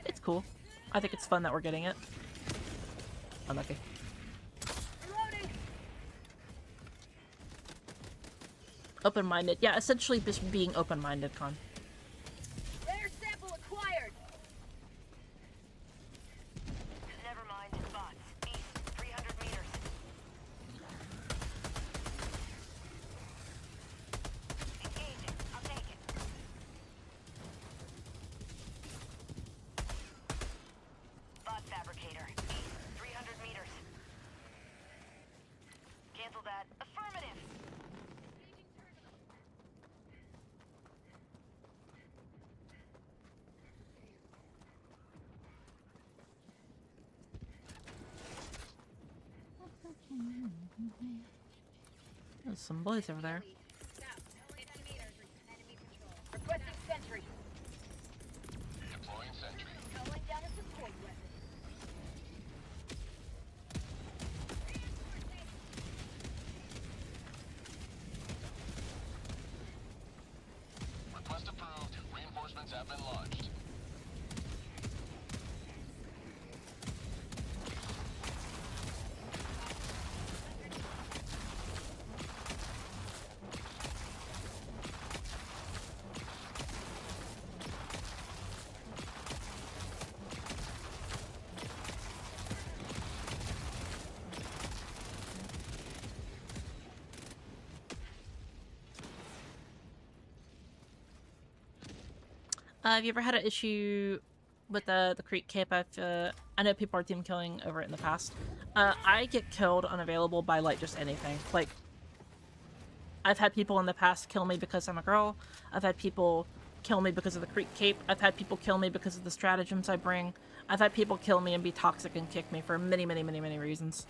It's cool. I think it's fun that we're getting it. Unlucky. Open-minded. Yeah, essentially just being open-minded, Con. Rare sample acquired. Never mind. Bots. East, 300 meters. Engaging. I'll take it. Bot fabricator. East, 300 meters. Cancel that. Affirmative. There's some boys over there. Requesting sentry. Deploying sentry. Calling down a support weapon. Request approved. Reinforcements have been launched. Have you ever had an issue with the Creek Cape? I know people are team killing over it in the past. I get killed unavailable by, like, just anything. Like, I've had people in the past kill me because I'm a girl. I've had people kill me because of the Creek Cape. I've had people kill me because of the stratagems I bring. I've had people kill me and be toxic and kick me for many, many, many, many reasons.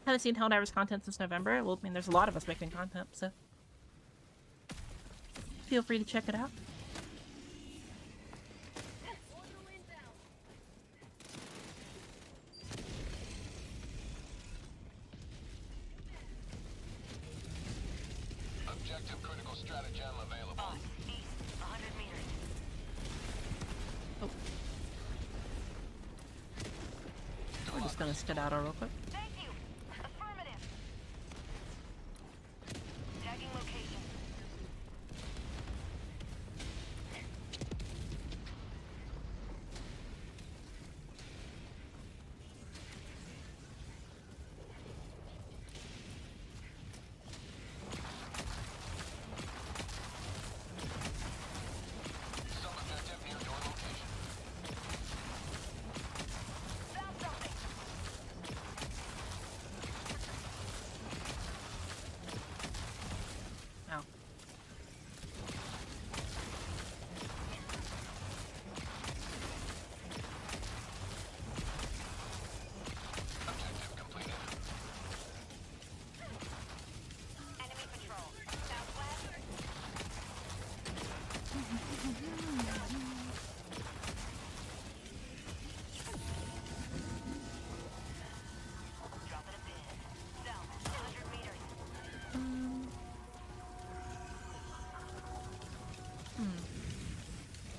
Haven't seen Helldivers content since November. Well, I mean, there's a lot of us making content, so feel free to check it out. Objective critical stratagem available. Boss. East, 100 meters. Oh. We're just gonna skedaddle real quick. Thank you. Affirmative. Tagging location. Sub-objective near your location. Found something.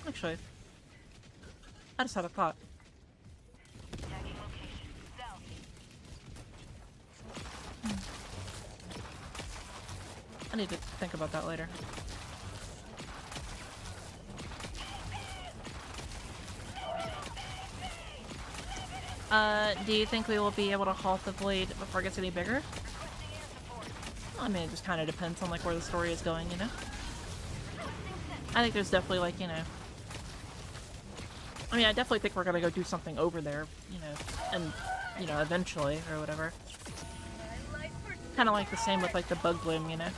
Actually, I just had a thought. I need to think about that later. Do you think we will be able to halt the blade before it gets any bigger? I mean, it just kind of depends on, like, where the story is going, you know? I think there's definitely, like, you know... I mean, I definitely think we're gonna go do something over there, you know, and, you know, eventually, or whatever. Kind of like the same with, like, the bug bloom, you know?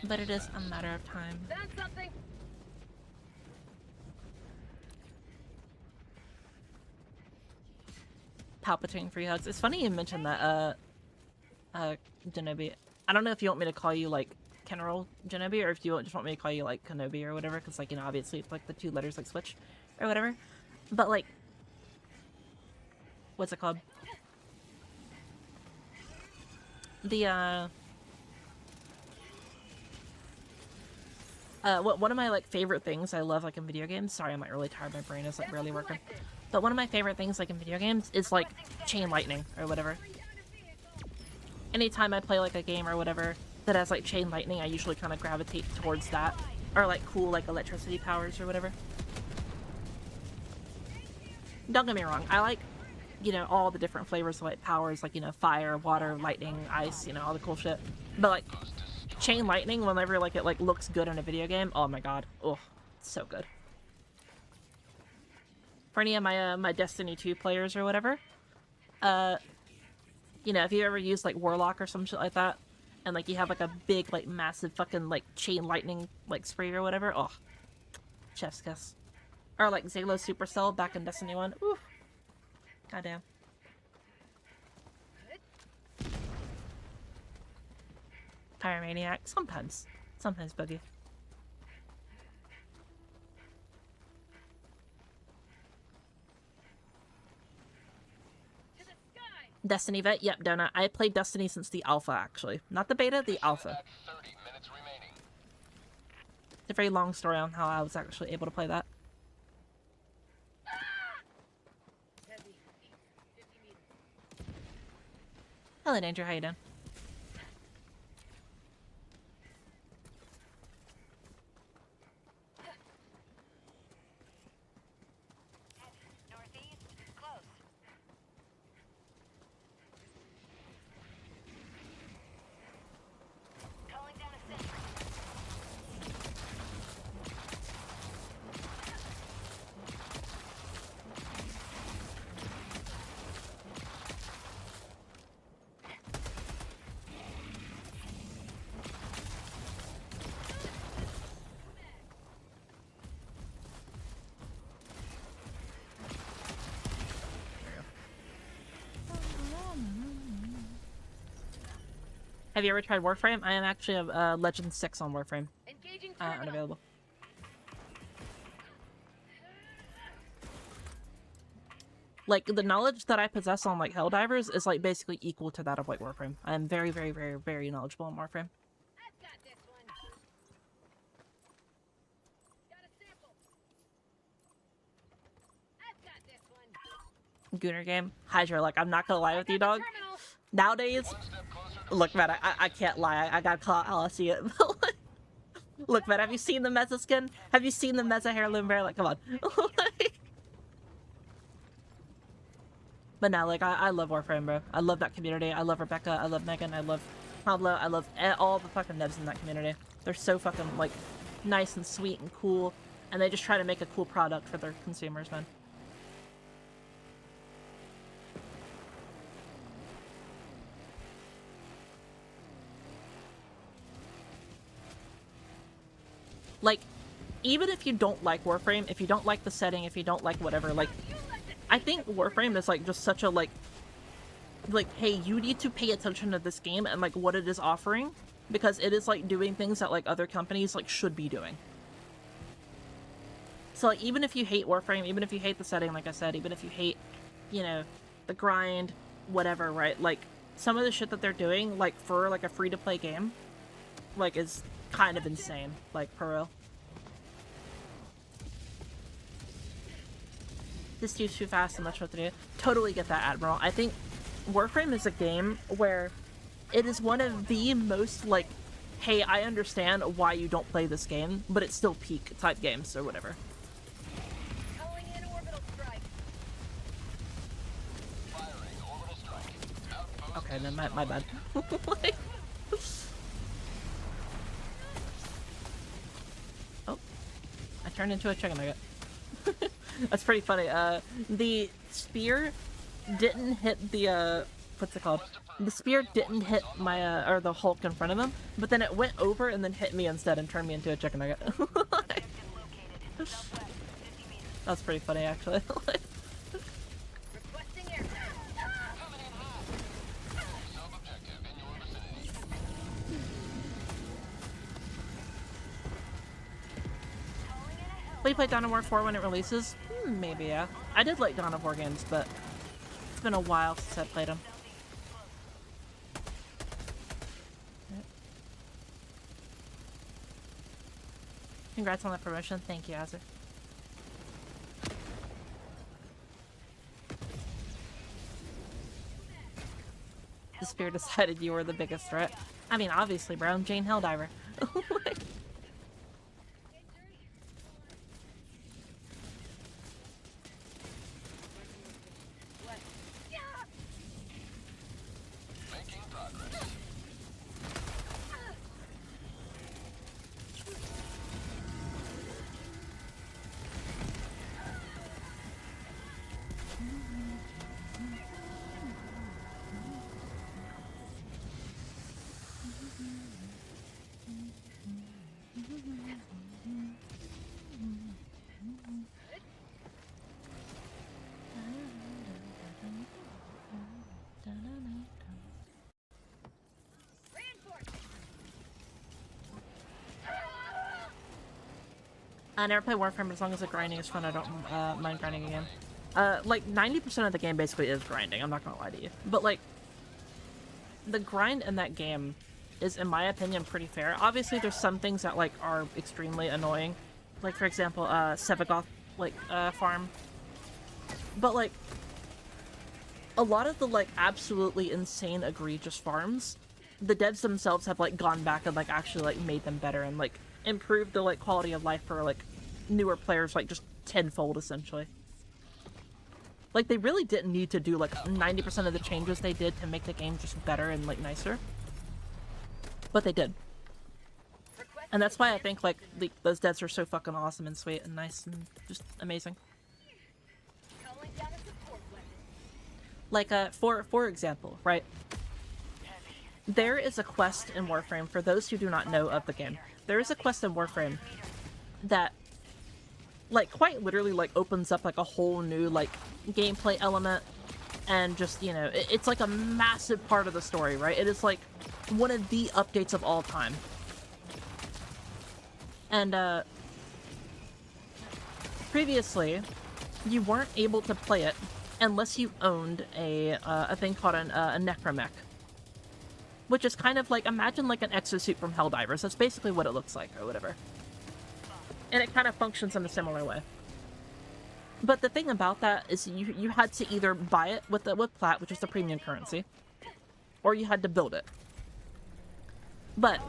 But it is a matter of time. Found something. Palpatine free hugs. It's funny you mentioned that, Genobi. I don't know if you want me to call you, like, General Genobi, or if you just want me to call you, like, Kenobi or whatever, because, like, you know, obviously it's, like, the two letters, like, switch, or whatever. But, like, what's it called? The, one of my, like, favorite things I love, like, in video games, sorry, I'm, like, really tired, my brain is, like, barely working, but one of my favorite things, like, in video games is, like, chain lightning, or whatever. Anytime I play, like, a game or whatever that has, like, chain lightning, I usually kind of gravitate towards that, or, like, cool, like, electricity powers or whatever. Don't get me wrong, I like, you know, all the different flavors of, like, powers, like, you know, fire, water, lightning, ice, you know, all the cool shit, but, like, chain lightning, whenever, like, it, like, looks good in a video game, oh my god. Oh, it's so good. For any of my, my Destiny 2 players or whatever, you know, if you ever use, like, Warlock or some shit like that, and, like, you have, like, a big, like, massive fucking, like, chain lightning, like, spray or whatever, oh. Chef's kiss. Or, like, Zalo Supercell back in Destiny 1, ooh. Goddamn. Pyromaniac. Sometimes. Sometimes, Boogie. Destiny vet? Yep, Donut. I played Destiny since the alpha, actually. Not the beta, the alpha. 30 minutes remaining. It's a very long story on how I was actually able to play that. Hello, Danger. How you doing? Have you ever tried Warframe? I am actually a Legend 6 on Warframe. Engaging terminal. Unavailable. Like, the knowledge that I possess on, like, Helldivers is, like, basically equal to that of, like, Warframe. I am very, very, very, very knowledgeable on Warframe. I've got this one. Got a sample. I've got this one. Gooner game. Hydra, like, I'm not gonna lie with you, dog. Terminal. Nowadays, look, man, I can't lie. I gotta call it how I see it. Look, man, have you seen the Meza skin? Have you seen the Meza heirloom bear? Like, come on. But now, like, I love Warframe, bro. I love that community. I love Rebecca. I love Megan. I love Pablo. I love all the fucking devs in that community. They're so fucking, like, nice and sweet and cool. And they just try to make a cool product for their consumers, man. Like, even if you don't like Warframe, if you don't like the setting, if you don't like whatever, like, I think Warframe is, like, just such a, like, hey, you need to pay attention to this game and, like, what it is offering, because it is, like, doing things that, like, other companies, like, should be doing. So, like, even if you hate Warframe, even if you hate the setting, like I said, even if you hate, you know, the grind, whatever, right? Like, some of the shit that they're doing, like, for, like, a free-to-play game, like, is kind of insane. Like, for real. This dude's too fast and much what to do. Totally get that, Admiral. I think Warframe is a game where it is one of the most, like, hey, I understand why you don't play this game, but it's still peak type games or whatever. Calling in orbital strike. Okay, then my bad. Like... Oh, I turned into a chicken nugget. That's pretty funny. The spear didn't hit the, what's it called? The spear didn't hit my, or the Hulk in front of him, but then it went over and then hit me instead and turned me into a chicken nugget. That's pretty funny, actually. Requesting air. Will you play Dawn of War 4 when it releases? Maybe, yeah. I did like Dawn of War games, but it's been a while since I played them. Congrats on the promotion. Thank you, Azur. The spear decided you were the biggest threat. I mean, obviously, bro. I'm Jane Helldiver. I never play Warframe, but as long as the grinding is fun, I don't mind grinding again. Like, 90% of the game basically is grinding, I'm not gonna lie to you. But, like, the grind in that game is, in my opinion, pretty fair. Obviously, there's some things that, like, are extremely annoying. Like, for example, Sevagoth, like, farm. But, like, a lot of the, like, absolutely insane egregious farms, the devs themselves have, like, gone back and, like, actually, like, made them better and, like, improved the, like, quality of life for, like, newer players, like, just tenfold, essentially. Like, they really didn't need to do, like, 90% of the changes they did to make the game just better and, like, nicer. But they did. And that's why I think, like, those devs are so fucking awesome and sweet and nice and just amazing. Calling down a support weapon. Like, for example, right? There is a quest in Warframe, for those who do not know of the game. There is a quest in Warframe that, like, quite literally, like, opens up, like, a whole new, like, gameplay element, and just, you know, it's, like, a massive part of the story, right? It is, like, one of the updates of all time. And, previously, you weren't able to play it unless you owned a thing called a necromech. Which is kind of like, imagine like an exosuit from Helldivers. That's basically what it looks like, or whatever. And it kind of functions in a similar way. But the thing about that is you had to either buy it with Plat, which is the premium currency, or you had to build it. But,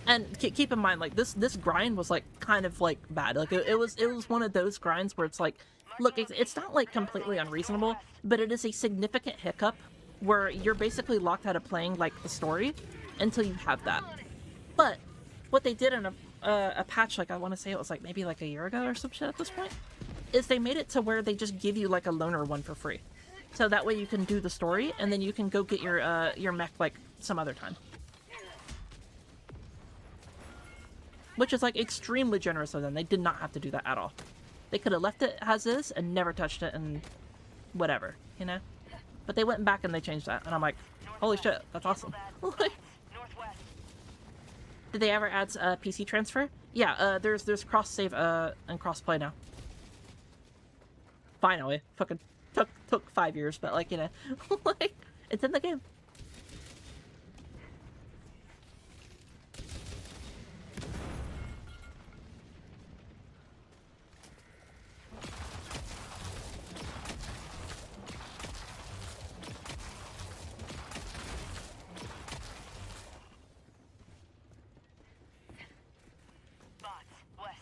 and keep in mind, like, this grind was, like, kind of, like, bad. Like, it was one of those grinds where it's like, look, it's not, like, completely unreasonable, but it is a significant hiccup where you're basically locked out of playing, like, the story until you have that. But what they did in a patch, like, I want to say it was, like, maybe, like, a year ago or some shit at this point, is they made it to where they just give you, like, a loaner one for free. So that way you can do the story, and then you can go get your mech, like, some other time. Which is, like, extremely generous of them. They did not have to do that at all. They could have left it as is and never touched it and whatever, you know? But they went back and they changed that, and I'm like, holy shit, that's awesome. Did they ever add PC transfer? Yeah, there's cross-save and cross-play now. Finally. Fucking took 5 years, but like, you know, like it's in the game. Bots, west.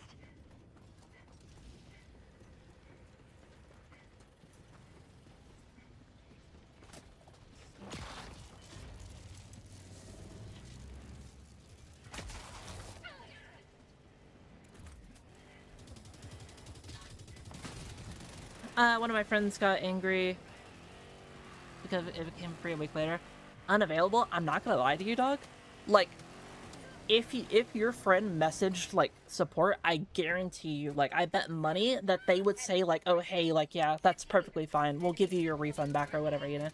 One of my friends got angry because it became free a week later. Unavailable? I'm not gonna lie to you, dog. Like, if your friend messaged like support, I guarantee you, like, I bet money that they would say like, oh hey, like, yeah, that's perfectly fine. We'll give you your refund back or whatever, you know.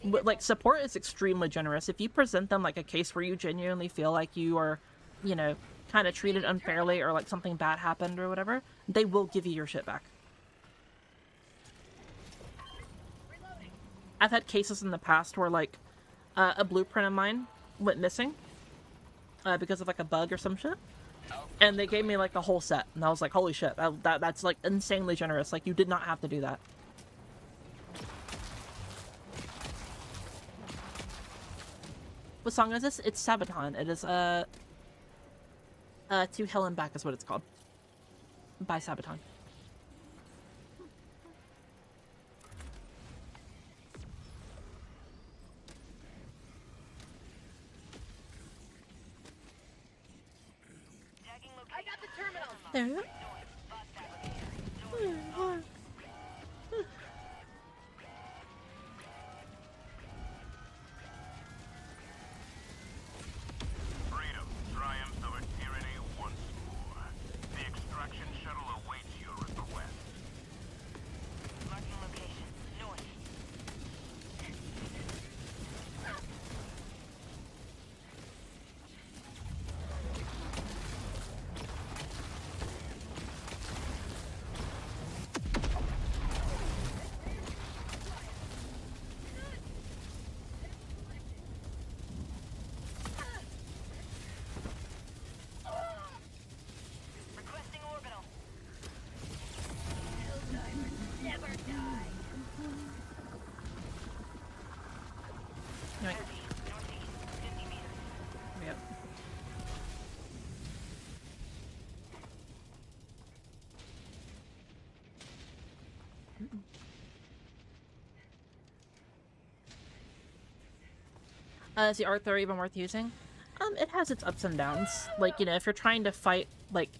But like, support is extremely generous. If you present them like a case where you genuinely feel like you are, you know, kind of treated unfairly or like something bad happened or whatever, they will give you your shit back. I've had cases in the past where like a blueprint of mine went missing because of like a bug or some shit, and they gave me like the whole set, and I was like, holy shit, that's like insanely generous. Like, you did not have to do that. What song is this? It's Sabaton. It is To Hell and Back is what it's called. By Sabaton. I got the terminal. There you go. Freedom triumphs over tyranny once more. The extraction shuttle awaits your request. Marking location. North. Requesting orbital. Never die. Anyway, Northeast, 50 meters. yep. Is the art there even worth using? It has its ups and downs. Like, you know, if you're trying to fight, like,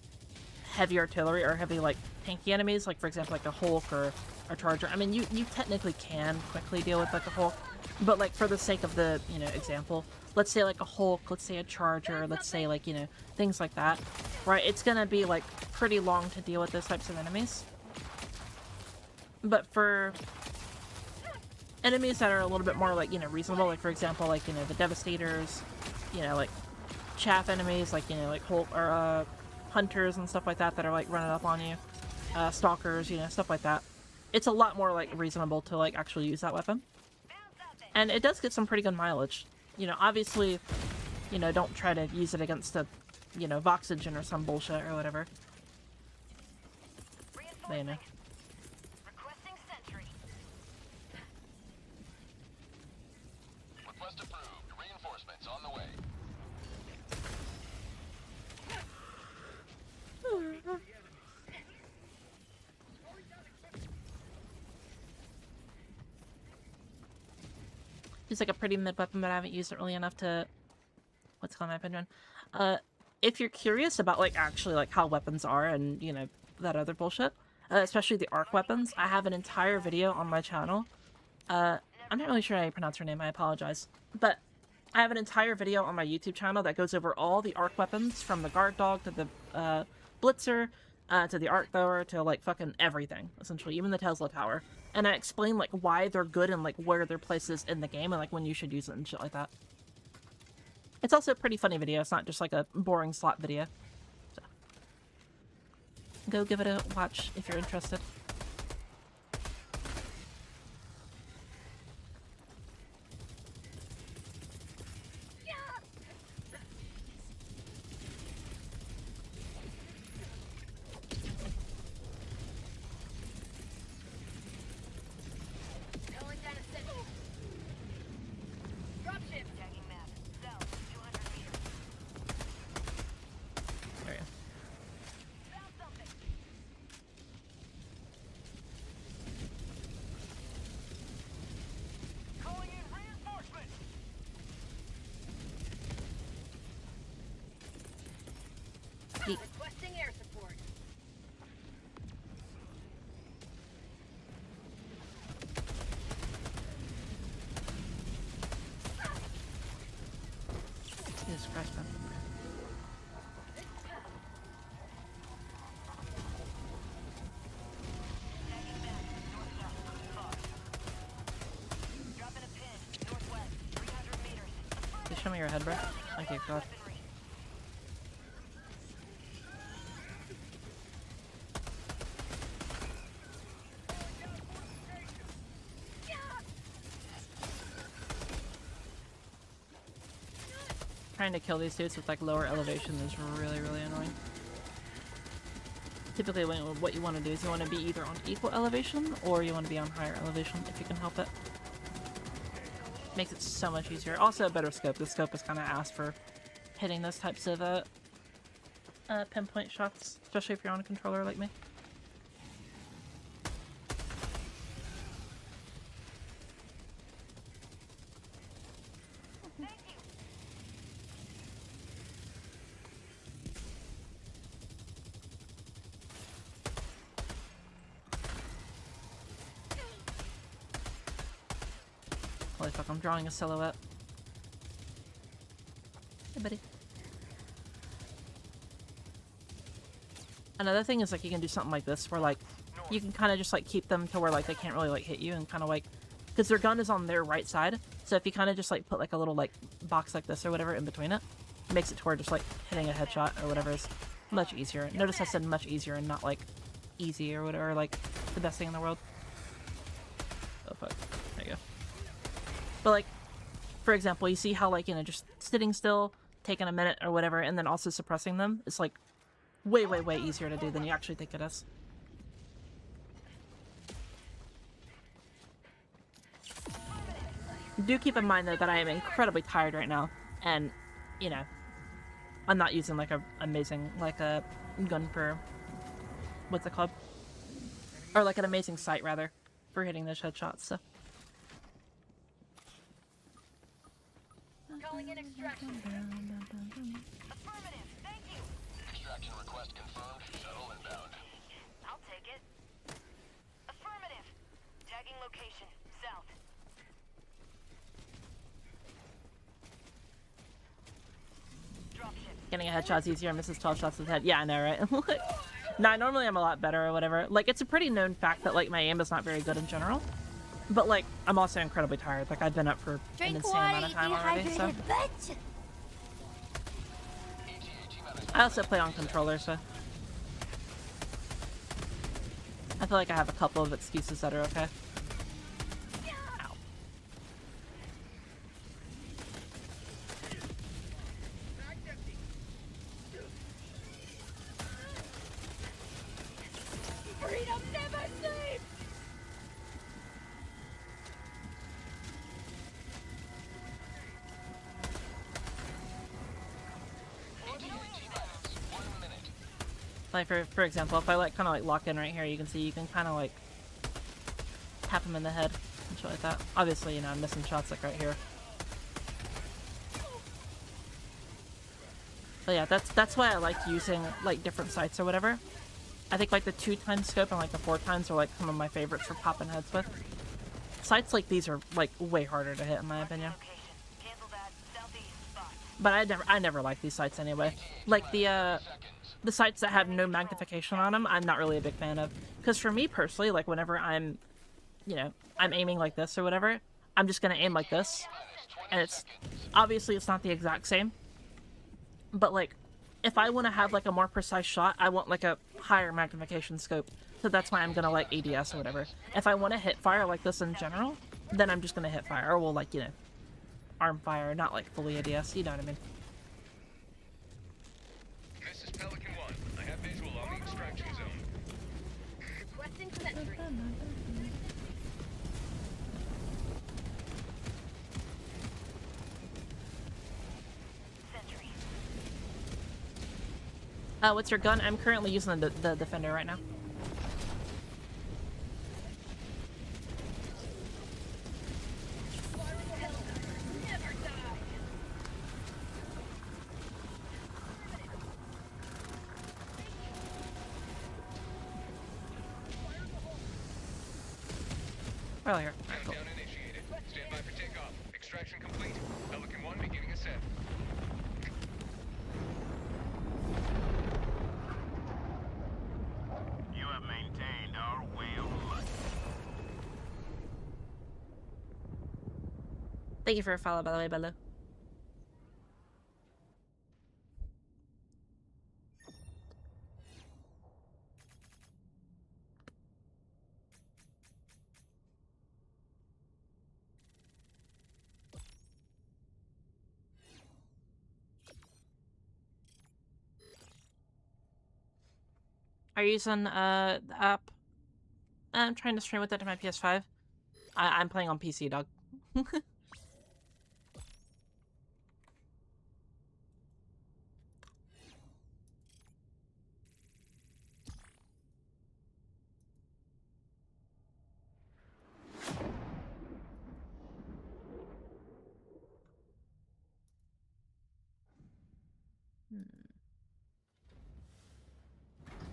heavy artillery or heavy, like, tanky enemies, like, for example, like a Hulk or a Charger, I mean, you technically can quickly deal with, like, a Hulk, but, like, for the sake of the, you know, example, let's say, like, a Hulk, let's say a Charger, let's say, like, you know, things like that, right? It's gonna be, like, pretty long to deal with those types of enemies. But for enemies that are a little bit more, like, you know, reasonable, like, for example, like, you know, the Devastators, you know, like, chaff enemies, like, you know, like Hulk, or, hunters and stuff like that that are, like, running up on you, stalkers, you know, stuff like that. It's a lot more, like, reasonable to, like, actually use that weapon. And it does get some pretty good mileage. You know, obviously, you know, don't try to use it against a, you know, Voxygen or some bullshit or whatever. But, you know. Requesting sentry. Request approved. Reinforcements on the way. It's like a pretty mid weapon, but I haven't used it really enough to, what's called my opinion. If you're curious about, like, actually, like, how weapons are and, you know, that other bullshit, especially the arc weapons, I have an entire video on my channel. I'm not really sure how you pronounce her name, I apologize. But I have an entire video on my YouTube channel that goes over all the arc weapons, from the guard dog to the blitzer, to the arc thrower, to, like, fucking everything, essentially, even the Tesla tower. And I explain, like, why they're good and, like, where their place is in the game and, like, when you should use it and shit like that. It's also a pretty funny video. It's not just, like, a boring slot video. So, go give it a watch if you're interested. show me your head, bro. Thank you, God. Trying to kill these dudes with like lower elevation is really, really annoying. Typically what you want to do is you want to be either on equal elevation or you want to be on higher elevation if you can help it. Makes it so much easier. Also a better scope. The scope is kind of asked for hitting those types of pinpoint shots, especially if you're on a controller like me. Holy fuck, I'm drawing a silhouette. Hey, buddy. Another thing is, like, you can do something like this, where, like, you can kind of just, like, keep them to where, like, they can't really, like, hit you, and kind of, like, because their gun is on their right side, so if you kind of just, like, put, like, a little, like, box like this or whatever in between it, makes it to where just, like, hitting a headshot or whatever is much easier. Notice I said much easier and not, like, easy or whatever, like, the best thing in the world. Oh, fuck. There you go. But, like, for example, you see how, like, you know, just sitting still, taking a minute or whatever, and then also suppressing them is, like, way, way, way easier to do than you actually think it is. Do keep in mind, though, that I am incredibly tired right now, and, you know, I'm not using, like, a amazing, like, a gun for, what's it called? Or, like, an amazing sight, rather, for hitting those headshots, so. Calling in extraction. Affirmative. Thank you. Extraction request confirmed. Shuttle inbound. I'll take it. Affirmative. Tagging location. South. Dropship. Getting a headshot's easier, misses 12 shots to the head. Yeah, I know, right? Nah, normally I'm a lot better or whatever. Like, it's a pretty known fact that, like, my aim is not very good in general. But, like, I'm also incredibly tired. Like, I've been up for an insane amount of time already, so. Bitch. I also play on controller, so. I feel like I have a couple of excuses that are okay. Ow. Freedom never sleeps. Like, for example, if I, like, kind of, like, lock in right here, you can see you can kind of, like, tap him in the head and shit like that. Obviously, you know, I'm missing shots, like, right here. But yeah, that's why I like using, like, different sights or whatever. I think, like, the 2x scope and, like, the 4x are, like, some of my favorites for popping heads with. Sights like these are, like, way harder to hit, in my opinion. Cancel that. Southeast spot. But I never like these sights anyway. Like, the sights that have no magnification on them, I'm not really a big fan of. Because for me personally, like, whenever I'm, you know, I'm aiming like this or whatever, I'm just gonna aim like this. And it's, obviously it's not the exact same. But, like, if I want to have, like, a more precise shot, I want, like, a higher magnification scope. So that's why I'm gonna, like, ADS or whatever. If I want to hit fire like this in general, then I'm just gonna hit fire. Or we'll, like, you know, arm fire, not, like, fully ADS, you know what I mean? This is Pelican 1. I have visual on the extraction zone. Requesting sentry. Sentry. What's your gun? I'm currently using the Defender right now. We're all here. Alright, cool. Countdown initiated. Stand by for takeoff. Extraction complete. Pelican 1 beginning ascent. You have maintained our way of life. Thank you for a follow, by the way, Bello. Are you using the app? I'm trying to stream with it to my PS5. I'm playing on PC, dog.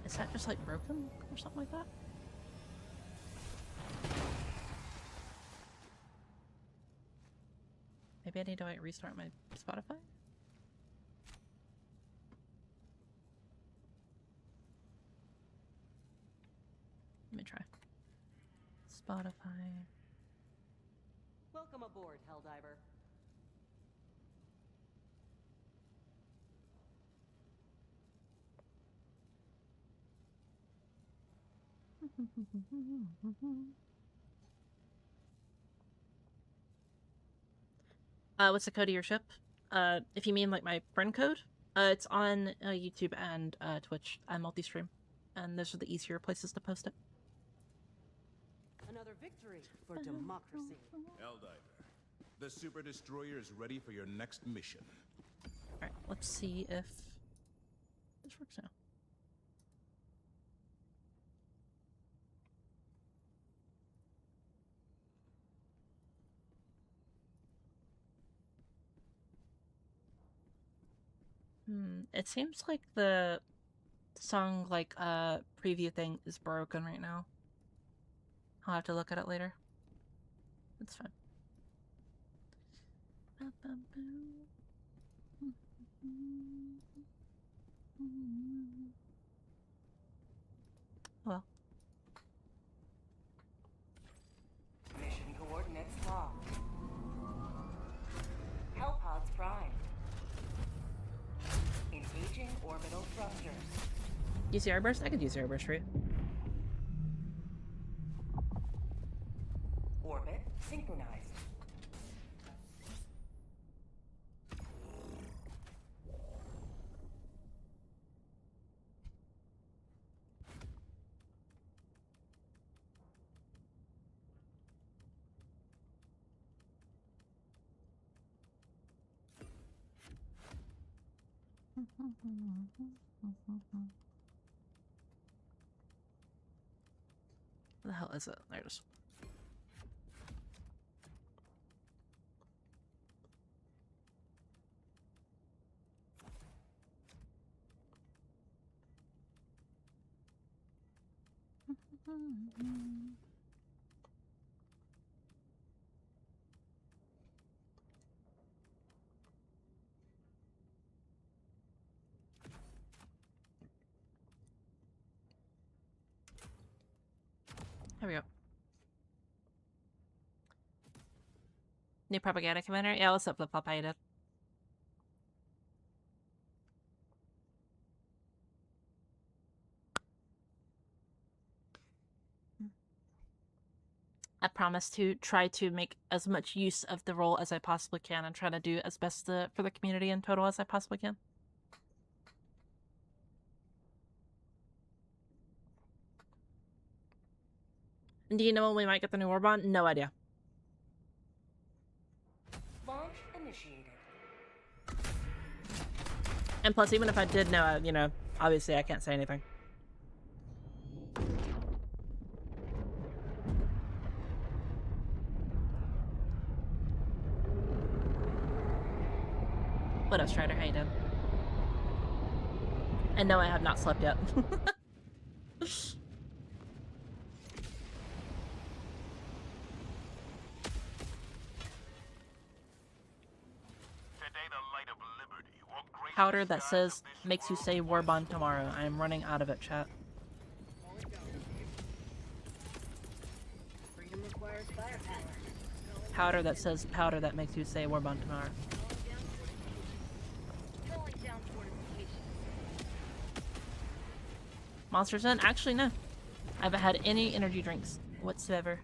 Is that just like broken or something like that? Maybe I need to like restart my Spotify? Let me try. Spotify. Welcome aboard, Helldiver. What's the code of your ship? If you mean like my friend code, it's on YouTube and Twitch. I multi-stream, and those are the easier places to post it. Another victory for democracy. Helldiver, the Super Destroyer is ready for your next mission. Alright, let's see if this works now. It seems like the song like preview thing is broken right now. I'll have to look at it later. It's fine. Well. Mission coordinates locked. Hellpods primed. Engaging orbital thrusters. Use the airburst? I could use the airburst for you. Orbit synchronized. Where the hell is it? There it is. There we go. New propaganda commander? Yeah, what's up, Flip Flop? How you doing? I promise to try to make as much use of the role as I possibly can and try to do as best for the community in total as I possibly can. And do you know when we might get the new Warbond? No idea. Launch initiated. And plus, even if I did know, you know, obviously I can't say anything. What up, Strider? How you doing? And no, I have not slept yet. Powder that says makes you say Warbond tomorrow. I am running out of it, chat. Freedom requires firepower. Powder that says powder that makes you say Warbond tomorrow. Calling down fortifications. Monsters in? Actually, no. I haven't had any energy drinks whatsoever.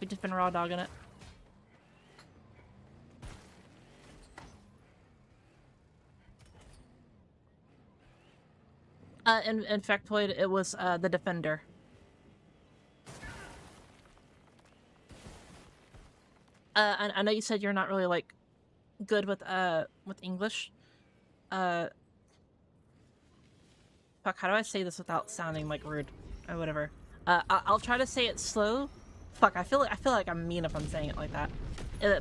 We've just been raw dogging it. In Infectoid, it was the Defender. I know you said you're not really like good with English. Fuck, how do I say this without sounding like rude or whatever? I'll try to say it slow. Fuck, I feel like I'm mean if I'm saying it like that.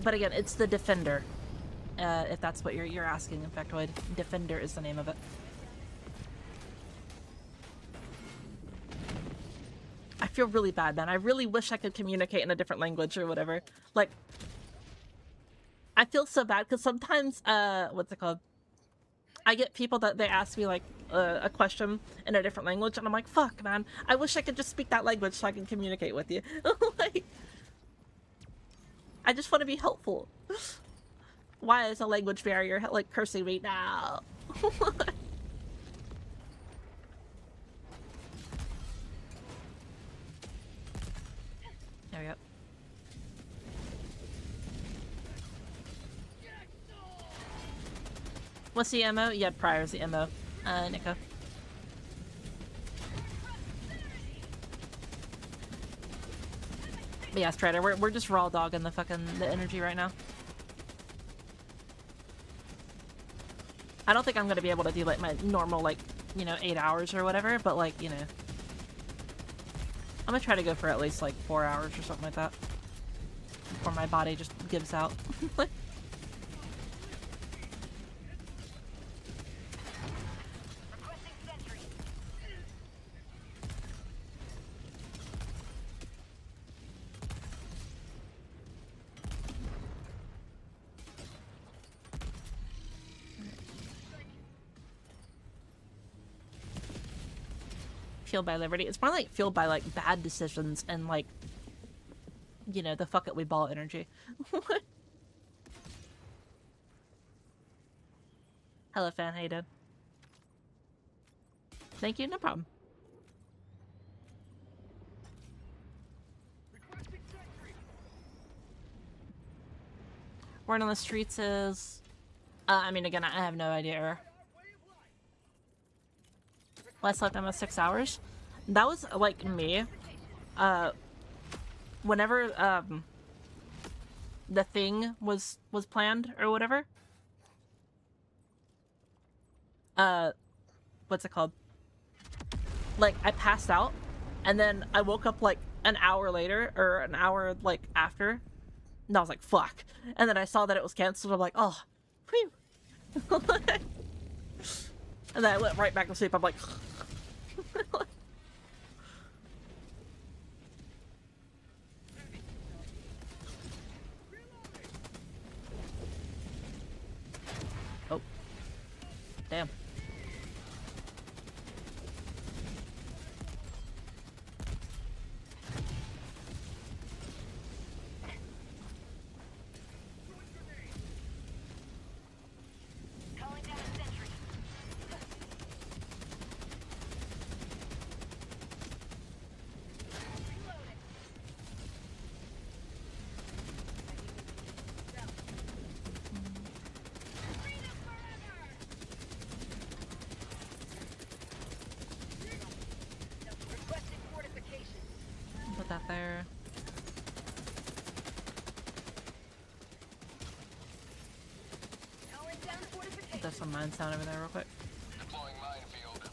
But again, it's the Defender. If that's what you're asking, Infectoid. Defender is the name of it. I feel really bad, man. I really wish I could communicate in a different language or whatever. Like, I feel so bad because sometimes, what's it called? I get people that they ask me like a question in a different language, and I'm like, fuck, man. I wish I could just speak that language so I can communicate with you. Like, I just want to be helpful. Why is a language barrier like cursing me now? There we go. What's the MO? Yeah, Prior's the MO. Nico. But yeah, Strider, we're just raw dogging the energy right now. I don't think I'm gonna be able to do like my normal, like, you know, 8 hours or whatever, but like, you know, I'm gonna try to go for at least like 4 hours or something like that before my body just gives out. Fueled by Liberty. It's more like fueled by like bad decisions and like, you know, the fuck it we ball energy. Hello, fan. How you doing? Thank you. No problem. Word on the streets is, I mean, again, I have no idea. Last slept almost 6 hours. That was like me. Whenever the thing was planned or whatever. What's it called? Like, I passed out, and then I woke up like an hour later or an hour like after, and I was like, "Fuck!" And then I saw that it was canceled. I'm like, "Oh, phew." And then I went right back to sleep. I'm like. Oh. Damn. Put that there. There's some mine sound over there real quick. Deploying minefield.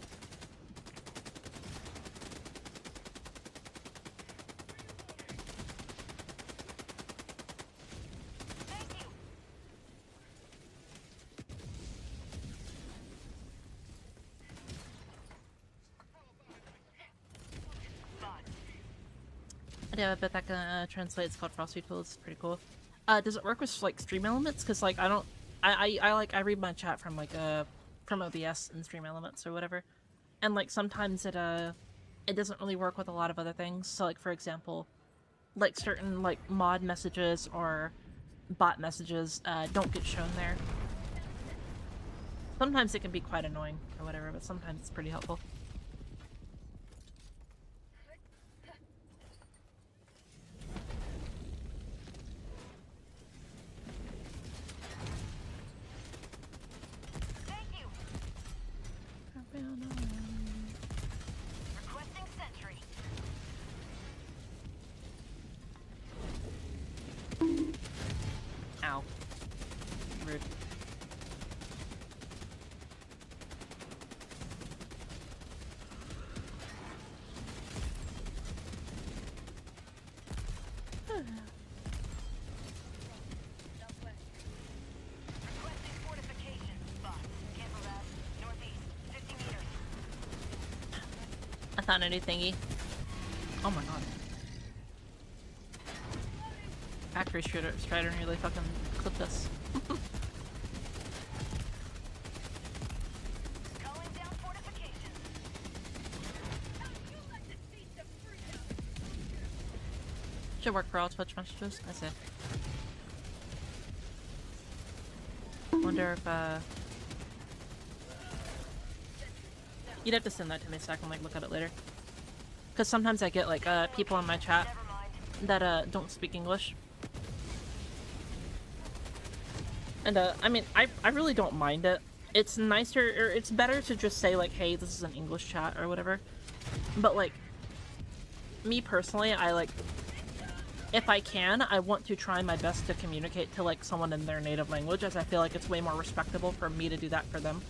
I do have a bit that can translate. It's called Frosty Tools. It's pretty cool. Does it work with like Stream Elements? Because like I read my chat from like from OBS and Stream Elements or whatever, and like sometimes it doesn't really work with a lot of other things. So like for example, like certain like mod messages or bot messages don't get shown there. Sometimes it can be quite annoying or whatever, but sometimes it's pretty helpful. rude. Requesting fortifications. Boss. Cancel that. Northeast. 50 meters. I found a new thingy. Oh my god. Factory Strider nearly fucking clipped us. Calling down fortifications. Should work for all Twitch messages. I see. Wonder if you'd have to send that to me so I can like look at it later. Because sometimes I get like people in my chat Never mind. that don't speak English. And I mean, I really don't mind it. It's nicer, or it's better to just say like, hey, this is an English chat or whatever. But like, me personally, I like, if I can, I want to try my best to communicate to like someone in their native language, as I feel like it's way more respectable for me to do that for them.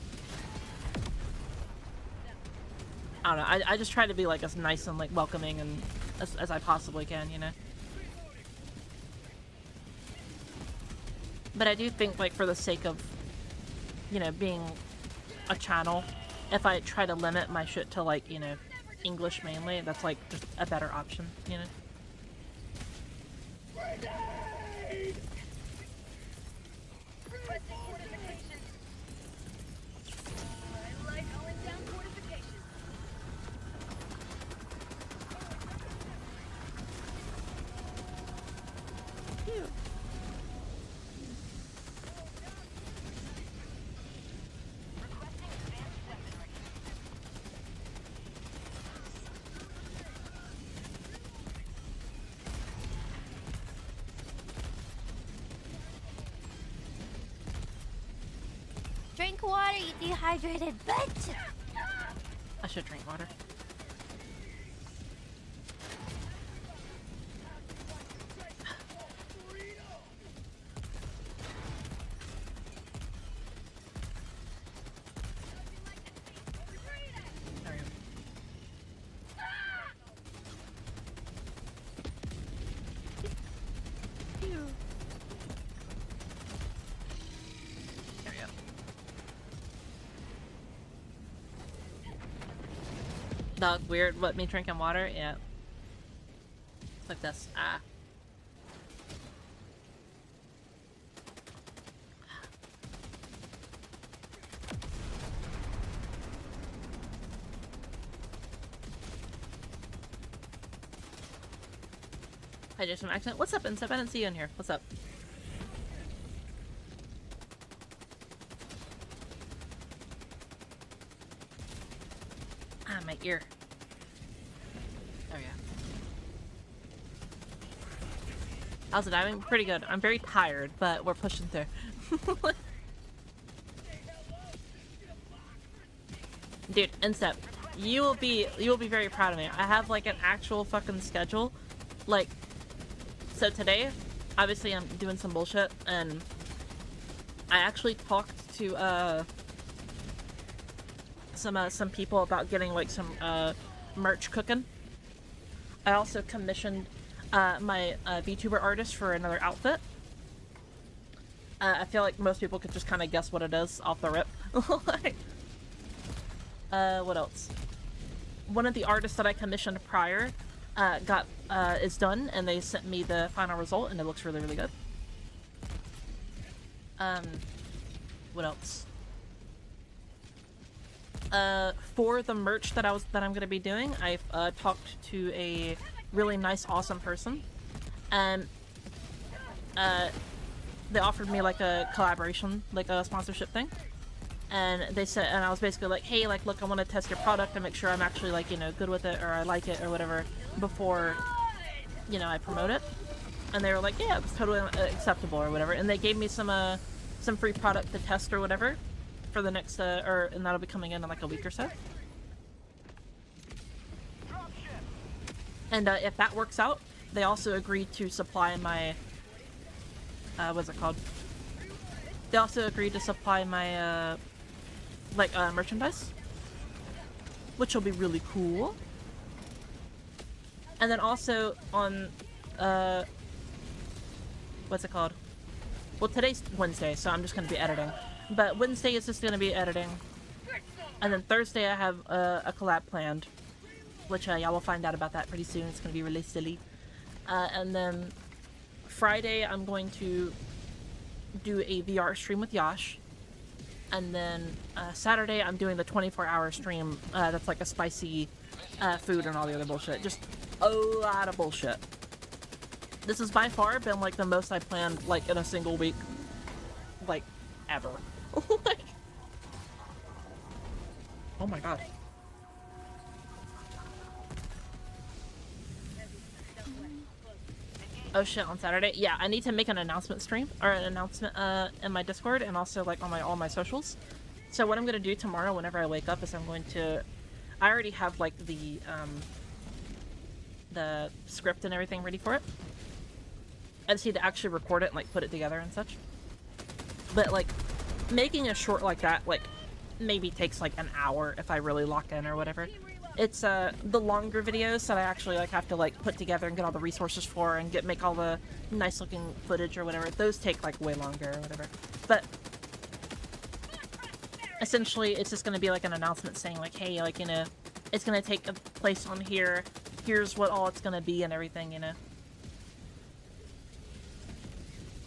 I don't know, I just try to be like as nice and like welcoming and as I possibly can, you know? But I do think like for the sake of, you know, being a channel, if I try to limit my shit to like, you know, English mainly, that's like just a better option, you know? Requesting fortifications. I like calling down fortifications. Requesting advanced weaponry. Drink water, you dehydrated bitch! I should drink water. There we go. There we go. Dog, weird. What, me drinking water? Yeah. It's like this. Ah. Hi, Jason Accent. What's up, Insep? I didn't see you in here. What's up? Ah, my ear. There we go. How's it diving? Pretty good. I'm very tired, but we're pushing through. Dude, Insep, you will be very proud of me. I have like an actual fucking schedule. Like, so today, obviously I'm doing some bullshit, and I actually talked to some people about getting like some merch cooking. I also commissioned my VTuber artist for another outfit. I feel like most people could just kind of guess what it is off the rip. Like, what else? One of the artists that I commissioned prior is done, and they sent me the final result, and it looks really, really good. What else? For the merch that I'm gonna be doing, I've talked to a really nice, awesome person, and they offered me like a collaboration, like a sponsorship thing. And they said, and I was basically like, hey, like, look, I want to test your product and make sure I'm actually like, you know, good with it, or I like it or whatever, before, you know, I promote it. And they were like, yeah, it's totally acceptable or whatever. And they gave me some free product to test or whatever for the next, and that'll be coming in like a week or so. And if that works out, they also agreed to supply my, what's it called? They also agreed to supply my, merchandise, which will be really cool. And then also on, what's it called? Well, today's Wednesday, so I'm just going to be editing. But Wednesday is just going to be editing. And then Thursday I have a collab planned, which y'all will find out about that pretty soon. It's going to be really silly. And then Friday I'm going to do a VR stream with Yash. And then Saturday I'm doing the 24-hour stream that's like a spicy food and all the other bullshit. Just a lot of bullshit. This has by far been like the most I planned like in a single week, like ever. Like, oh my god. Oh shit, on Saturday? Yeah, I need to make an announcement stream, or an announcement in my Discord and also like on all my socials. So what I'm gonna do tomorrow whenever I wake up is I'm going to, I already have like the script and everything ready for it. I just need to actually record it and like put it together and such. But like making a short like that like maybe takes like an hour if I really lock in or whatever. It's the longer videos that I actually like have to like put together and get all the resources for and make all the nice looking footage or whatever. Those take like way longer or whatever. But essentially it's just gonna be like an announcement saying like, hey, like, you know, it's gonna take a place on here. Here's what all it's gonna be and everything, you know.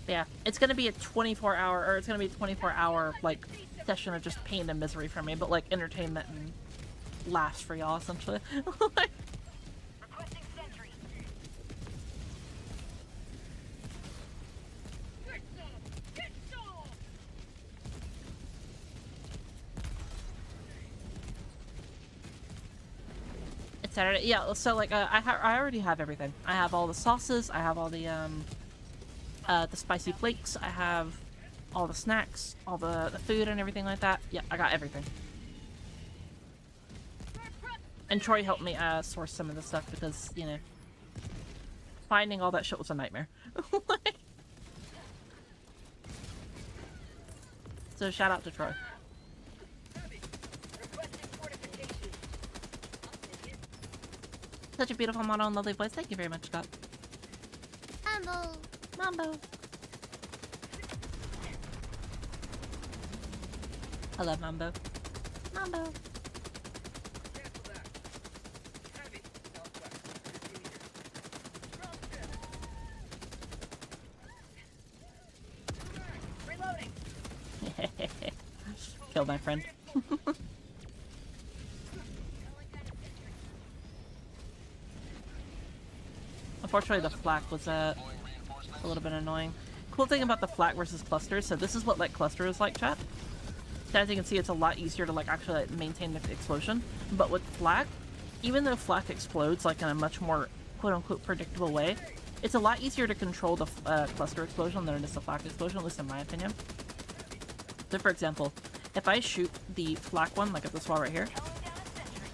Yeah, it's gonna be a 24-hour like session of just pain and misery for me, but like entertainment and laughs for y'all essentially. Requesting sentry. It's Saturday. Yeah, so like I already have everything. I have all the sauces. I have all the spicy flakes. I have all the snacks, all the food and everything like that. Yeah, I got everything. And Troy helped me source some of the stuff because, you know, finding all that shit was a nightmare. So shout out to Troy. Such a beautiful model and lovely voice. Thank you very much, Scott. Mambo. Mambo. I love Mambo. Mambo. Killed my friend. Unfortunately, the flak was a little bit annoying. Cool thing about the flak versus cluster, so this is what like cluster is like, chat. So as you can see, it's a lot easier to like actually like, maintain the explosion. But with flak, even though flak explodes like in a much more quote-unquote predictable way, it's a lot easier to control the cluster explosion than it is the flak explosion, at least in my opinion. So for example, if I shoot the flak one, like at this wall right here,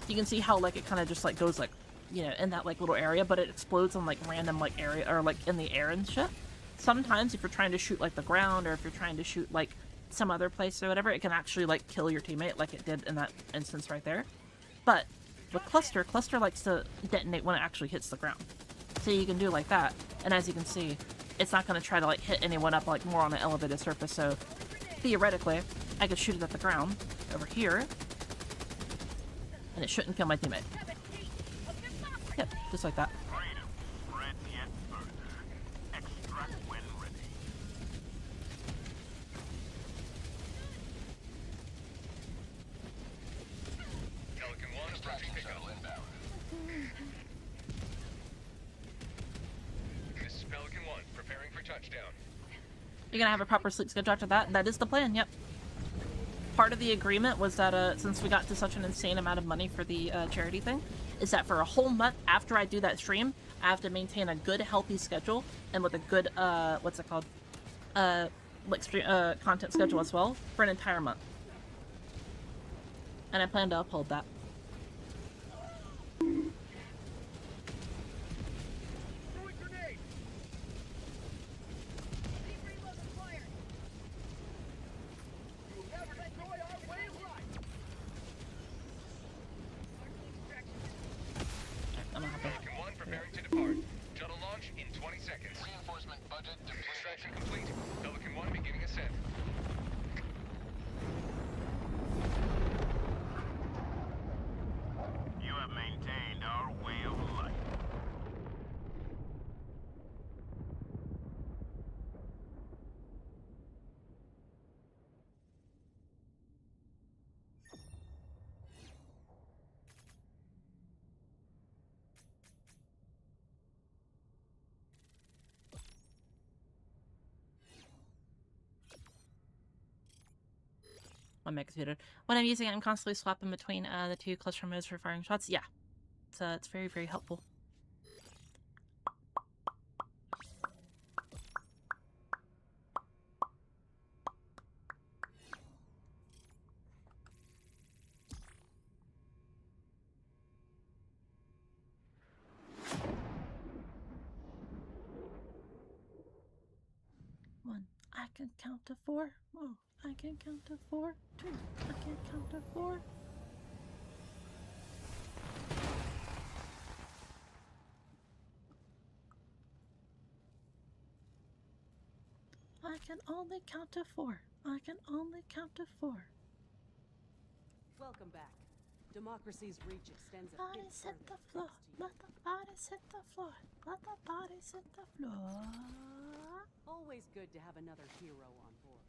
you can see how like it kind of just like goes like, you know, in that like little area, but it explodes on like random like area or like in the air and shit. Sometimes if you're trying to shoot like the ground or if you're trying to shoot like some other place or whatever, it can actually like kill your teammate like it did in that instance right there. But with cluster likes to detonate when it actually hits the ground. So you can do like that, and as you can see, it's not going to try to like hit anyone up like more on an elevated surface, so theoretically I could shoot it at the ground over here and it shouldn't kill my teammate. Yep, just like that. Freedom spreads yet further. Extract when ready. Pelican 1 approaching pickup. This is Pelican 1, preparing for touchdown. You're gonna have a proper sleep schedule after that? That is the plan, yep. Part of the agreement was that since we got to such an insane amount of money for the charity thing, is that for a whole month after I do that stream, I have to maintain a good, healthy schedule and with a good, what's it called? Content schedule as well for an entire month. And I plan to uphold that. One mega muted. When I'm using it, I'm constantly swapping between the two cluster modes for firing shots. Yeah, it's very, very helpful. One, I can count to 4. Oh, I can count to 4. 2, I can count to 4. I can only count to 4. I can only count to 4. Welcome back. Democracy's reach extends a bit Bodies hit further the floor. thanks to you. Let the bodies hit the floor. Let the bodies hit the floor. Always good to have another hero on board.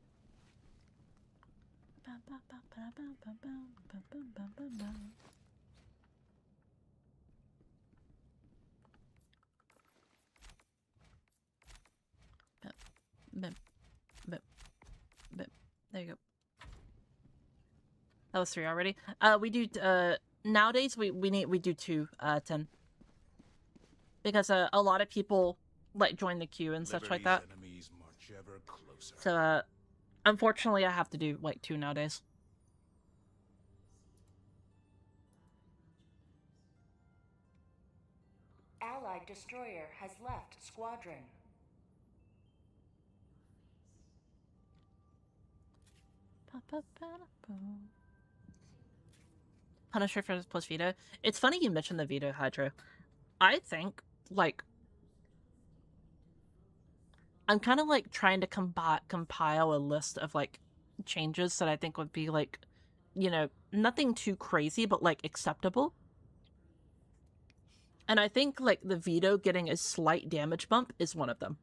Bum, bum, bum, bum, bum, bum, bum, bum, bum, bum, bum. Bim, bim, bim. There you go. That was 3 already. We do nowadays we do 2 10 because a lot of people like join the queue and such like that. Enemies march ever closer. So unfortunately, I have to do like 2 nowadays. Allied destroyer has left squadron. Punisher for plus veto. It's funny you mentioned the veto, Hydro. I think, like, I'm kind of like trying to compile a list of like changes that I think would be like, you know, nothing too crazy, but like acceptable. And I think like the veto getting a slight damage bump is one of them.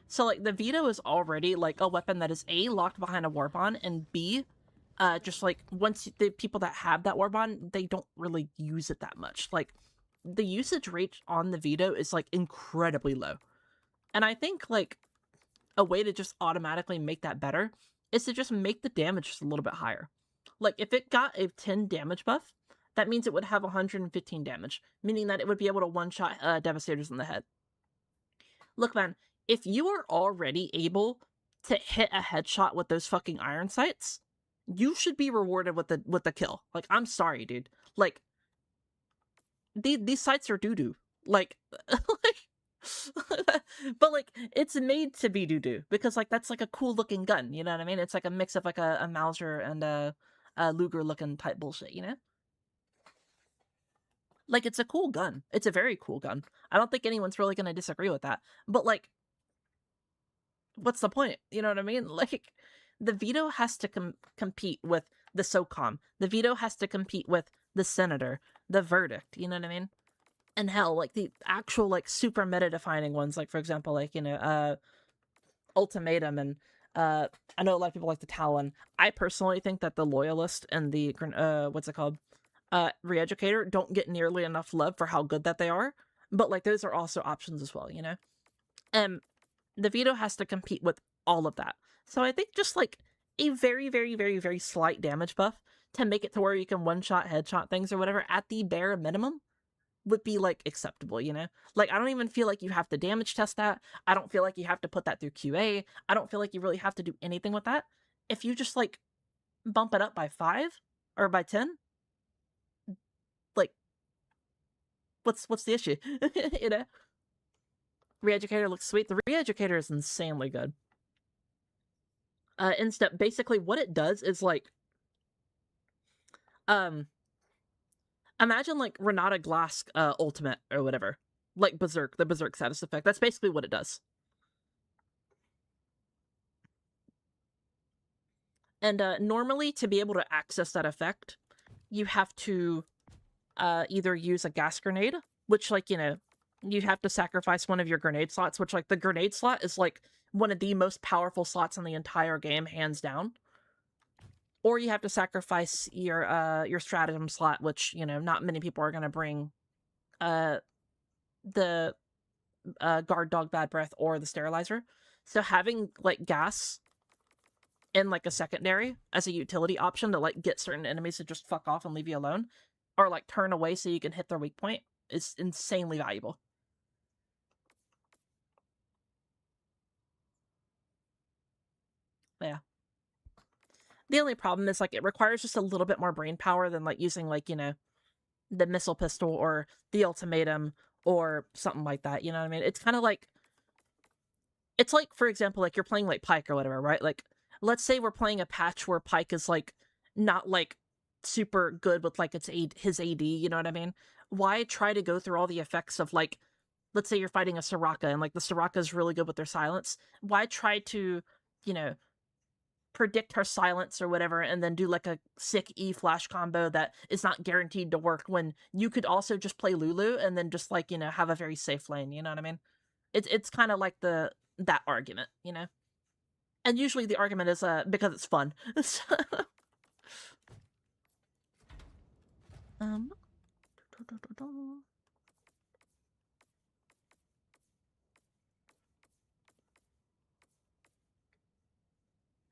So like the veto is already like a weapon that is A, locked behind a war bond, and B, just like once the people that have that war bond, they don't really use it that much. Like the usage rate on the veto is like incredibly low. And I think like a way to just automatically make that better is to just make the damage just a little bit higher. Like if it got a 10 damage buff, that means it would have 115 damage, meaning that it would be able to one-shot Devastators in the head. Look, man, if you are already able to hit a headshot with those fucking iron sights, you should be rewarded with the kill. Like, I'm sorry, dude. Like, these sights are doo-doo. Like, but like, it's made to be doo-doo because like that's like a cool looking gun. You know what I mean? It's like a mix of like a Mauser and a Luger looking type bullshit. You know? Like, it's a cool gun. It's a very cool gun. I don't think anyone's really gonna disagree with that. But like, what's the point? You know what I mean? Like, the veto has to compete with the SOCOM. The veto has to compete with the Senator, the Verdict. You know what I mean? And hell, like the actual like super meta defining ones, like for example, like, you know, Ultimatum, and I know a lot of people like the Talon. I personally think that the Loyalist and the what's it called, Reeducator don't get nearly enough love for how good that they are. But like those are also options as well, you know. The veto has to compete with all of that. So I think just like a very, very, very, very slight damage buff to make it to where you can one-shot, headshot things or whatever at the bare minimum would be like acceptable, you know? Like, I don't even feel like you have to damage test that. I don't feel like you have to put that through QA. I don't feel like you really have to do anything with that. If you just like bump it up by 5 or by 10, like, what's the issue? You know? Reeducator looks sweet. The Reeducator is insanely good. Instep, basically what it does is like, imagine like Renata Glass ultimate or whatever. Like Berserk, the Berserk status effect. That's basically what it does. And normally to be able to access that effect, you have to either use a gas grenade, which like, you know, you have to sacrifice one of your grenade slots, which like the grenade slot is like one of the most powerful slots in the entire game, hands down. Or you have to sacrifice your stratagem slot, which, you know, not many people are going to bring the guard dog bad breath or the sterilizer. So having like gas in like a secondary as a utility option to like get certain enemies to just fuck off and leave you alone, or like turn away so you can hit their weak point, is insanely valuable. But yeah. The only problem is like it requires just a little bit more brain power than like using like, you know, the missile pistol or the ultimatum or something like that. You know what I mean? It's kind of like, it's like, for example, like you're playing like Pike or whatever, right? Like, let's say we're playing a patch where Pike is like not like super good with like his AD, you know what I mean? Why try to go through all the effects of like, let's say you're fighting a Soraka and like the Soraka is really good with their silence. Why try to, you know, predict her silence or whatever and then do like a sick E flash combo that is not guaranteed to work when you could also just play Lulu and then just like, you know, have a very safe lane, you know what I mean? It's kind of like that argument, you know? And usually the argument is because it's fun. um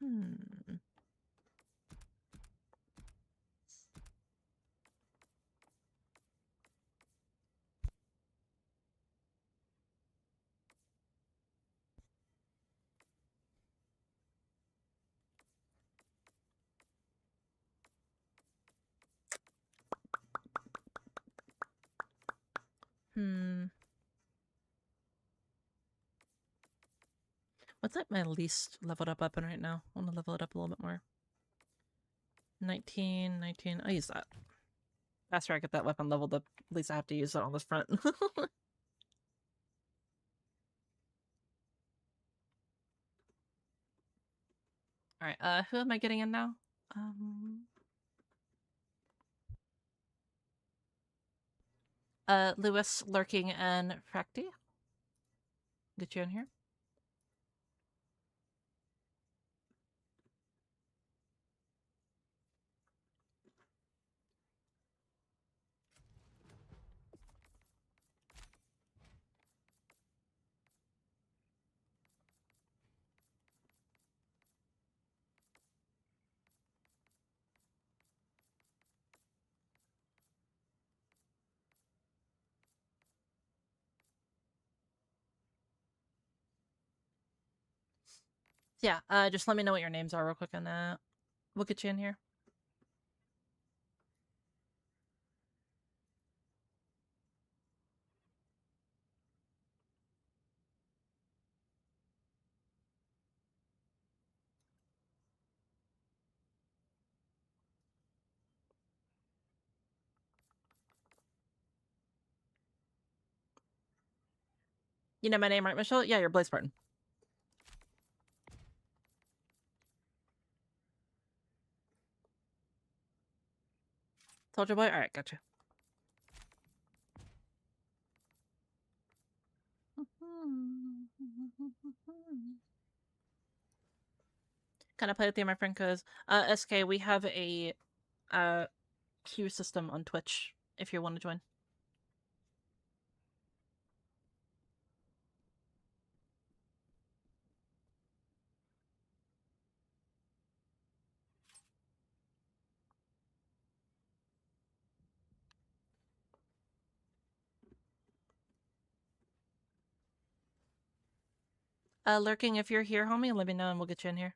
hmm. Hmm. What's like my least leveled up weapon right now? I want to level it up a little bit more. 19. I'll use that. Faster I get that weapon leveled up, at least I have to use it on this front. Alright, who am I getting in now? Lewis, Lurking, and Fracty. Get you in here. Yeah, just let me know what your names are real quick and we'll get you in here. You know my name, right, Michelle? Yeah, you're Blaze Spartan. Soldier boy? Alright, gotcha. Can I play with you, my friend? Because, SK, we have a, queue system on Twitch, if you want to join. Lurking, if you're here, homie, let me know and we'll get you in here.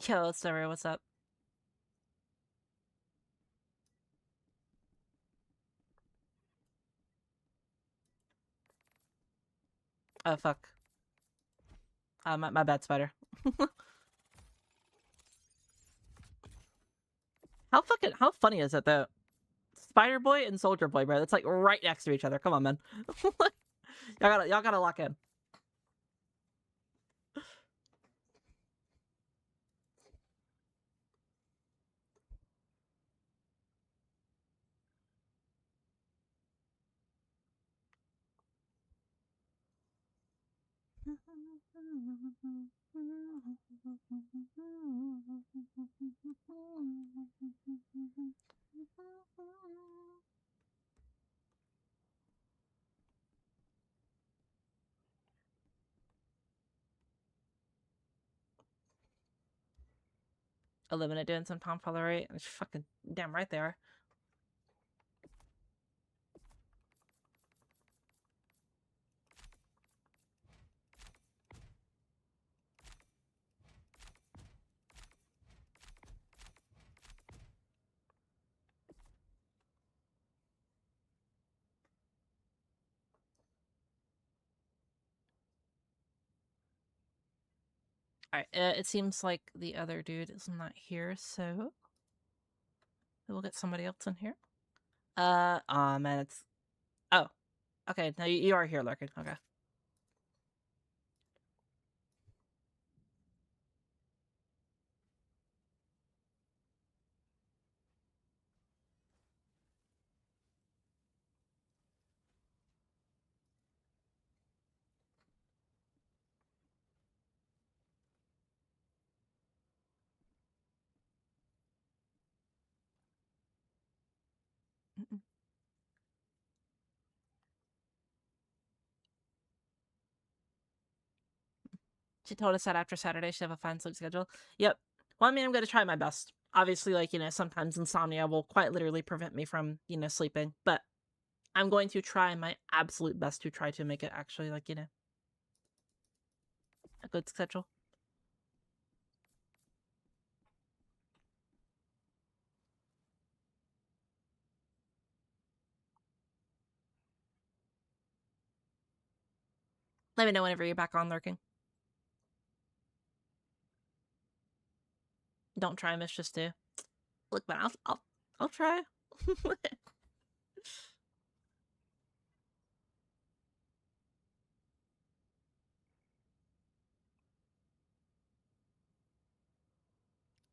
Yo, it's Sarah, what's up? Oh, fuck. My bad, Spider. How funny is it, though? Spider Boy and Soldier Boy, bro. That's like right next to each other. Come on, man. y'all gotta lock in. Eliminate doing some tomfoolery. It's fucking damn right they are. Alright, it seems like the other dude is not here, so we'll get somebody else in here. Aw, man, it's... Oh, okay, no, you are here, Lurkin. Okay. Mm-mm. She told us that after Saturday she'd have a fine sleep schedule. Yep. Well, I mean, I'm going to try my best. Obviously, like, you know, sometimes insomnia will quite literally prevent me from, you know, sleeping. But I'm going to try my absolute best to try to make it actually, like, you know, a good schedule. Let me know whenever you're back on lurking. Don't try, Miss, just do. Look, man, I'll try.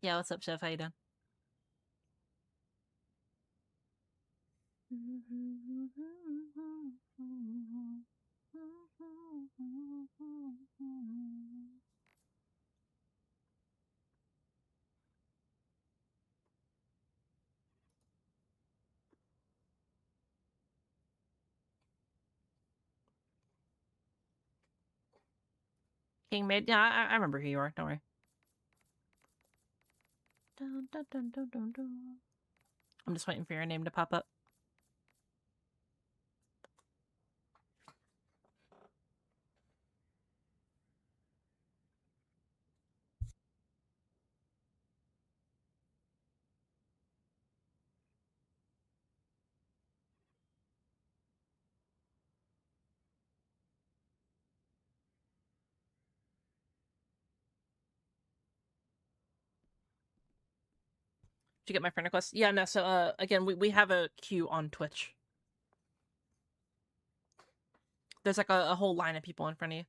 Yeah, what's up, Chef? How you doing? King Maid? Yeah, I remember who you are. Don't worry. Dun, dun, dun, dun, dun, dun. I'm just waiting for your name to pop up. Did you get my friend request? Yeah, no, so, again, we have a queue on Twitch. There's, like, a whole line of people in front of you.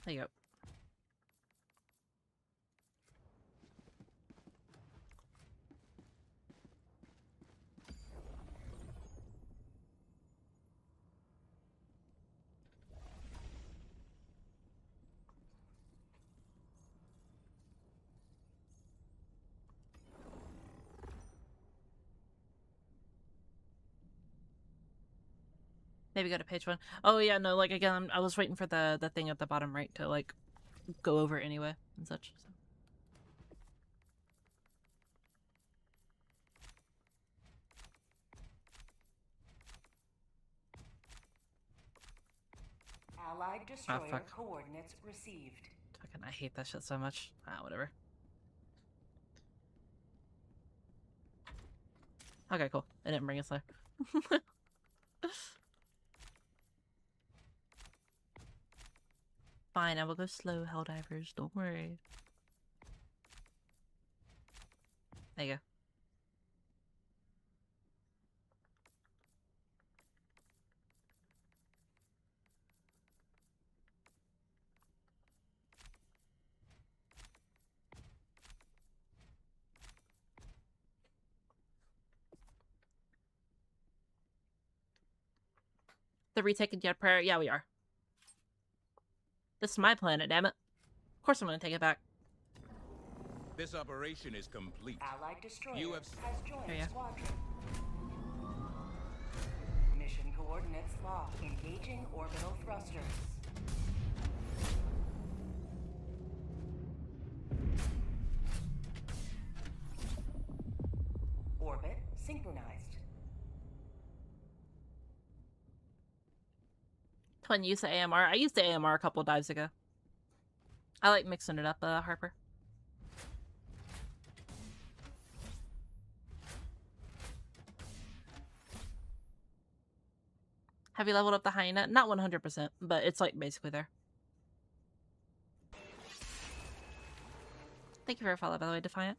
There you go. Maybe go to page 1. Oh, yeah, no, like, again, I was waiting for the thing at the bottom right to, like, go over anyway and such. So. Allied destroyer fuck. coordinates received. Fucking, I hate that shit so much. Ah, whatever. Okay, cool. It didn't bring us there. Fine, I will go slow, Helldivers. Don't worry. There you go. the retaken jet prayer? Yeah, we are. This is my planet, damn it. Of course I'm gonna take it back. This operation is complete. Allied destroyer You have has joined There you go. squadron. Mission coordinates locked. Engaging orbital thrusters. Orbit synchronized. Twin use the AMR. I used the AMR a couple dives ago. I like mixing it up, Harper. Have you leveled up the hyena? Not 100%, but it's like basically there. Thank you for your follow, by the way, Defiant.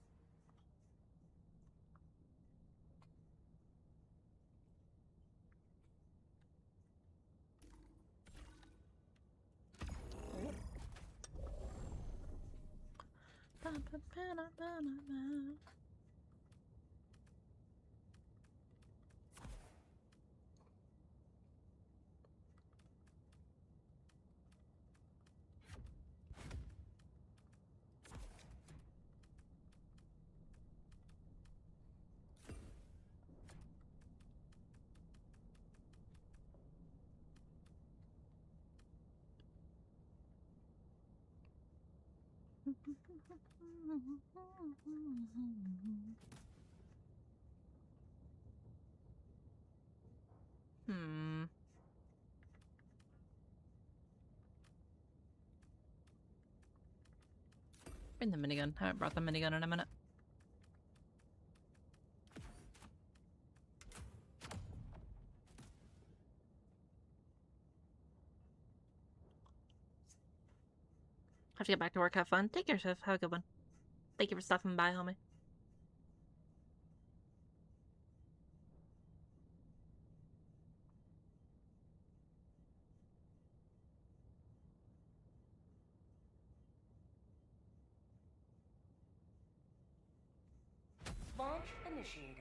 Hmm. Bring the minigun. Haven't brought the minigun in a minute. Have to get back to work. Have fun. Take care, Chef. Have a good one. Thank you for stopping by, homie. Launch initiated.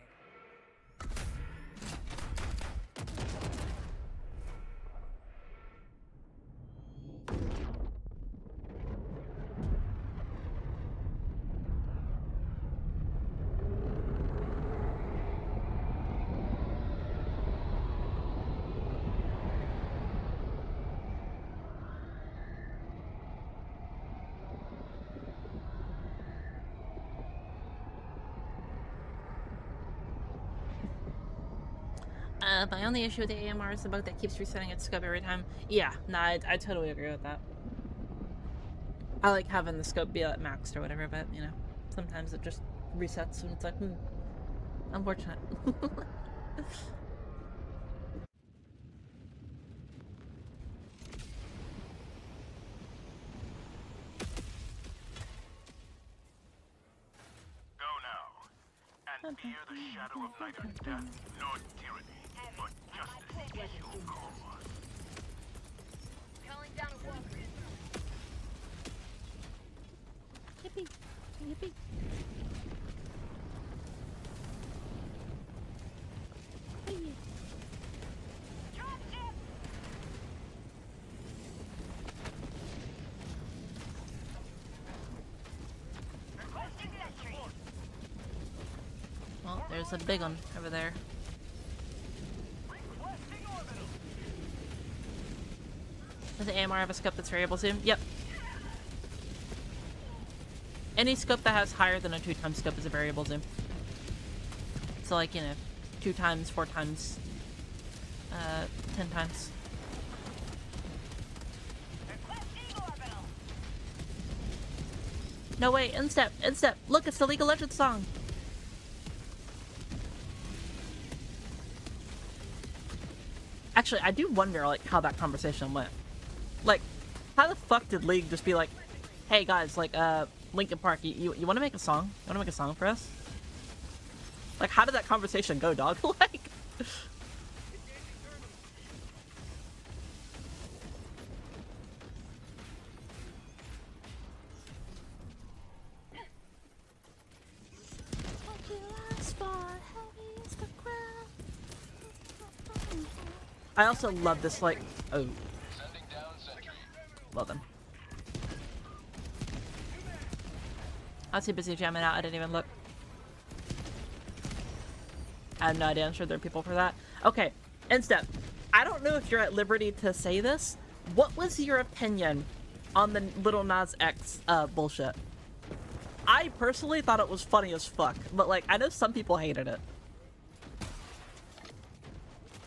My only issue with the AMR is the bug that keeps resetting its scope every time. Yeah, nah, I totally agree with that. I like having the scope be at maxed or whatever, but, you know, sometimes it just resets and it's like, unfortunate. Go now, and fear the shadow of neither death nor tyranny, but justice is your cause. Calling down a walker. Yippee! Yippee! Hey. Dropship! Requesting sentry. Well, there's a big one over there. Requesting orbital. Does the AMR have a scope that's variable zoom? Yep. Any scope that has higher than a 2x scope is a variable zoom. So like, you know, 2 times, 4 times, 10 times. Requesting orbital. No way, instep, instep. Look, it's the League of Legends song. Actually, I do wonder like how that conversation went. Like, how the fuck did League just be like, hey guys, like, Linkin Park, you want to make a song? You want to make a song for us? Like, how did that conversation go, dog? Like, I also love this, like, oh, Sending down sentry. well done. I was too busy jamming out, I didn't even look. I have no idea, I'm sure there are people for that. Okay, Instep, I don't know if you're at liberty to say this. What was your opinion on the Little Nas X bullshit? I personally thought it was funny as fuck, but like, I know some people hated it.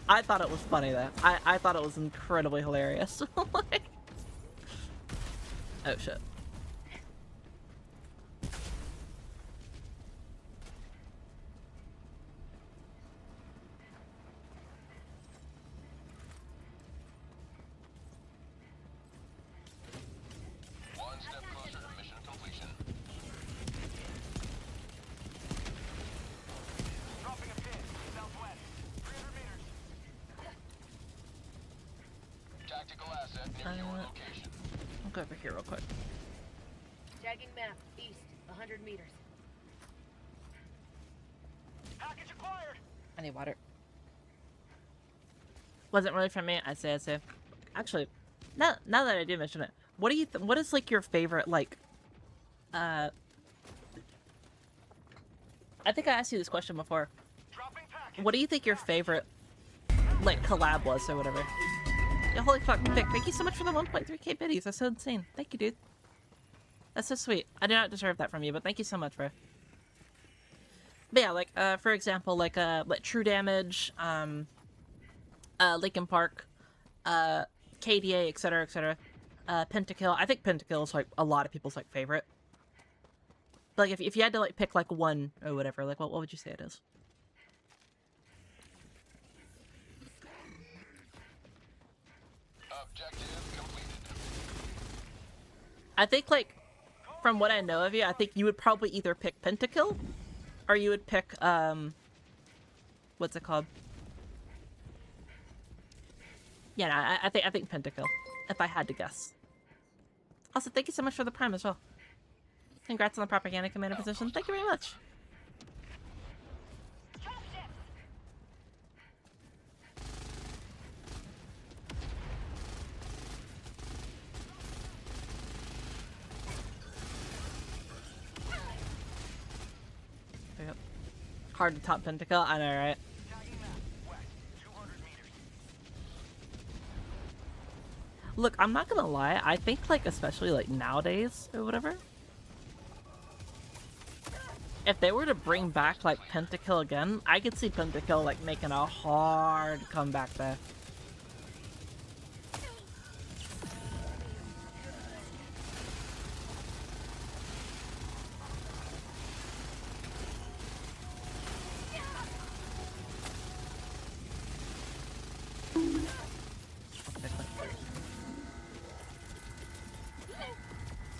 I thought it was funny though. I thought it was incredibly hilarious. Like, oh shit. One step closer to mission completion. Dropping a pin, southwest. 300 meters. Tactical asset near your location. I'll go over here real quick. Tagging map, east, 100 meters. Package acquired. I need water. Wasn't really from me. I say. Actually, now that I do mention it, what do you? What is like your favorite like? I think I asked you this question before. Dropping package. What do you think your favorite like collab was or whatever? Yeah, holy fuck, Vic! Thank you so much for the 1.3k biddies. That's so insane. Thank you, dude. That's so sweet. I do not deserve that from you, but thank you so much, bro. But yeah, like for example, like True Damage, Linkin Park, KDA, etc., etc. Pentakill. I think Pentakill is like a lot of people's like favorite. But like if you had to like pick like one or whatever, like what would you say it is? Objective completed. I think like from what I know of you, I think you would probably either pick Pentakill or you would pick what's it called? Yeah, no, I think Pentakill, if I had to guess. Also, thank you so much for the Prime as well. Congrats on the propaganda commander position. Thank you very much. There you go. Hard to top Pentakill, I know, right? Tagging map, west. 200 meters. Look, I'm not gonna lie, I think, like, especially, like, nowadays, or whatever, if they were to bring back, like, Pentakill again, I could see Pentakill, like, making a hard comeback there.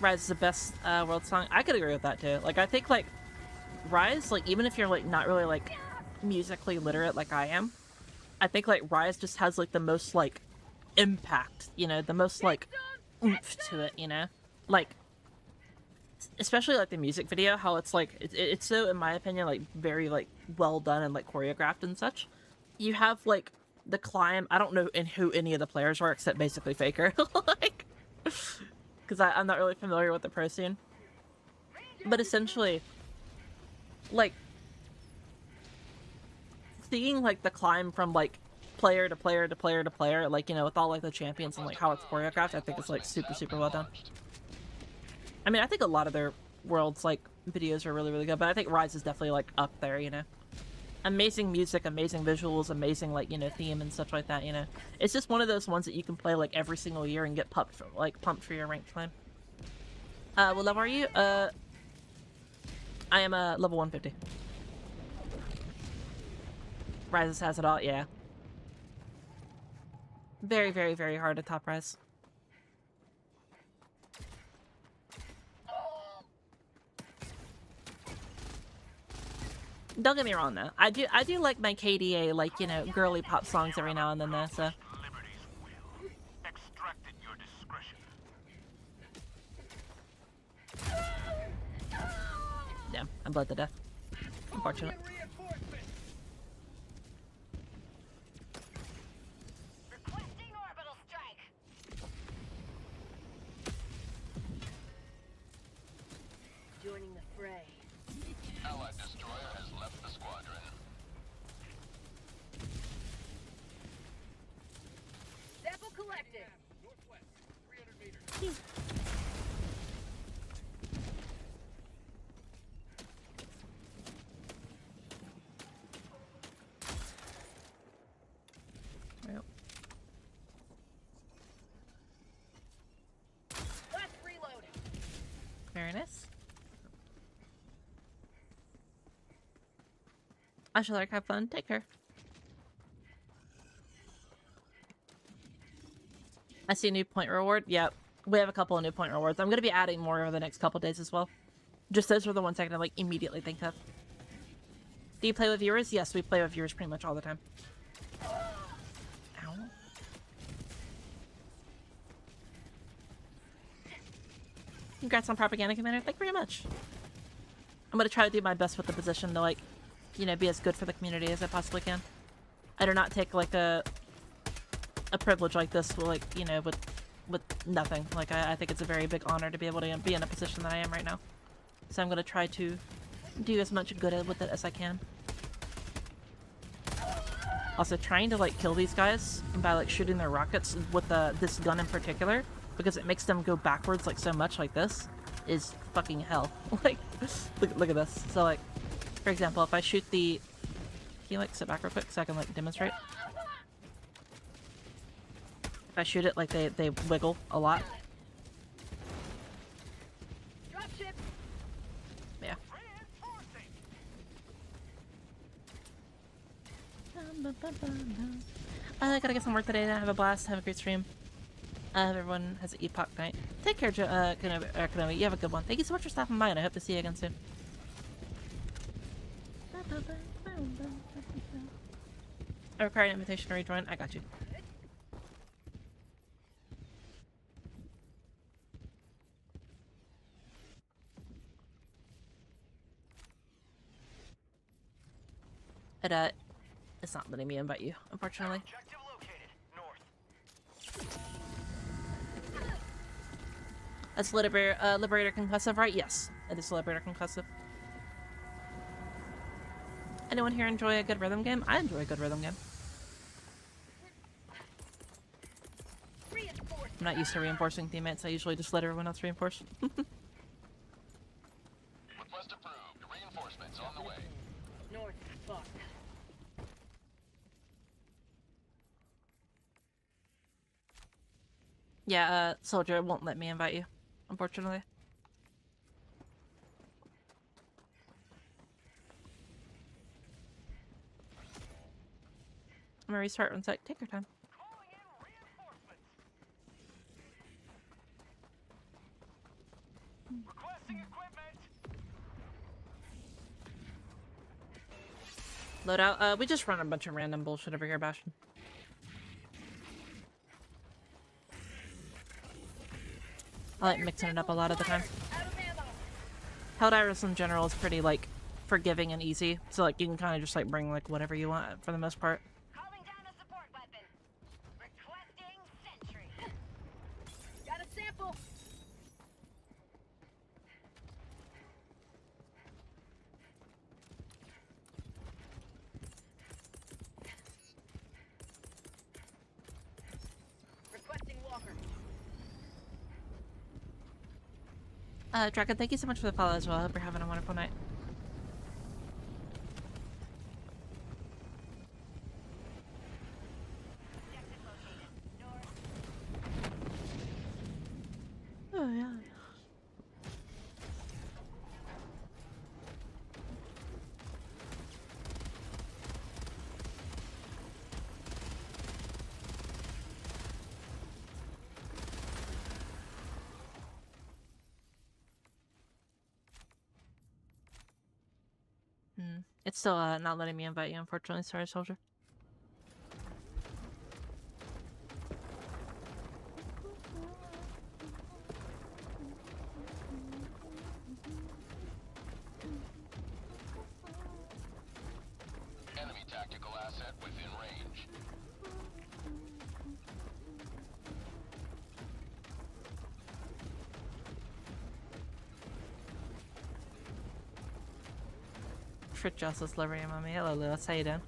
Rise is the best world song. I could agree with that too. Like, I think like Rise, like even if you're like not really like musically literate like I am, I think like Rise just has like the most like impact, you know, the most like oomph to it, you know, like especially like the music video, how it's like it's so, in my opinion, like very like well done and like choreographed and such. You have like the climb. I don't know who any of the players were except basically Faker, like. Because I'm not really familiar with the pro scene. But essentially, like, seeing, like, the climb from, like, player to player to player to player, like, you know, with all, like, the champions and, like, how it's choreographed, I think it's, like, super, super well done. I mean, I think a lot of their worlds, like, videos are really, really good, but I think Rise is definitely, like, up there, you know? Amazing music, amazing visuals, amazing, like, you know, theme and stuff like that, you know? It's just one of those ones that you can play, like, every single year and get pumped for your ranked climb. What level are you? I am, level 150. Rise has it all, yeah. Very, very, very hard to top Rise. Don't get me wrong though. I do like my KDA, like, you know, girly pop songs every now and then though, so. Liberty's will. Extract at your discretion. Yeah, I'm bled to death. Unfortunate. detected. Northwest, 300 meters. Yep. Last reload. Very nice. I shall like have fun. Take care. I see a new point reward. Yep. We have a couple of new point rewards. I'm going to be adding more over the next couple days as well. Just those were the ones I can like immediately think of. Do you play with viewers? Yes, we play with viewers pretty much all the time. Ow. Congrats on Propaganda Commander. Thank you very much. I'm going to try to do my best with the position to like, you know, be as good for the community as I possibly can. I do not take like a privilege like this, like, you know, with nothing. Like, I think it's a very big honor to be able to be in a position that I am right now. So I'm going to try to do as much good with it as I can. Also, trying to, like, kill these guys by, like, shooting their rockets with this gun in particular, because it makes them go backwards, like, so much like this, is fucking hell. Like, look at this. So, like, for example, if I shoot the... Can you, like, sit back real quick so I can, like, demonstrate? If I shoot it, like, they wiggle a lot. Dropship. Yeah. I gotta get some work today. I have a blast. Have a great stream. Everyone has an epoch night. Take care, Kenobi. You have a good one. Thank you so much for stopping by, and I hope to see you again soon. I require an invitation to rejoin. I got you. It's not letting me invite you, unfortunately. Objective located. North. That's Liberator Concussive, right? Yes, it is Liberator Concussive. Anyone here enjoy a good rhythm game? I enjoy a good rhythm game. I'm not used to reinforcing teammates. I usually just let everyone else reinforce. Request approved. Reinforcements on the way. North. Fuck. Yeah, Soldier, it won't let me invite you, unfortunately. I'm gonna restart one sec. Take your time. Calling in reinforcements. Requesting equipment. Loadout. We just run a bunch of random bullshit over here, Bastion. I like mixing it up a lot of the time. Helldivers in general is pretty, like, forgiving and easy. So, like, you can kind of just, like, bring, like, whatever you want for the most part. Calling down a support weapon. Requesting sentry. Got a sample. Requesting walker. Dragon, thank you so much for the follow as well. I hope you're having a wonderful night. Oh, yeah. It's still not letting me invite you, unfortunately. Sorry, Soldier. Enemy tactical asset within range. For Justice, Liberty, Mommy. Hello, Lewis. How you doing?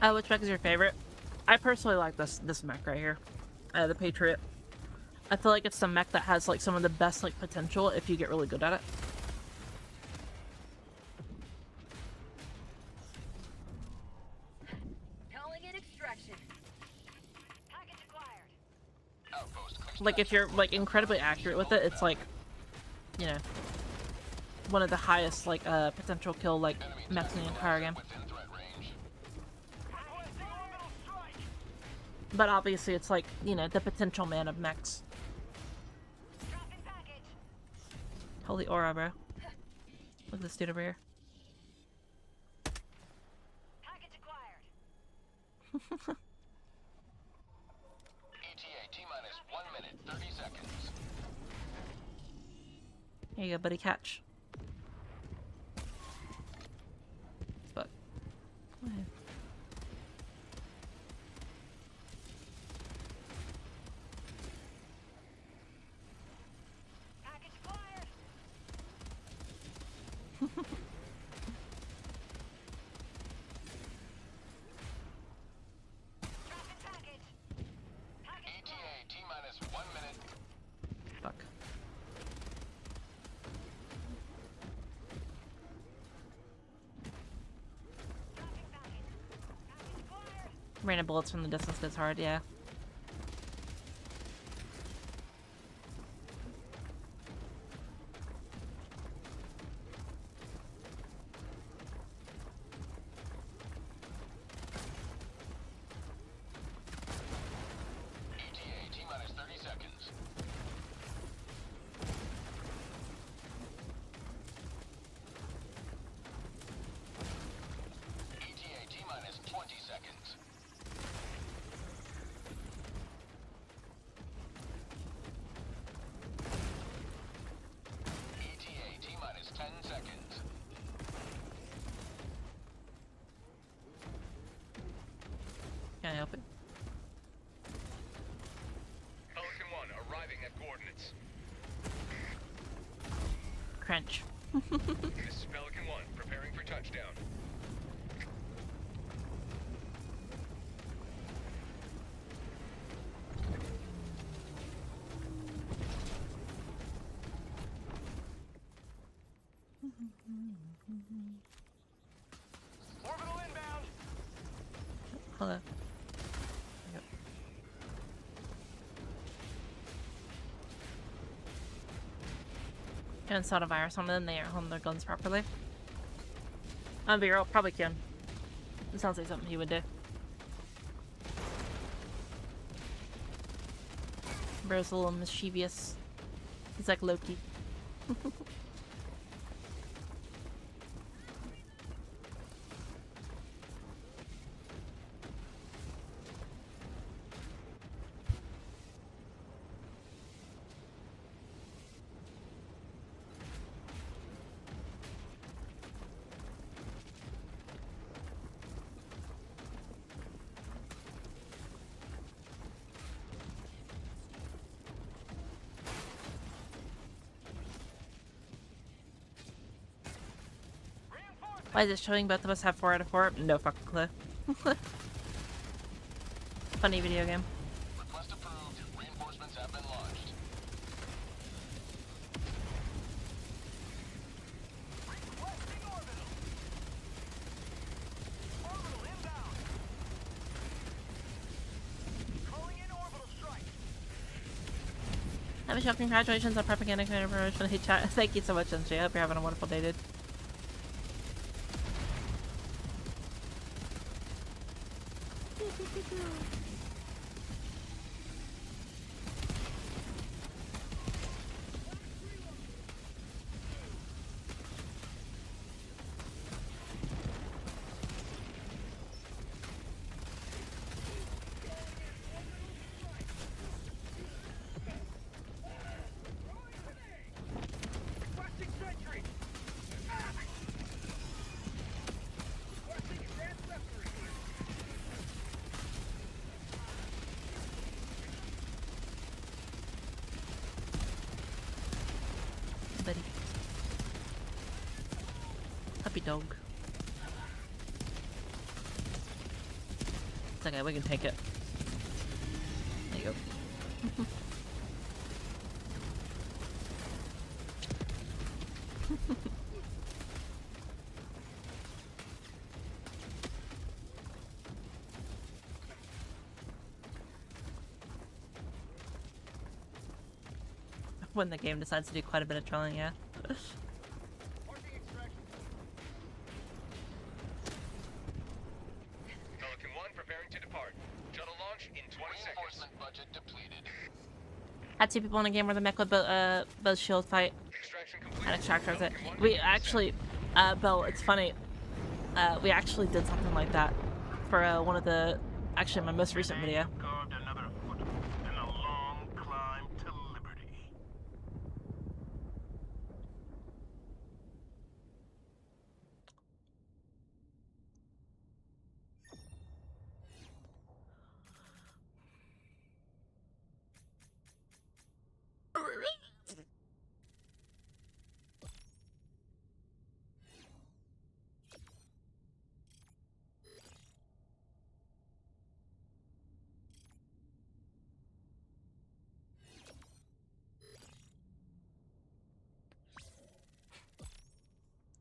Which mech is your favorite? I personally like this mech right here, the Patriot. I feel like it's the mech that has like some of the best like potential if you get really good at it. Calling in extraction. Package acquired. Outpost clear. Like if you're like incredibly accurate with it, it's like, you know, one of the highest like potential kill like mechs in the entire game. Within threat range. But obviously it's like, you know, the potential man of mechs. Dropping package. Holy aura, bro. Look at this dude over here. Package acquired. ETA T-minus 1 minute, 30 seconds. Here you go, buddy, catch. Fuck. Go ahead. Package acquired. Dropping package. Package ETA T-minus 1 minute. Fuck. dropping package. Package acquired. Random bullets from the distance gets hard, yeah. ETA T-minus 30 seconds. ETA T-minus 20 seconds. ETA T-minus 10 seconds. Can I help it? Pelican 1 arriving at coordinates. Crunch. This is Pelican 1 preparing for touchdown. Orbital inbound. Hold up. Can install a virus on them, they aren't holding their guns properly. I'll be real, probably can. It sounds like something he would do. Bro's a little mischievous. He's like Loki. Why is it showing both of us have 4 out of 4? No fucking clue. Funny video game. Request approved. Reinforcements have been launched. Requesting orbital. Orbital inbound. Calling in orbital strike. Have a show, congratulations on propaganda promotion. Hey chat. Thank you so much, NJ. I hope you're having a wonderful day, dude. Requesting sentry. Requesting advanced weaponry. Buddy. Puppy dog. okay, we can take it. There you go. When the game decides to do quite a bit of trolling, yeah. Pelican 1 preparing to depart. Shuttle launch in 20 seconds. Budget depleted. Had two people in a game where the mech with both shield fight Extraction complete. and extractor with it. Pelican 1 We beginning actually, Bill, it's funny. We actually did something like that for one of the, actually my most recent video. Carved another foot in a long climb to liberty.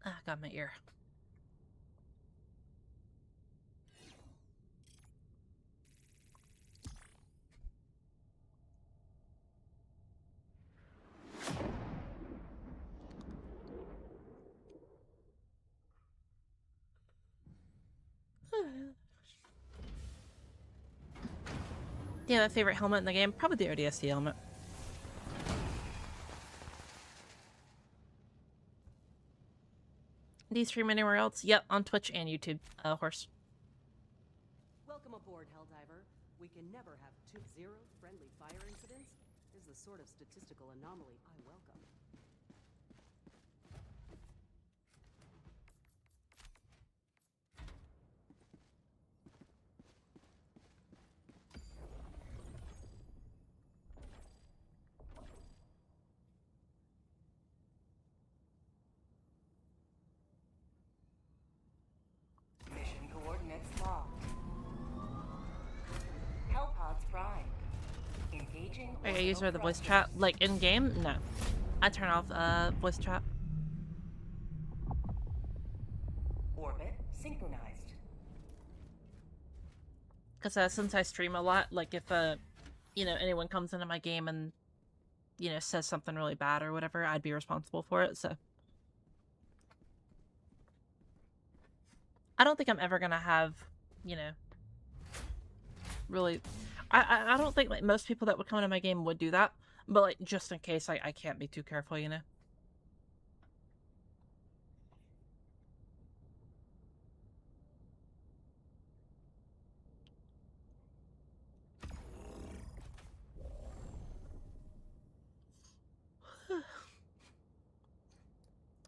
Ah, got my ear. Do you have a favorite helmet in the game? Probably the ODST helmet. Do you stream anywhere else? Yep, on Twitch and YouTube, Horse. Welcome aboard, Helldiver. We can never have zero friendly fire incidents. Is the sort of statistical anomaly I welcome. Mission coordinates locked. Hellpods primed. Engaging. Are you a user of the voice orbital chat? Like in game? No. I turn off voice chat. orbit synchronized. Because since I stream a lot, like if you know, anyone comes into my game and, you know, says something really bad or whatever, I'd be responsible for it, so. I don't think I'm ever gonna have, you know, really... I don't think like most people that would come into my game would do that, but like just in case I can't be too careful, you know.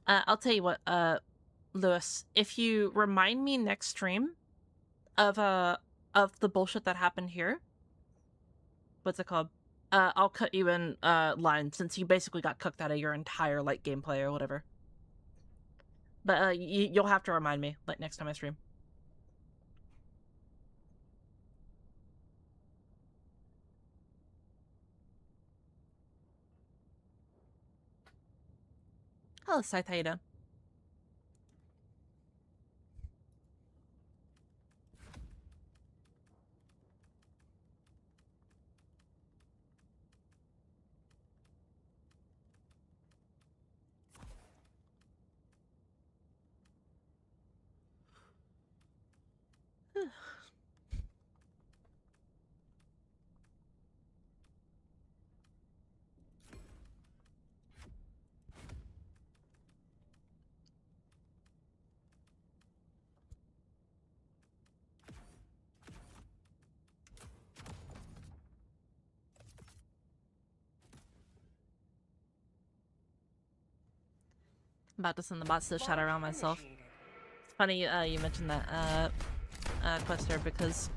I'll tell you what, Lewis, if you remind me next stream of the bullshit that happened here, what's it called? I'll cut you in line since you basically got cooked out of your entire like gameplay or whatever. But you'll have to remind me like next time I stream. Hello, Scythe, how you doing? I'm about to send the bots to the shadow around myself. It's funny you mentioned that, Quester, because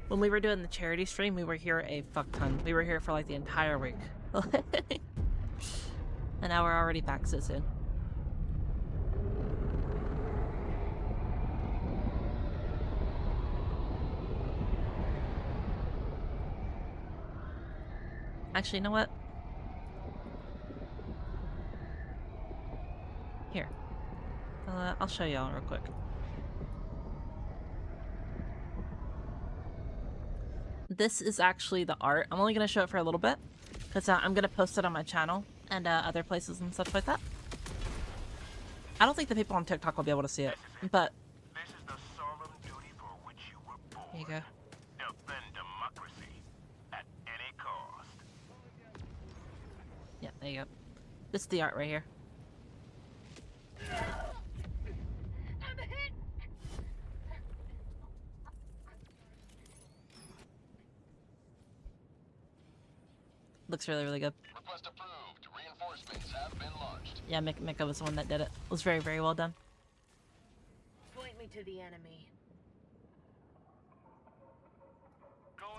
when we were doing the charity stream, we were here a fuck ton. We were here for like the entire week. And now we're already back so soon. Actually, you know what? Here. I'll show y'all real quick. This is actually the art. I'm only going to show it for a little bit, because I'm going to post it on my channel and other places and stuff like that. I don't think the people on TikTok will be able to see it, but... This is the solemn duty for which you were born. There you go. Defend democracy at any cost. Yeah, there you go. This is the art right here. Looks really, really good. Request approved. Reinforcements have been launched. Yeah, Mika was the one that did it. It was very, very well done. Point me to the enemy.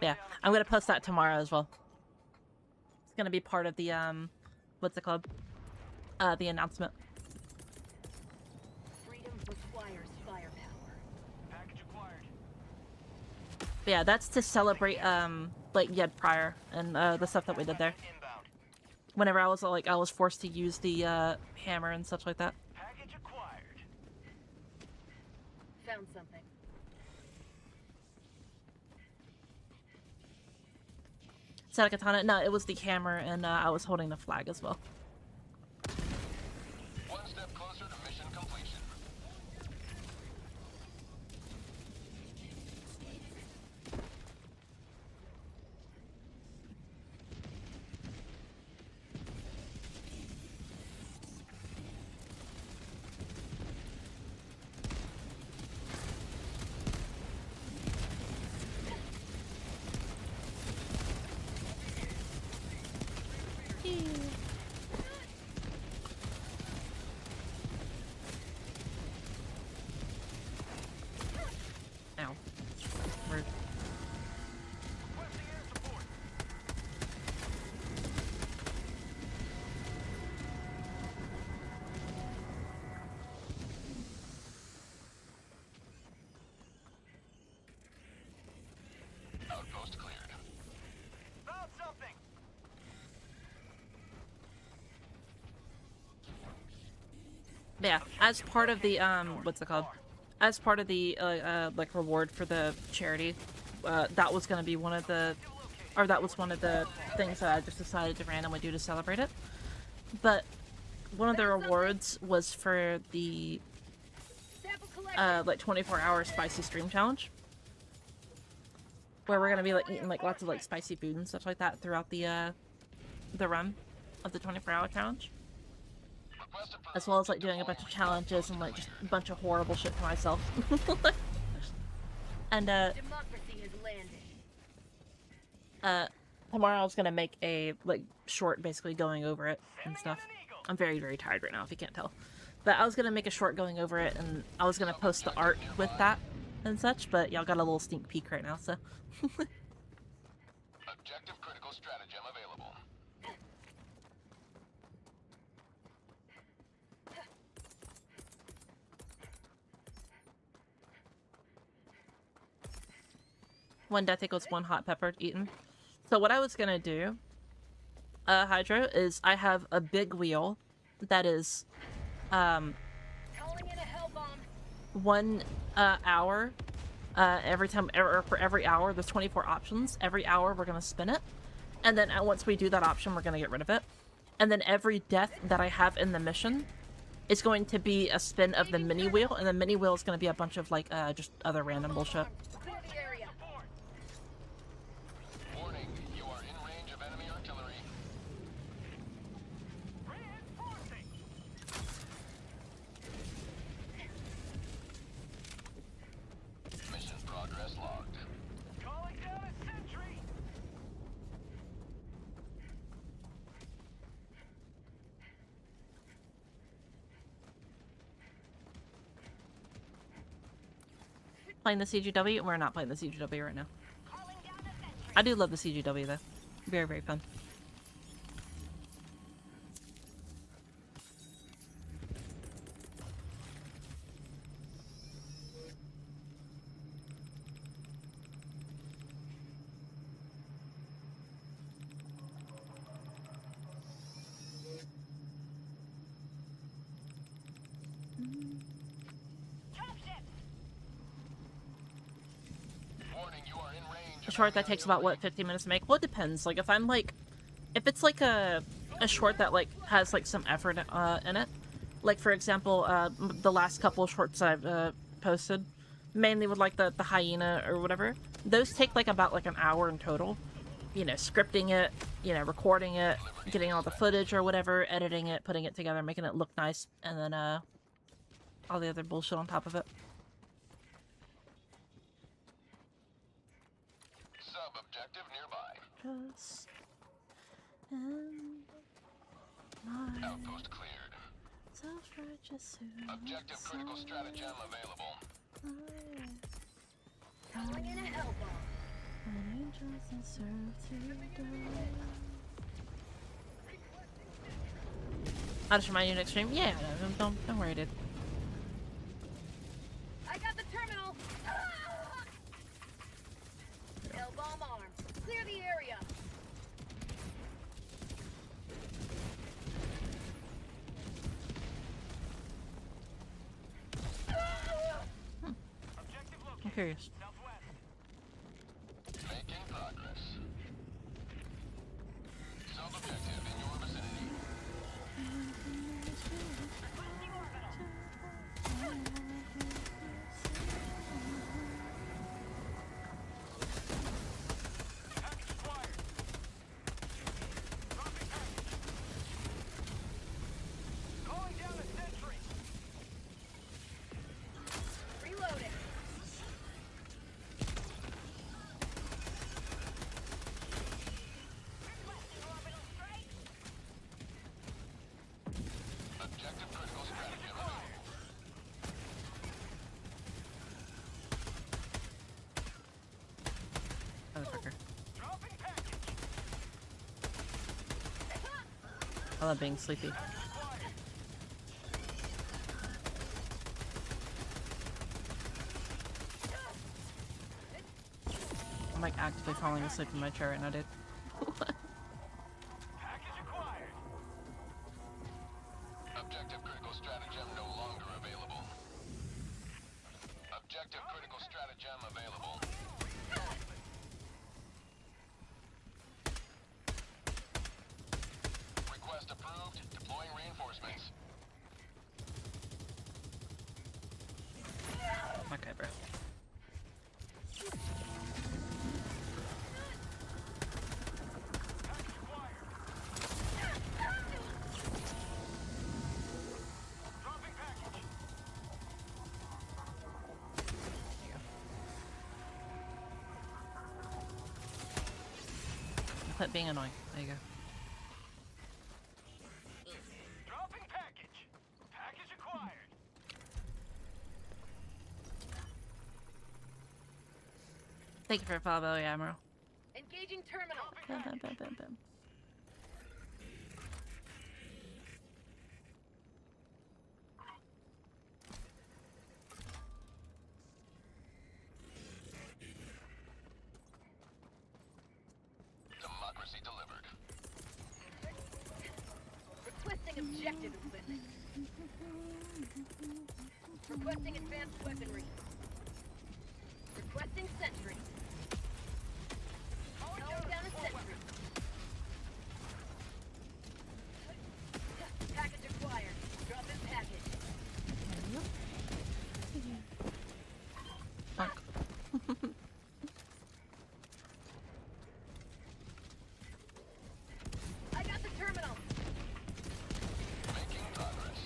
Yeah, I'm gonna post that tomorrow as well. It's gonna be part of the, what's it called? The announcement. Freedom requires firepower. Package acquired. But yeah, that's to celebrate, like, Yed Prior and, the stuff that we did there. Inbound. Whenever I was forced to use the, hammer and stuff like that. Package acquired. Found something. Satakatana? No, it was the hammer, and, I was holding the flag as well. One step closer to mission completion. Ow. Rude. Requesting air support. Outpost cleared. Found something. But yeah, as part of the, what's it called? As part of the, like, reward for the charity, that was gonna be one of the, or that was one of the things that I just decided to randomly do to celebrate it. But one of the rewards was for the, Sample collected. like, 24-hour spicy stream challenge. Where we're gonna be, like, eating, like, lots of, like, spicy food and stuff like that throughout the run of the 24-hour challenge. Request approved. As well as, like, doing a bunch of challenges and, like, just a bunch of horrible shit to myself. And, Democracy has landed. tomorrow I was gonna make a, like, short basically going over it and stuff. I'm very, very tired right now, if you can't tell. But I was gonna make a short going over it, and I was gonna post the art with that and such, but y'all got a little sneak peek right now, so. Objective critical stratagem available. One death equals one hot pepper eaten. So what I was gonna do, Hydro, is I have a big wheel that is, Calling in a hell bomb. 1 hour, every time, or for every hour, there's 24 options. Every hour we're gonna spin it, and then once we do that option, we're gonna get rid of it. And then every death that I have in the mission is going to be a spin of the mini wheel, and the mini wheel is gonna be a bunch of, like, just other random bullshit. Clear the area. Warning, you are in range of enemy artillery. Reinforcing. Mission progress logged. Calling down a sentry. Playing the CGW? We're not playing the CGW right now. Calling down a sentry. I do love the CGW though. Very, very fun. short that takes about, what, 15 minutes to make? Well, it depends. Like, if I'm, like... If it's, like, a short that, like, has, like, some effort in it. Like, for example, the last couple of shorts I've posted, mainly with, like, the hyena or whatever, those take, like, about, like, an hour in total. You know, scripting it, you know, recording it, getting all the footage or whatever, editing it, putting it together, making it look nice, and then, all the other bullshit on top of it. Sub-objective nearby. Just in my Outpost cleared. self-righteous Objective critical stratagem available. Calling in a hell bomb. When angels and serve to die. I'll just remind you next stream. Yeah, no, don't worry, dude. I got the terminal. Ah! Hell bomb armed. Clear the area. I'm curious. Making progress. Sub-objective in your vicinity. Calling down a sentry. Reloading. Objective critical stratagem available. Motherfucker. Dropping package. I love being sleepy. I'm like actively falling asleep in my chair right now, dude. Package acquired. Objective critical stratagem no longer available. Objective critical stratagem available. Request approved. Deploying reinforcements. Okay, bro. Dropping package. Quit being annoying. There you go. Dropping package. Package acquired. Thank you for the follow, Admiral. Engaging terminal. Bam, bam, bam, bam, bam. Democracy delivered. Requesting objective equipment. Requesting advanced weaponry. Requesting sentry. Calling down a sentry. Package acquired. Drop in package. Fuck. I got the terminal. Making progress.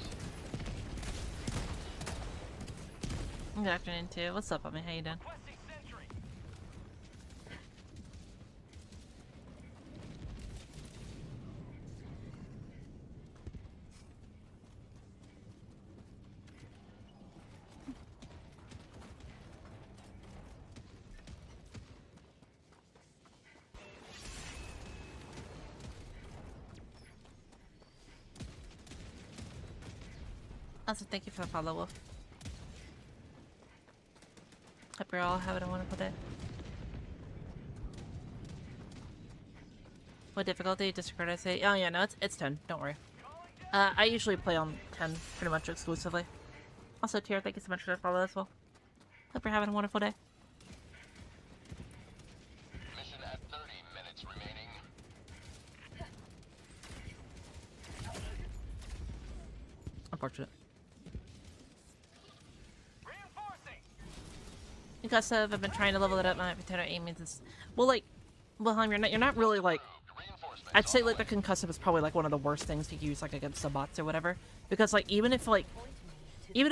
Good afternoon, too. What's up, Bobby? How you doing? Requesting sentry. Also, thank you for the follow, Wolf. Hope you're all having a wonderful day. What difficulty? Discord, I say. Oh yeah, no, it's 10. Don't worry. I usually play on 10 pretty much exclusively. Also, Tier, thank you so much for the follow as well. Hope you're having a wonderful day. unfortunate. Reinforcing. Concussive, I've been trying to level it up. My potato aim means it's well, like, Wilhelm, you're not really like. I'd say like the concussive is probably like one of the worst things to use like against the bots or whatever, because like even if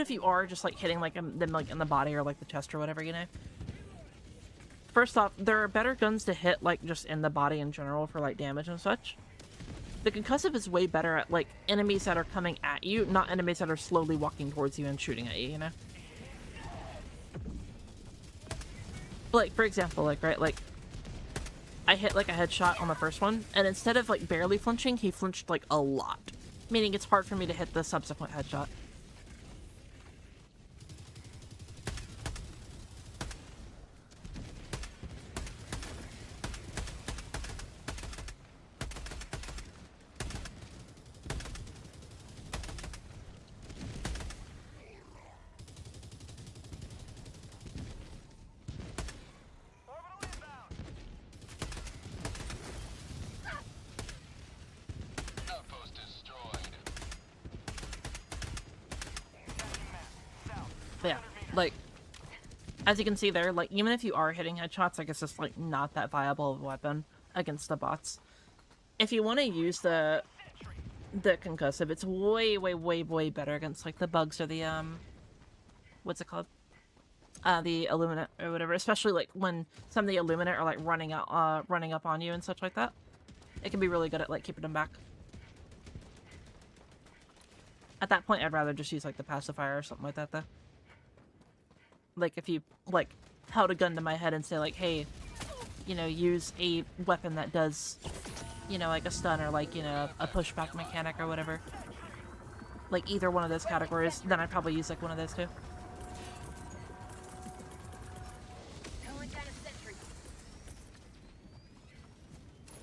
you are just like hitting like them like in the body or like the chest or whatever, you know. First off, there are better guns to hit like just in the body in general for like damage and such. The concussive is way better at like enemies that are coming at you, not enemies that are slowly walking towards you and shooting at you, you know. Like for example, like right, like I hit like a headshot on the first one, and instead of like barely flinching, he flinched like a lot, meaning it's hard for me to hit the subsequent headshot. Outpost destroyed. But yeah, like, as you can see there, like, even if you are hitting headshots, like, it's just, like, not that viable of a weapon against the bots. If you want to use the concussive, it's way, way, way, way better against, like, the bugs or the, what's it called? The Illuminate or whatever, especially, like, when some of the Illuminate are, like, running up on you and such like that. It can be really good at, like, keeping them back. At that point, I'd rather just use, like, the pacifier or something like that, though. Like, if you, like, held a gun to my head and say, like, hey, you know, use a weapon that does, you know, like a stun or, like, you know, a pushback mechanic or whatever. Like, either one of those categories, then I'd probably use, like, one of those two. Calling down a sentry.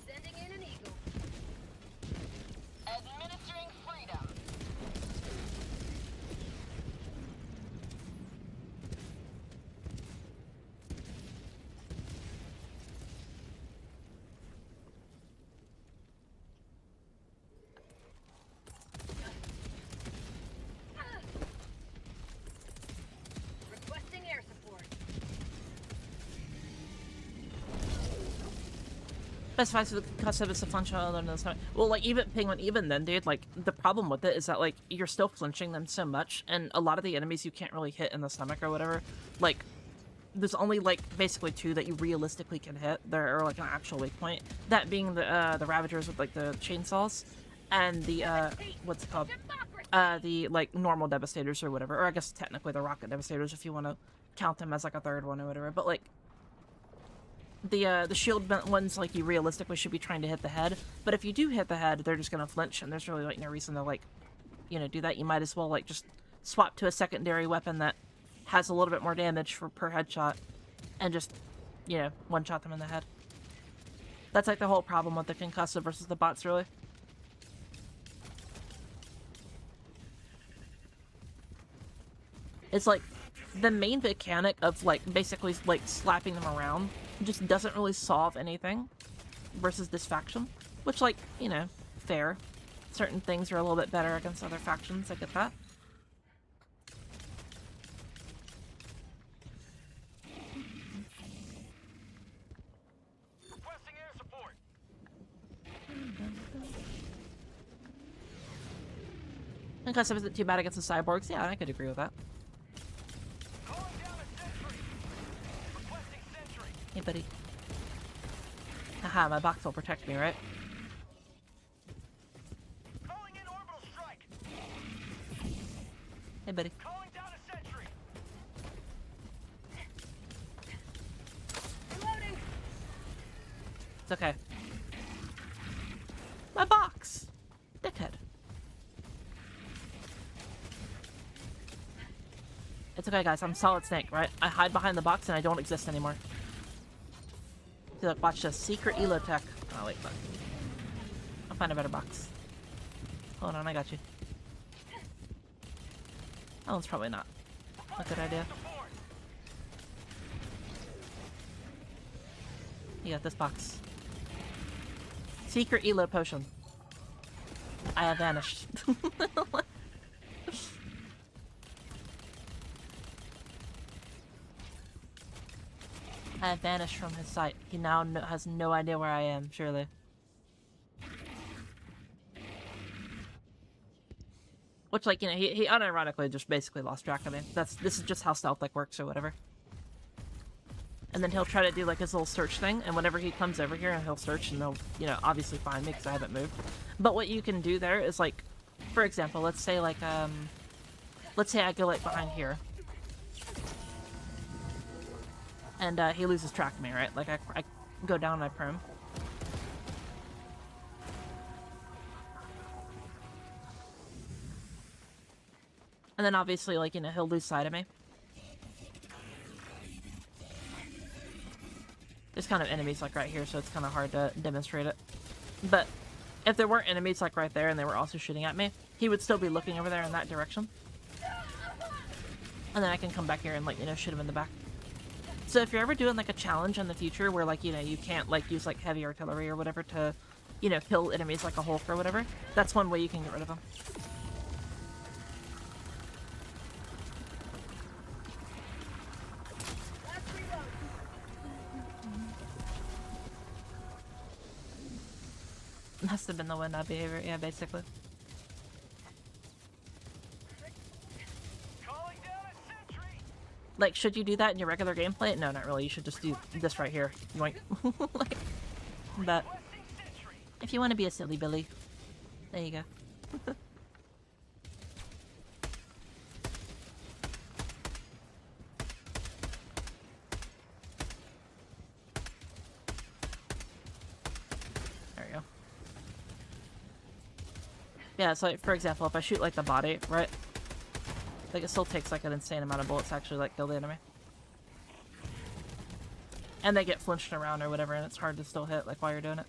Sending in an eagle. Administering freedom. Requesting air support. Specifies the concussive is the flinch other than the stomach. Well, like, even Penguin, even then, dude, like, the problem with it is that, like, you're still flinching them so much, and a lot of the enemies you can't really hit in the stomach or whatever. Like, there's only, like, basically two that you realistically can hit. There are, like, an actual weak point. That being the Ravagers with, like, the chainsaws, and the, what's it called? The, like, normal Devastators or whatever. Or I guess technically the Rocket Devastators if you want to count them as, like, a third one or whatever. But, like, the shield ones, like, you realistically should be trying to hit the head. But if you do hit the head, they're just gonna flinch, and there's really, like, no reason to, like, you know, do that. You might as well, like, just swap to a secondary weapon that has a little bit more damage per headshot, and just, you know, one-shot them in the head. That's, like, the whole problem with the concussive versus the bots, really. It's, like, the main mechanic of, like, basically, like, slapping them around just doesn't really solve anything versus this faction. Which, like, you know, fair. Certain things are a little bit better against other factions, I get that. Requesting air support. Concussive isn't too bad against the cyborgs. Yeah, I could agree with that. Calling down a sentry. Requesting sentry. Hey, buddy. Haha, my box will protect me, right? Calling in orbital strike. Hey, buddy. Calling down a sentry. Reloading. It's okay. My box! Dickhead. It's okay, guys. I'm Solid Snake, right? I hide behind the box and I don't exist anymore. See, look, watch this. Secret Elo tech. Oh, wait, fuck. I'll find a better box. Hold on, I got you. That one's probably not a good idea. You got this box. Secret Elo potion. I have vanished. I have vanished from his sight. He now has no idea where I am, surely. Which, like, you know, he unironically just basically lost track of me. This is just how stealth, like, works or whatever. And then he'll try to do, like, his little search thing, and whenever he comes over here, he'll search, and he'll, you know, obviously find me because I haven't moved. But what you can do there is, like, for example, let's say, like, let's say I go, like, behind here. And, he loses track of me, right? Like, I go down and I prone. And then obviously, like, you know, he'll lose sight of me. There's kind of enemies, like, right here, so it's kind of hard to demonstrate it. But if there weren't enemies, like, right there, and they were also shooting at me, he would still be looking over there in that direction. And then I can come back here and, like, you know, shoot him in the back. So if you're ever doing, like, a challenge in the future where, like, you know, you can't, like, use, like, heavy artillery or whatever to, you know, kill enemies like a Hulk or whatever, that's one way you can get rid of them. Must have been the wind behavior, yeah, basically. Like, should you do that in your regular gameplay? No, not really. You should just do this right here. Yoink. Like, but if you want to be a silly Billy, there you go. There we go. Yeah, so like, for example, if I shoot like the body, right? Like, it still takes, like, an insane amount of bullets to actually, like, kill the enemy. And they get flinched around or whatever, and it's hard to still hit, like, while you're doing it.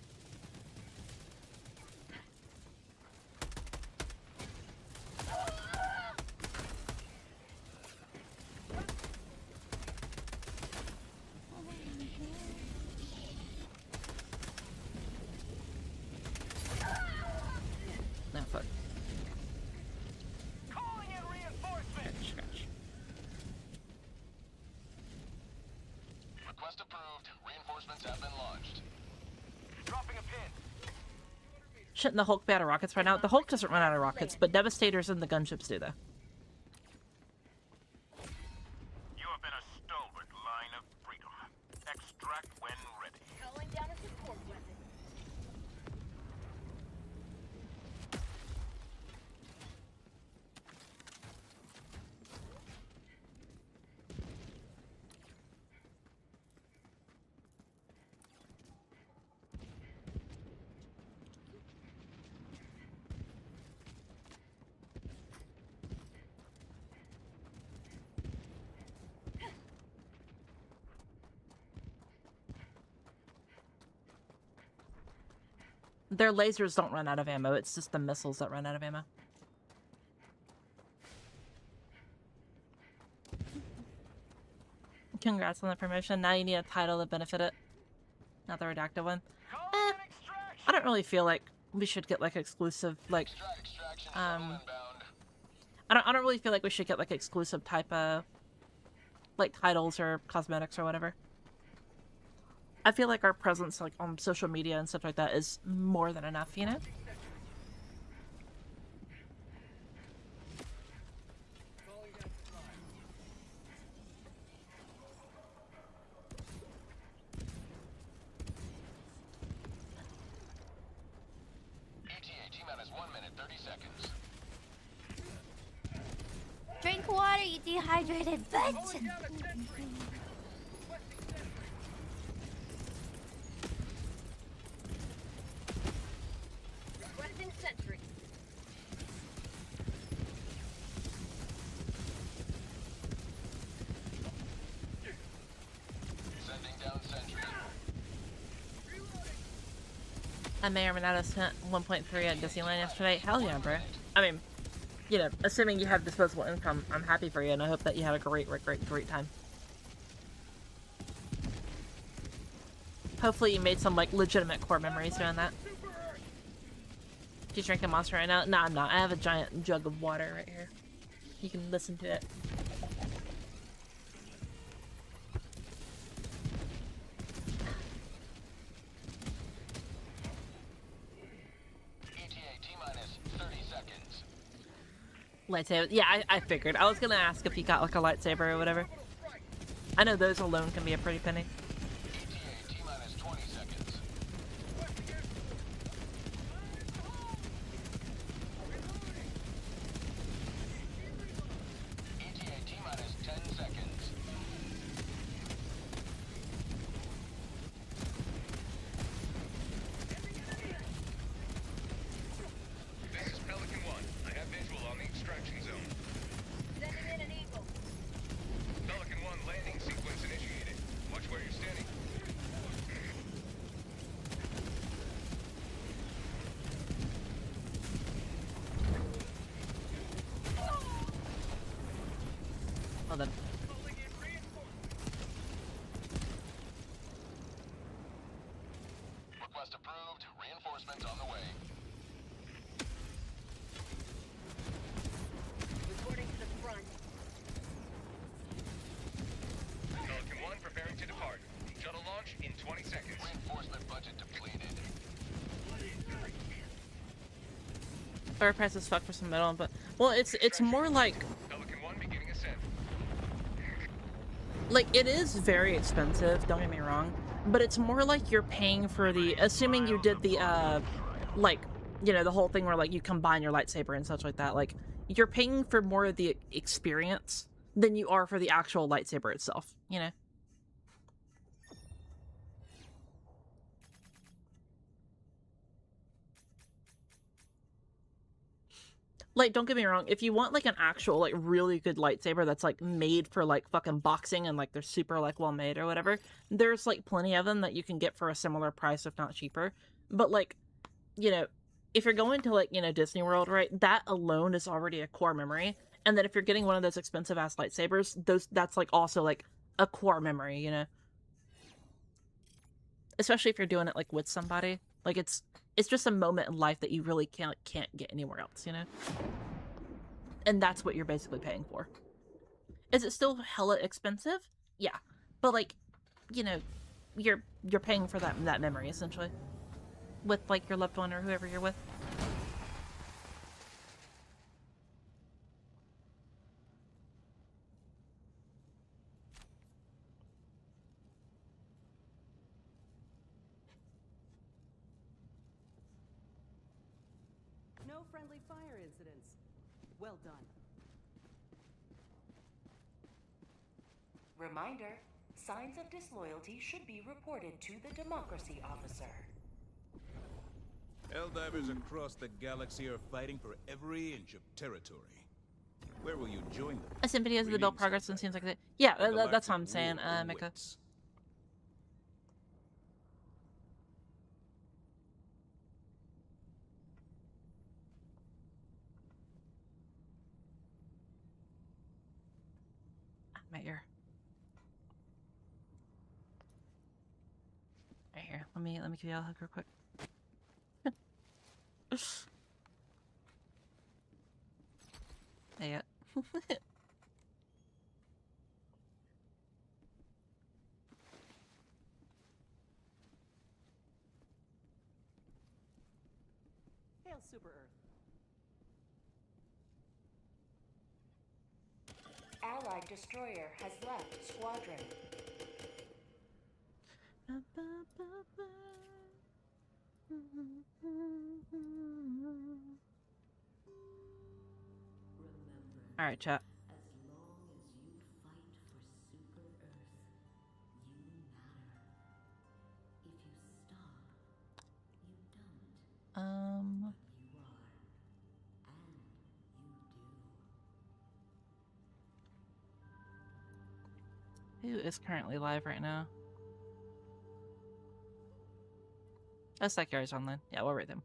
No, fuck. Request approved. Reinforcements have been launched. Dropping a pin. Shouldn't the Hulk be out of rockets right now? The Hulk doesn't run out of rockets, but Devastators and the gunships do, though. You have been a stalwart line of freedom. Extract when ready. Calling down a support weapon. Their lasers don't run out of ammo, it's just the missiles that run out of ammo. Congrats on the promotion. Now you need a title to benefit it. Not the redacted one. I don't really feel like we should get like exclusive, like, I don't really feel like we should get like exclusive type of, like, titles or cosmetics or whatever. I feel like our presence, like, on social media and stuff like that is more than enough, you know? ETA T-minus 1 minute, 30 seconds. Drink water, you dehydrated bitch! Requesting sentry. Sending down sentry. I may or may not have spent 1.3 at Disneyland yesterday. Hell yeah, bro. I mean, you know, assuming you have disposable income, I'm happy for you, and I hope that you had a great time. Hopefully you made some, like, legitimate core memories doing that. You drinking Monster right now? Nah, I'm not. I have a giant jug of water right here. You can listen to it. Lightsaber. Yeah, I figured. I was gonna ask if you got like a lightsaber or whatever. I know those alone can be a pretty penny. ETA T-minus 20 seconds. ETA T-minus 10 seconds. This is Pelican 1. I have visual on the extraction zone. Sending in an eagle. Pelican 1 landing sequence initiated. Watch where you're standing. Well then. Request approved. Reinforcements on the way. Reporting to the front. Pelican 1 preparing to depart. Shuttle launch in 20 seconds. Reinforcement budget depleted. Fire price is fucked for some metal, but well, it's more like Pelican 1 beginning ascent. it is very expensive. Don't get me wrong, but it's more like you're paying for the. Assuming you did the like you know the whole thing where like you combine your lightsaber and such like that. Like you're paying for more of the experience than you are for the actual lightsaber itself. You know. Like, don't get me wrong, if you want, like, an actual, like, really good lightsaber that's, like, made for, like, fucking boxing and, like, they're super, like, well made or whatever, there's, like, plenty of them that you can get for a similar price, if not cheaper. But, like, you know, if you're going to, like, you know, Disney World, right, that alone is already a core memory. And then if you're getting one of those expensive-ass lightsabers, that's, like, also, like, a core memory, you know? Especially if you're doing it, like, with somebody. Like, it's just a moment in life that you really can't get anywhere else, you know? And that's what you're basically paying for. Is it still hella expensive? Yeah. But, like, you know, you're paying for that memory, essentially. With, like, your loved one or whoever you're with. No friendly fire incidents. Well done. Reminder, signs of disloyalty should be reported to the Democracy Officer. Helldivers across the galaxy are fighting for every inch of territory. Where will you join them? I sent videos of the build Greetings, progress and Helldivers. seems like that. Yeah, The that's what I'm galactic saying, war Mika. awaits. My ear. Right here. Let me give you a hug real quick. Yeah. Hail Super Earth. Allied destroyer has left squadron. All right, chat. As long as you fight for Super Earth, you matter. If you stop, you don't. Um, You are, and you do. who is currently live right now? That's like yours online. Yeah, we'll read them.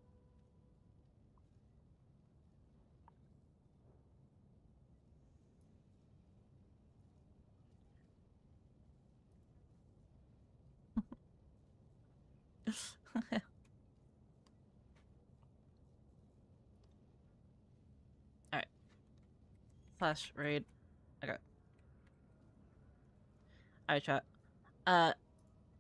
Alright. Slash raid. Okay. Alright, chat.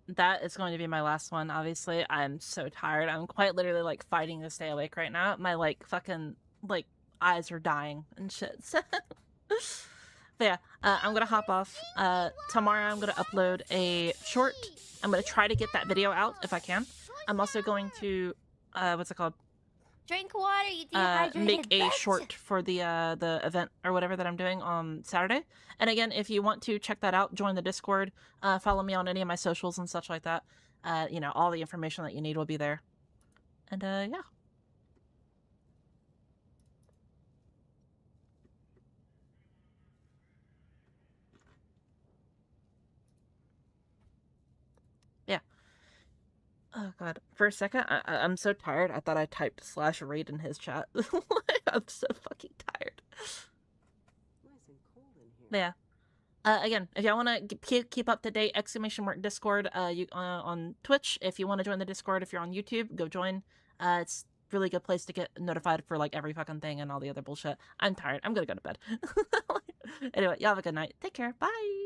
That is going to be my last one, obviously. I'm so tired. I'm quite literally, like, fighting to stay awake right now. My, like, fucking, like, eyes are dying and shit. But yeah, I'm gonna hop off. Tomorrow I'm gonna upload a short. I'm gonna try to get that video out if I can. I'm also going to, what's it called? Drink water, you dehydrated Make a bitch. short for the event or whatever that I'm doing on Saturday. And again, if you want to check that out, join the Discord, follow me on any of my socials and such like that. You know, all the information that you need will be there. And yeah. Yeah. Oh god. For a second, I'm so tired. I thought I typed /raid in his chat. I'm so fucking tired. Nice and cold in here. Yeah. Again, if y'all want to keep up to date, ! Discord you on Twitch. If you want to join the Discord, if you're on YouTube, go join. It's a really good place to get notified for like every fucking thing and all the other bullshit. I'm tired. I'm gonna go to bed. Anyway, y'all have a good night. Take care. Bye.